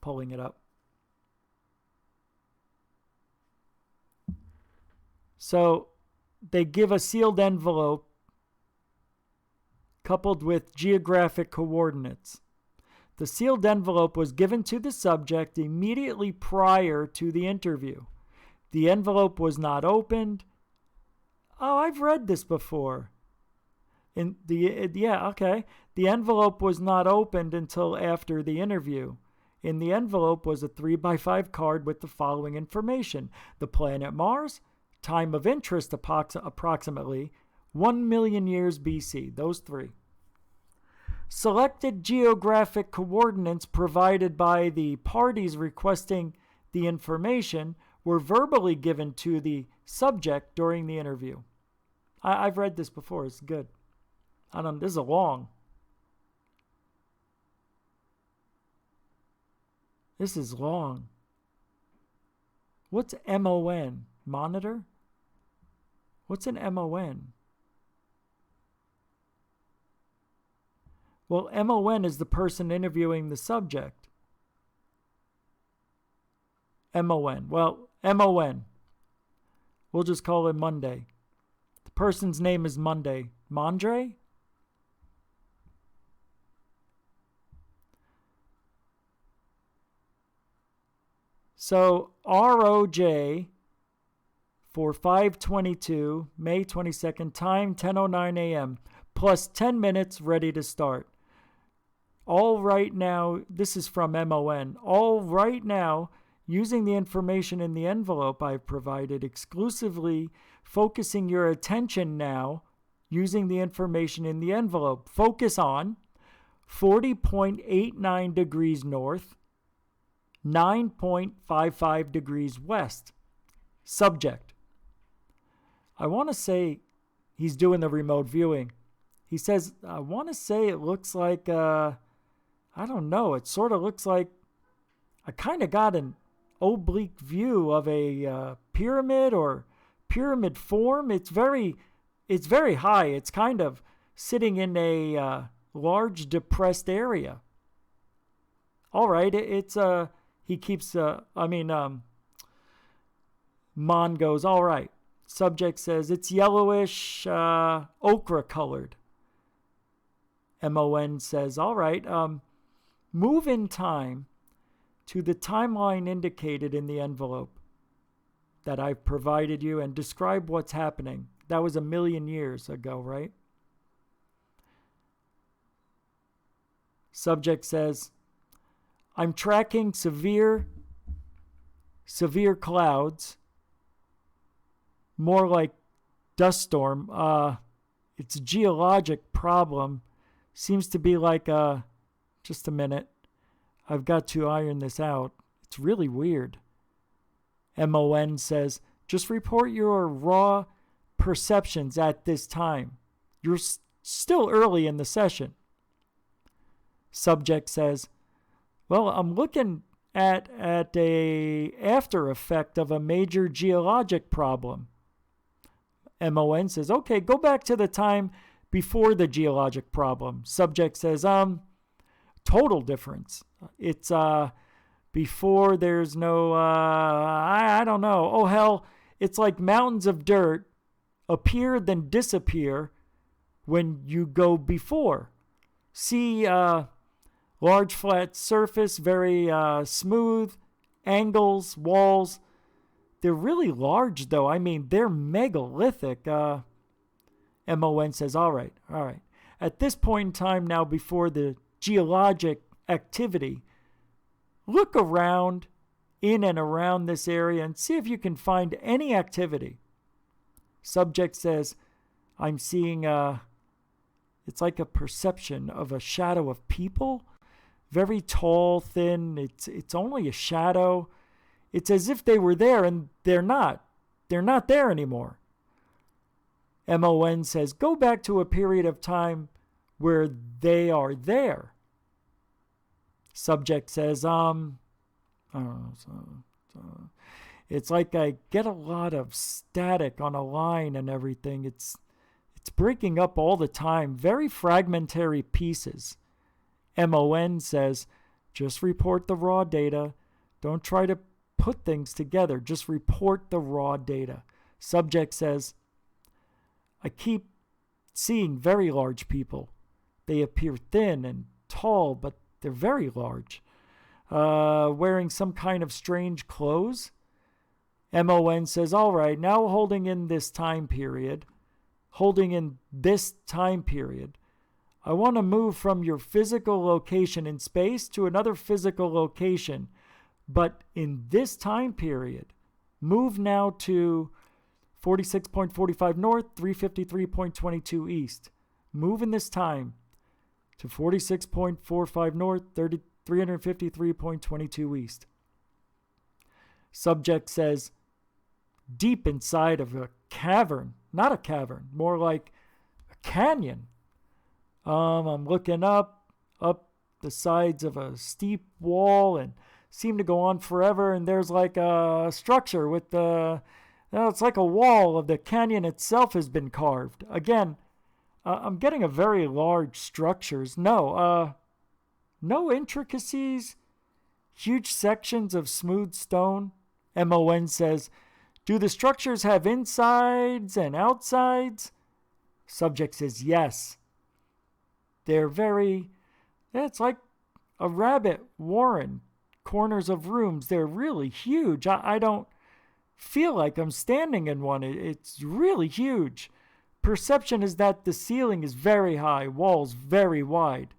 Pulling it up. So they give a sealed envelope coupled with geographic coordinates. The sealed envelope was given to the subject immediately prior to the interview. The envelope was not opened. Oh, I've read this before. The envelope was not opened until after the interview. In the envelope was a 3x5 card with the following information: the planet Mars, time of interest approximately 1 million years BC. Those three. Selected geographic coordinates provided by the parties requesting the information were verbally given to the subject during the interview. I've read this before. It's good. This is a long. This is long. What's MON? Monitor? What's an MON? Well, MON is the person interviewing the subject. MON. Well, MON. We'll just call it Monday. The person's name is Monday. Mondre? So, ROJ for 5/22, May 22nd, time 10:09 a.m., plus 10 minutes, ready to start. All right now, this is from MON. All right now, using the information in the envelope I've provided exclusively, focusing your attention now, using the information in the envelope. Focus on 40.89 degrees north, 9.55 degrees west. Subject. I want to say he's doing the remote viewing. He says, I want to say it looks like, I don't know, it sort of looks like I kind of got an oblique view of a pyramid or pyramid form. It's very high. It's kind of sitting in a large depressed area. All right, he keeps, Mon goes, all right. Subject says, it's yellowish, ochre colored. MON says, all right, move in time to the timeline indicated in the envelope that I've provided you and describe what's happening. That was 1 million years ago, right? Subject says, I'm tracking severe clouds, more like dust storm. It's a geologic problem. Seems to be like just a minute. I've got to iron this out. It's really weird. MON says, just report your raw perceptions at this time. You're still early in the session. Subject says, well, I'm looking at a after effect of a major geologic problem. MON says, okay, go back to the time before the geologic problem. Subject says, total difference. It's before there's no, I don't know. Oh, hell, it's like mountains of dirt appear then disappear when you go before. See, large flat surface, very smooth, angles, walls. They're really large, though. I mean, they're megalithic. MON says, all right. At this point in time now, before the geologic activity, look around, in and around this area, and see if you can find any activity. Subject says, I'm seeing, it's like a perception of a shadow of people. Very tall, thin. It's only a shadow. It's as if they were there, and they're not. They're not there anymore. MON says, go back to a period of time where they are there. Subject says, I don't know, it's like I get a lot of static on a line and everything. It's breaking up all the time. Very fragmentary pieces. MON says, just report the raw data. Don't try to put things together. Just report the raw data. Subject says, I keep seeing very large people. They appear thin and tall, but they're very large. Wearing some kind of strange clothes. MON says, all right, now holding in this time period, I want to move from your physical location in space to another physical location, but in this time period, move now to 46.45 north, 353.22 east. Move in this time to 46.45 north, 353.22 east. Subject says, deep inside of a cavern, not a cavern, more like a canyon. I'm looking up the sides of a steep wall and seem to go on forever. And there's like a structure with it's like a wall of the canyon itself has been carved. Again, I'm getting a very large structures. No intricacies, huge sections of smooth stone. MON says, do the structures have insides and outsides? Subject says, yes. They're it's like a rabbit warren, corners of rooms. They're really huge. I don't feel like I'm standing in one. It's really huge. Perception is that the ceiling is very high, walls very wide.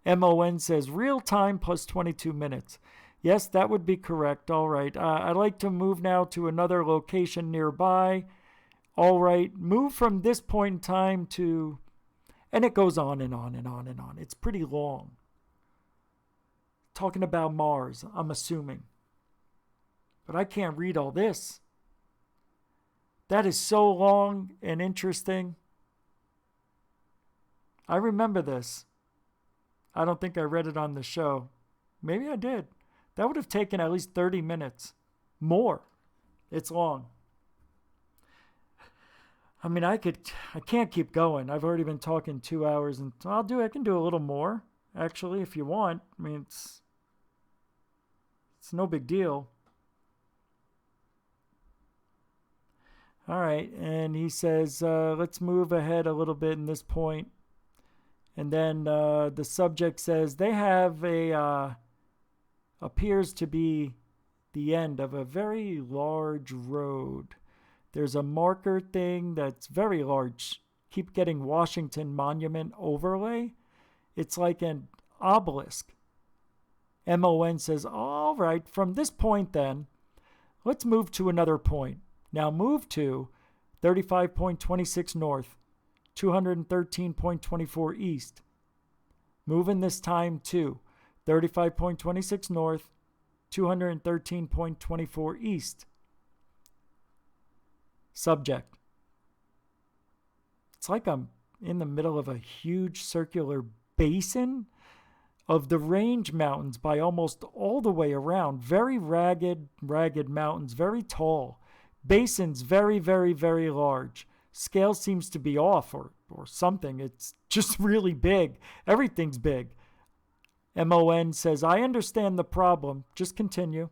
MON says real time plus 22 minutes. Yes, that would be correct. All right. I'd like to move now to another location nearby. All right. Move from this point in time to... And it goes on and on and on and on. It's pretty long. Talking about Mars, I'm assuming. But I can't read all this. That is so long and interesting. I remember this. I don't think I read it on the show. Maybe I did. That would have taken at least 30 minutes. More. It's long. I mean, I can't keep going. I've already been talking 2 hours, and I can do a little more, actually, if you want. I mean, it's no big deal. All right, and he says, let's move ahead a little bit in this point. And then the subject says they have appears to be the end of a very large road. There's a marker thing that's very large. Keep getting Washington Monument overlay. It's like an obelisk. MON says, all right, from this point then, let's move to another point. Now move to 35.26 north, 213.24 east. Moving this time to 35.26 north, 213.24 east. Subject. It's like I'm in the middle of a huge circular basin of the range mountains by almost all the way around. Very ragged mountains, very tall. Basins very, very, very large. Scale seems to be off or something. It's just really big. Everything's big. MON says, I understand the problem. Just continue.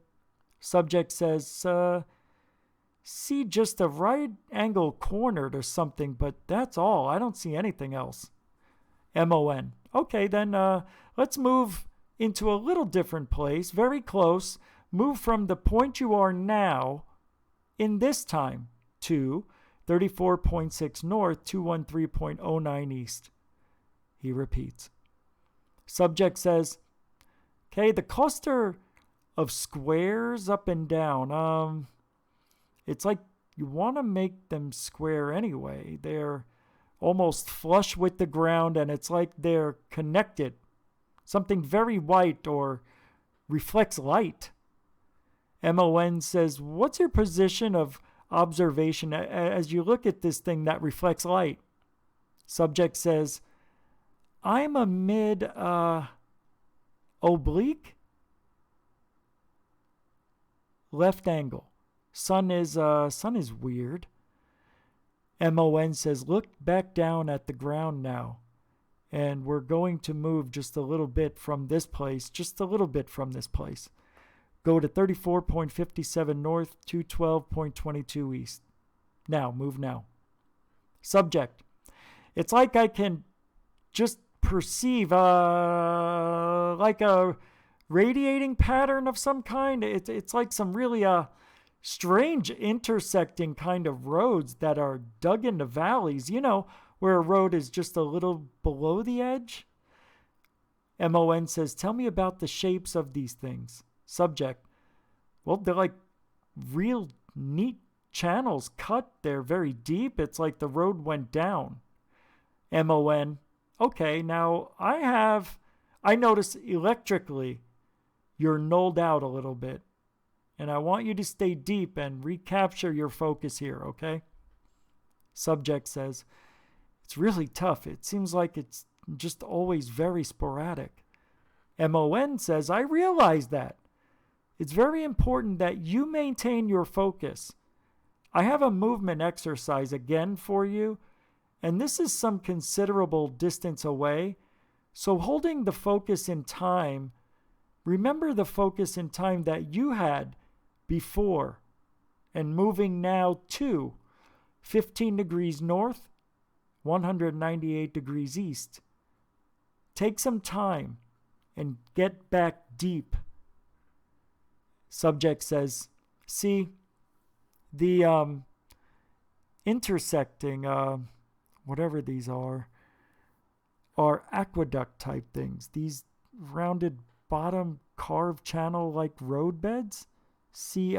Subject says, see just a right angle cornered or something, but that's all. I don't see anything else. MON. Okay, then let's move into a little different place, very close. Move from the point you are now in this time to 34.6 north, 213.09 east. He repeats. Subject says, okay, the cluster of squares up and down, it's like you want to make them square anyway. They're almost flush with the ground, and it's like they're connected. Something very white or reflects light. MON says, what's your position of observation as you look at this thing that reflects light? Subject says, I'm amid a Oblique? Left angle. Sun is weird. MON says, look back down at the ground now. And we're going to move just a little bit from this place. Just a little bit from this place. Go to 34.57 north, 212.22 east. Now, move now. Subject. It's like I can just perceive like a radiating pattern of some kind. It's like some really strange intersecting kind of roads that are dug into valleys, you know, where a road is just a little below the edge. MON says, tell me about the shapes of these things. Subject. Well, they're like real neat channels cut. They're very deep. It's like the road went down. MON. Okay, now I notice electrically you're nulled out a little bit. And I want you to stay deep and recapture your focus here, okay? Subject says, it's really tough. It seems like it's just always very sporadic. MON says, I realize that. It's very important that you maintain your focus. I have a movement exercise again for you, and this is some considerable distance away. So holding the focus in time, remember the focus in time that you had before, and moving now to 15 degrees north, 198 degrees east. Take some time and get back deep. Subject says, see, the intersecting, whatever these are aqueduct type things. These rounded bottom carved channel like road beds. See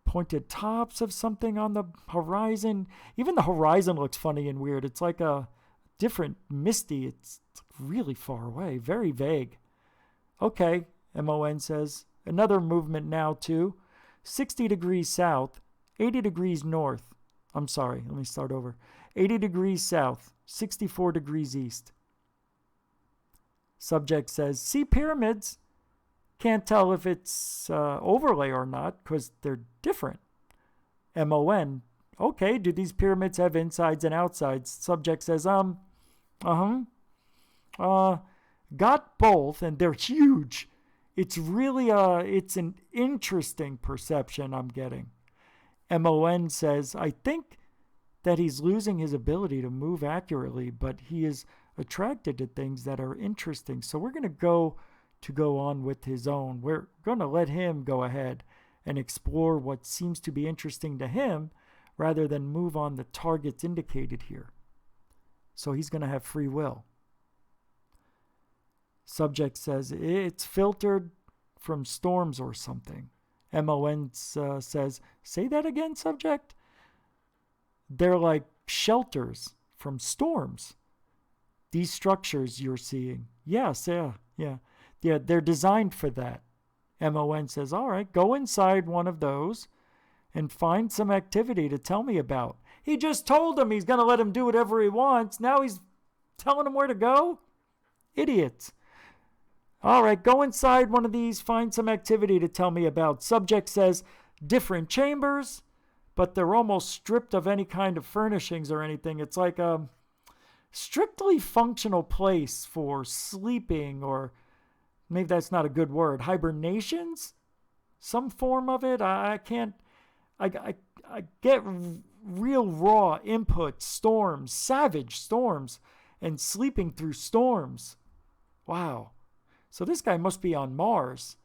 pointed tops of something on the horizon. Even the horizon looks funny and weird. It's like a different misty. It's really far away, very vague. Okay, MON says, another movement now to 60 degrees south, 80 degrees north. I'm sorry, let me start over. 80 degrees south, 64 degrees east. Subject says, see pyramids. Can't tell if it's overlay or not because they're different. MON, okay, do these pyramids have insides and outsides? Subject says, got both and they're huge. It's really it's an interesting perception I'm getting. MON says, I think that he's losing his ability to move accurately, but he is attracted to things that are interesting. So we're going to go on with his own. We're going to let him go ahead and explore what seems to be interesting to him rather than move on the targets indicated here. So he's going to have free will. Subject says, it's filtered from storms or something. MON says, say that again, subject? They're like shelters from storms. These structures you're seeing. Yes, yeah, they're designed for that. MON says, all right, go inside one of those and find some activity to tell me about. He just told him he's going to let him do whatever he wants. Now he's telling him where to go? Idiots. All right, go inside one of these, find some activity to tell me about. Subject says, different chambers, but they're almost stripped of any kind of furnishings or anything. It's like a strictly functional place for sleeping, or maybe that's not a good word, hibernations? Some form of it? I get real raw input, storms, savage storms, and sleeping through storms. Wow. So this guy must be on Mars,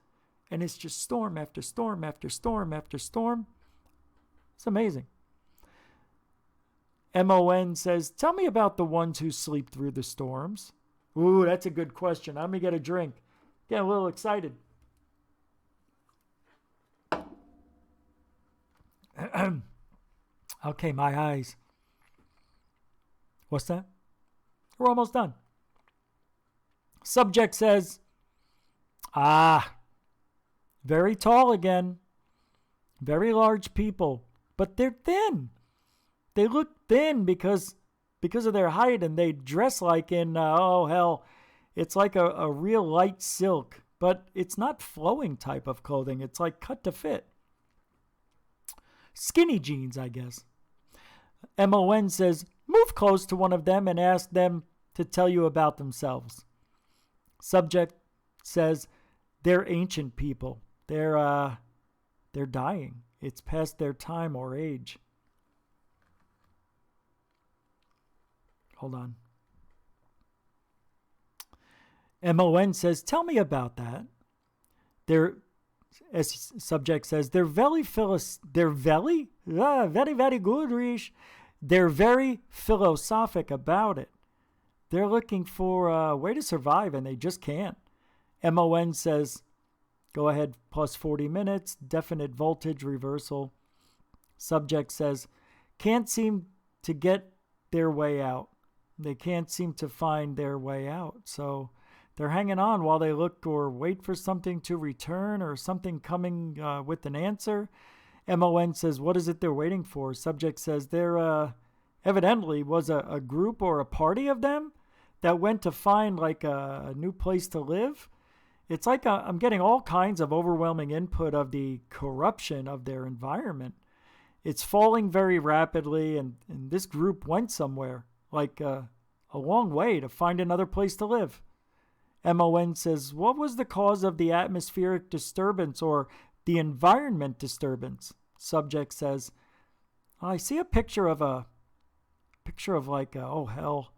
and it's just storm after storm after storm after storm. It's amazing. MON says, tell me about the ones who sleep through the storms. Ooh, that's a good question. Let me get a drink. Get a little excited. Okay, my eyes. What's that? We're almost done. Subject says, very tall again. Very large people. But they're thin. They look thin because of their height, and they dress like in, It's like a real light silk, but it's not flowing type of clothing. It's like cut to fit. Skinny jeans, I guess. MON says, move close to one of them and ask them to tell you about themselves. Subject says, they're ancient people. They're dying. It's past their time or age. Hold on. MON says, tell me about that. As subject says, they're very very good, Rish. They're very philosophic about it. They're looking for a way to survive, and they just can't. MON says, go ahead, plus 40 minutes, definite voltage reversal. Subject says, can't seem to get their way out. They can't seem to find their way out. So they're hanging on while they look or wait for something to return or something coming with an answer. MON says, what is it they're waiting for? Subject says, there evidently was a group or a party of them that went to find like a new place to live. It's like I'm getting all kinds of overwhelming input of the corruption of their environment. It's falling very rapidly, and this group went somewhere, like a long way to find another place to live. MON says, what was the cause of the atmospheric disturbance or the environment disturbance? Subject says, I see a picture of like, oh hell,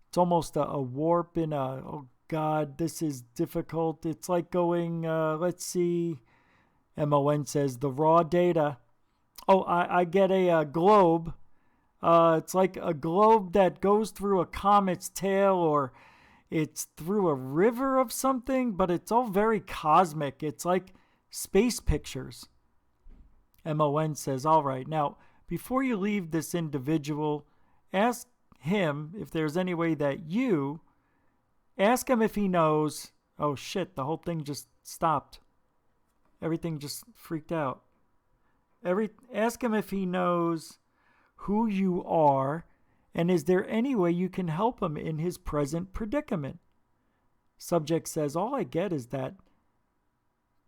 it's almost a warp in oh God, this is difficult. It's like going, let's see. MON says, the raw data. Oh, I get a globe. It's like a globe that goes through a comet's tail, or it's through a river of something, but it's all very cosmic. It's like space pictures. MON says, all right, now, before you leave this individual, ask him if there's any way that ask him if he knows. Oh shit, the whole thing just stopped. Everything just freaked out. Ask him if he knows who you are, and is there any way you can help him in his present predicament? Subject says, all I get is that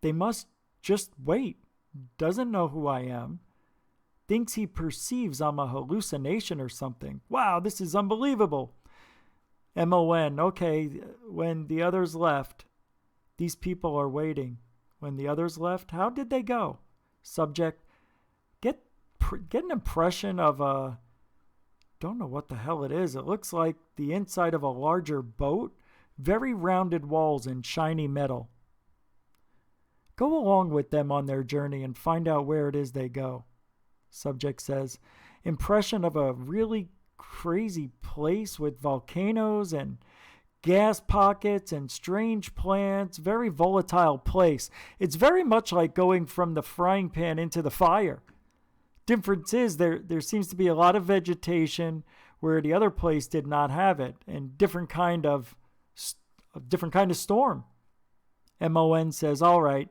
they must just wait. Doesn't know who I am. Thinks he perceives I'm a hallucination or something. Wow, this is unbelievable. MON, okay, when the others left, these people are waiting. When the others left, how did they go? Subject, get an impression of don't know what the hell it is. It looks like the inside of a larger boat, very rounded walls and shiny metal. Go along with them on their journey and find out where it is they go. Subject says, impression of a really crazy place with volcanoes and gas pockets and strange plants, very volatile place. It's very much like going from the frying pan into the fire. Difference is there seems to be a lot of vegetation where the other place did not have it, and different kind of storm. MON says, all right,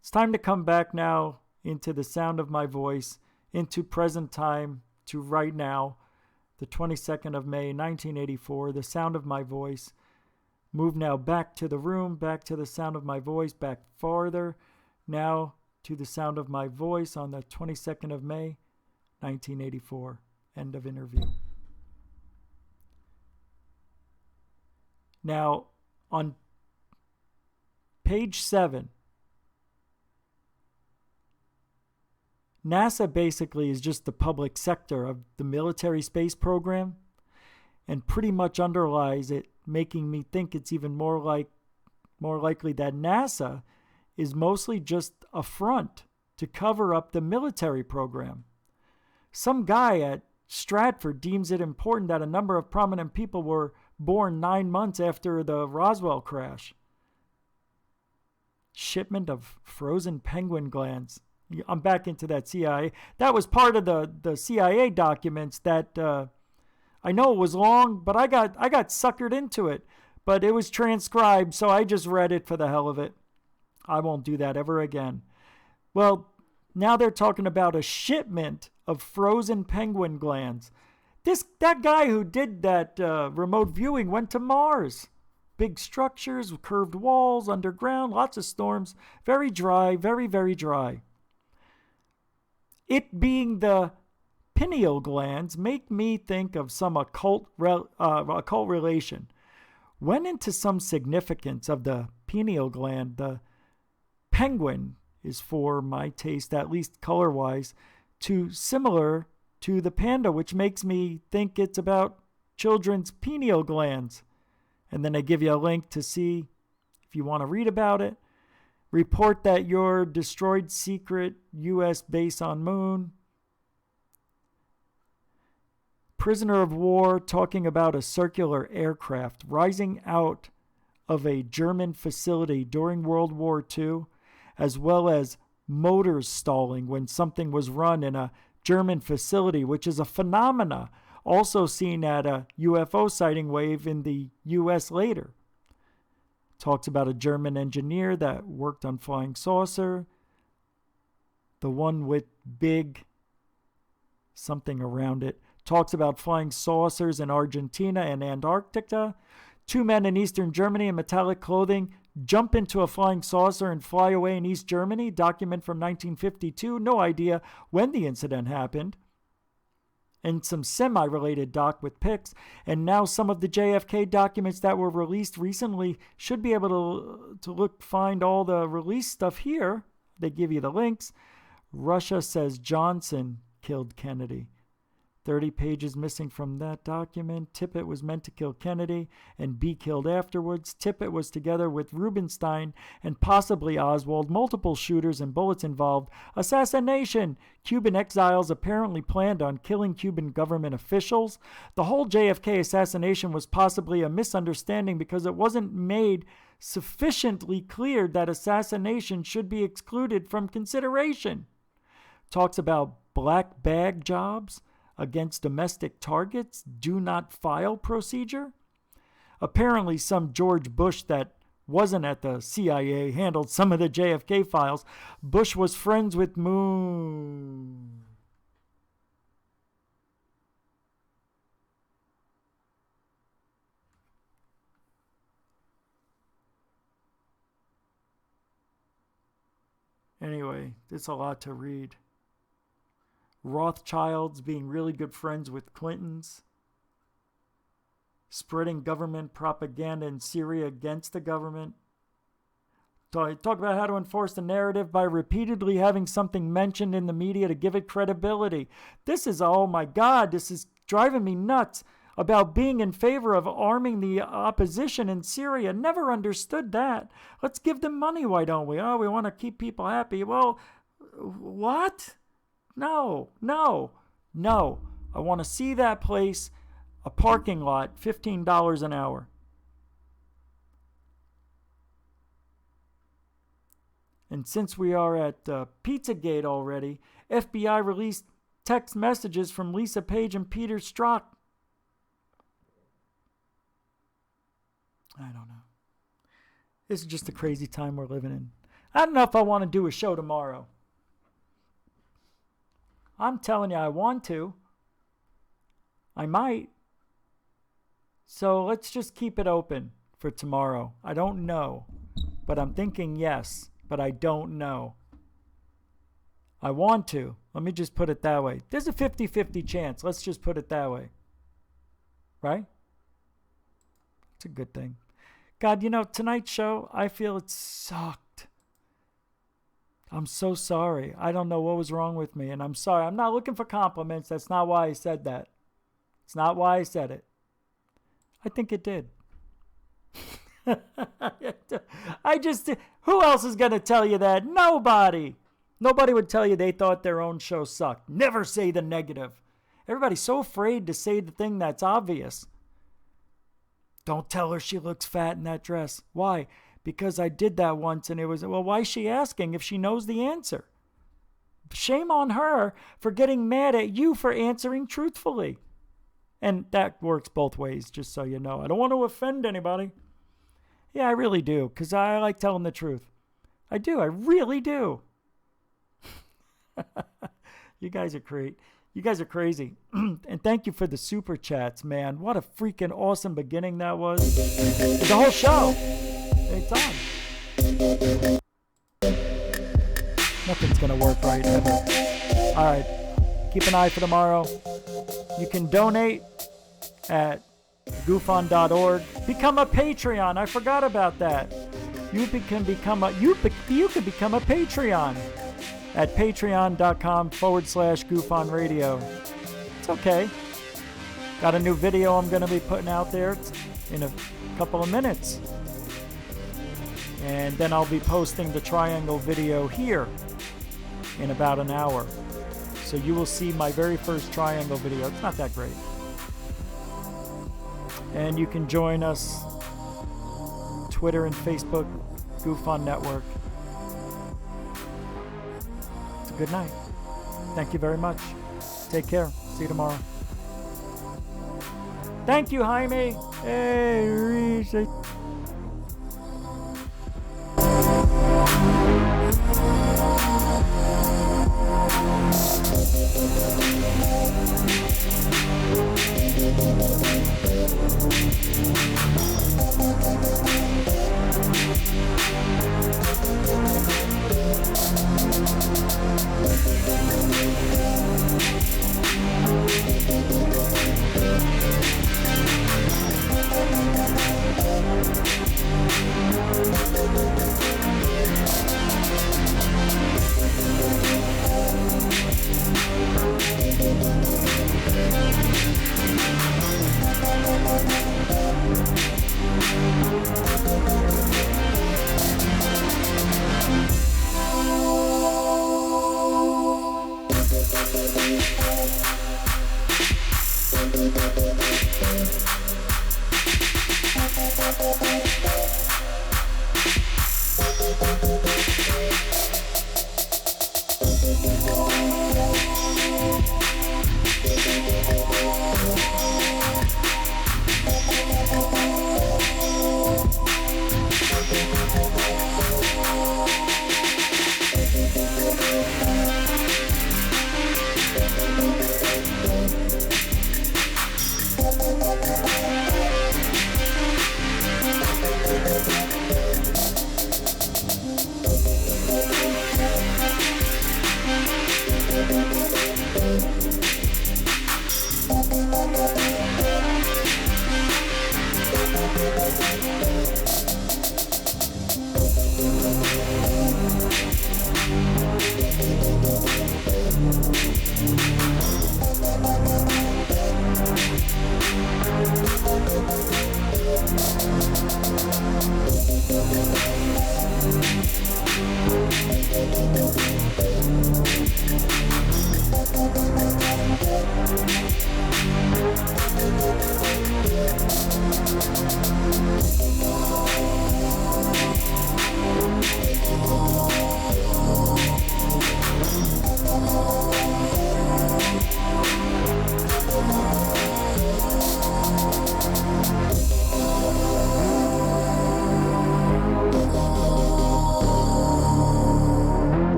it's time to come back now into the sound of my voice, into present time, to right now, the 22nd of May, 1984, the sound of my voice. Move now back to the room, back to the sound of my voice, back farther, now to the sound of my voice on the 22nd of May, 1984. End of interview. Now, on page 7, NASA basically is just the public sector of the military space program, and pretty much underlies it, making me think it's even more likely that NASA is mostly just a front to cover up the military program. Some guy at Stratford deems it important that a number of prominent people were born 9 months after the Roswell crash. Shipment of frozen penguin glands. I'm back into that CIA. That was part of the CIA documents that I know it was long, but I got suckered into it. But it was transcribed, so I just read it for the hell of it. I won't do that ever again. Well, now they're talking about a shipment of frozen penguin glands. That guy who did that remote viewing went to Mars. big structures, curved walls, underground, lots of storms. Very dry, very, very dry. It being the pineal glands make me think of some occult relation. Went into some significance of the pineal gland. The penguin is, for my taste, at least color-wise, too similar to the panda, which makes me think it's about children's pineal glands. And then I give you a link to see if you want to read about it. Report that your destroyed secret U.S. base on moon. Prisoner of war talking about a circular aircraft rising out of a German facility during World War II, as well as motors stalling when something was run in a German facility, which is a phenomena also seen at a UFO sighting wave in the U.S. later. Talks about a German engineer that worked on flying saucer, the one with big something around it. Talks about flying saucers in Argentina and Antarctica. 2 men in Eastern Germany in metallic clothing jump into a flying saucer and fly away in East Germany. Document from 1952. No idea when the incident happened. And some semi-related doc with pics. And now some of the JFK documents that were released recently should be able to find all the release stuff here. They give you the links. Russia says Johnson killed Kennedy. 30 pages missing from that document. Tippit was meant to kill Kennedy and be killed afterwards. Tippit was together with Rubinstein and possibly Oswald. Multiple shooters and bullets involved. Assassination! Cuban exiles apparently planned on killing Cuban government officials. The whole JFK assassination was possibly a misunderstanding because it wasn't made sufficiently clear that assassination should be excluded from consideration. Talks about black bag jobs against domestic targets, do not file procedure. Apparently some George Bush that wasn't at the CIA handled some of the JFK files. Bush was friends with Moon. Anyway, there's a lot to read. Rothschilds being really good friends with Clintons, spreading government propaganda in Syria against the government. Talk about how to enforce the narrative by repeatedly having something mentioned in the media to give it credibility. This is, oh my God, this is driving me nuts about being in favor of arming the opposition in Syria. Never understood that. Let's give them money, why don't we? Oh, we want to keep people happy. Well, what? No. I want to see that place, a parking lot, $15 an hour. And since we are at Pizzagate already, FBI released text messages from Lisa Page and Peter Strzok. I don't know. This is just a crazy time we're living in. I don't know if I want to do a show tomorrow. I'm telling you, I want to. I might. So let's just keep it open for tomorrow. I don't know. But I'm thinking yes. But I don't know. I want to. Let me just put it that way. There's a 50-50 chance. Let's just put it that way. Right? It's a good thing. God, tonight's show, I feel it sucked. I'm so sorry. I don't know what was wrong with me, and I'm sorry. I'm not looking for compliments. That's not why I said that. It's not why I said it. I think it did. Who else is going to tell you that? Nobody. Nobody would tell you they thought their own show sucked. Never say the negative. Everybody's so afraid to say the thing that's obvious. Don't tell her she looks fat in that dress. Why? Because I did that once and it was, well, why is she asking if she knows the answer? Shame on her for getting mad at you for answering truthfully. And that works both ways, just so you know. I don't want to offend anybody. Yeah, I really do, because I like telling the truth. I do. I really do. You guys are great. You guys are crazy. And thank you for the super chats, man. What a freaking awesome beginning that was. The whole show. Anytime. Nothing's going to work right ever. All right. Keep an eye for tomorrow. You can donate at gufon.org. Become a Patreon. I forgot about that. You can become a Patreon at patreon.com/GUFON Radio. It's okay. Got a new video I'm going to be putting out there in a couple of minutes. And then I'll be posting the triangle video here in about an hour. So you will see my very first triangle video. It's not that great. And you can join us Twitter and Facebook, GUFON Network. It's a good night. Thank you very much. Take care. See you tomorrow. Thank you, Jaime. Hey, Reese.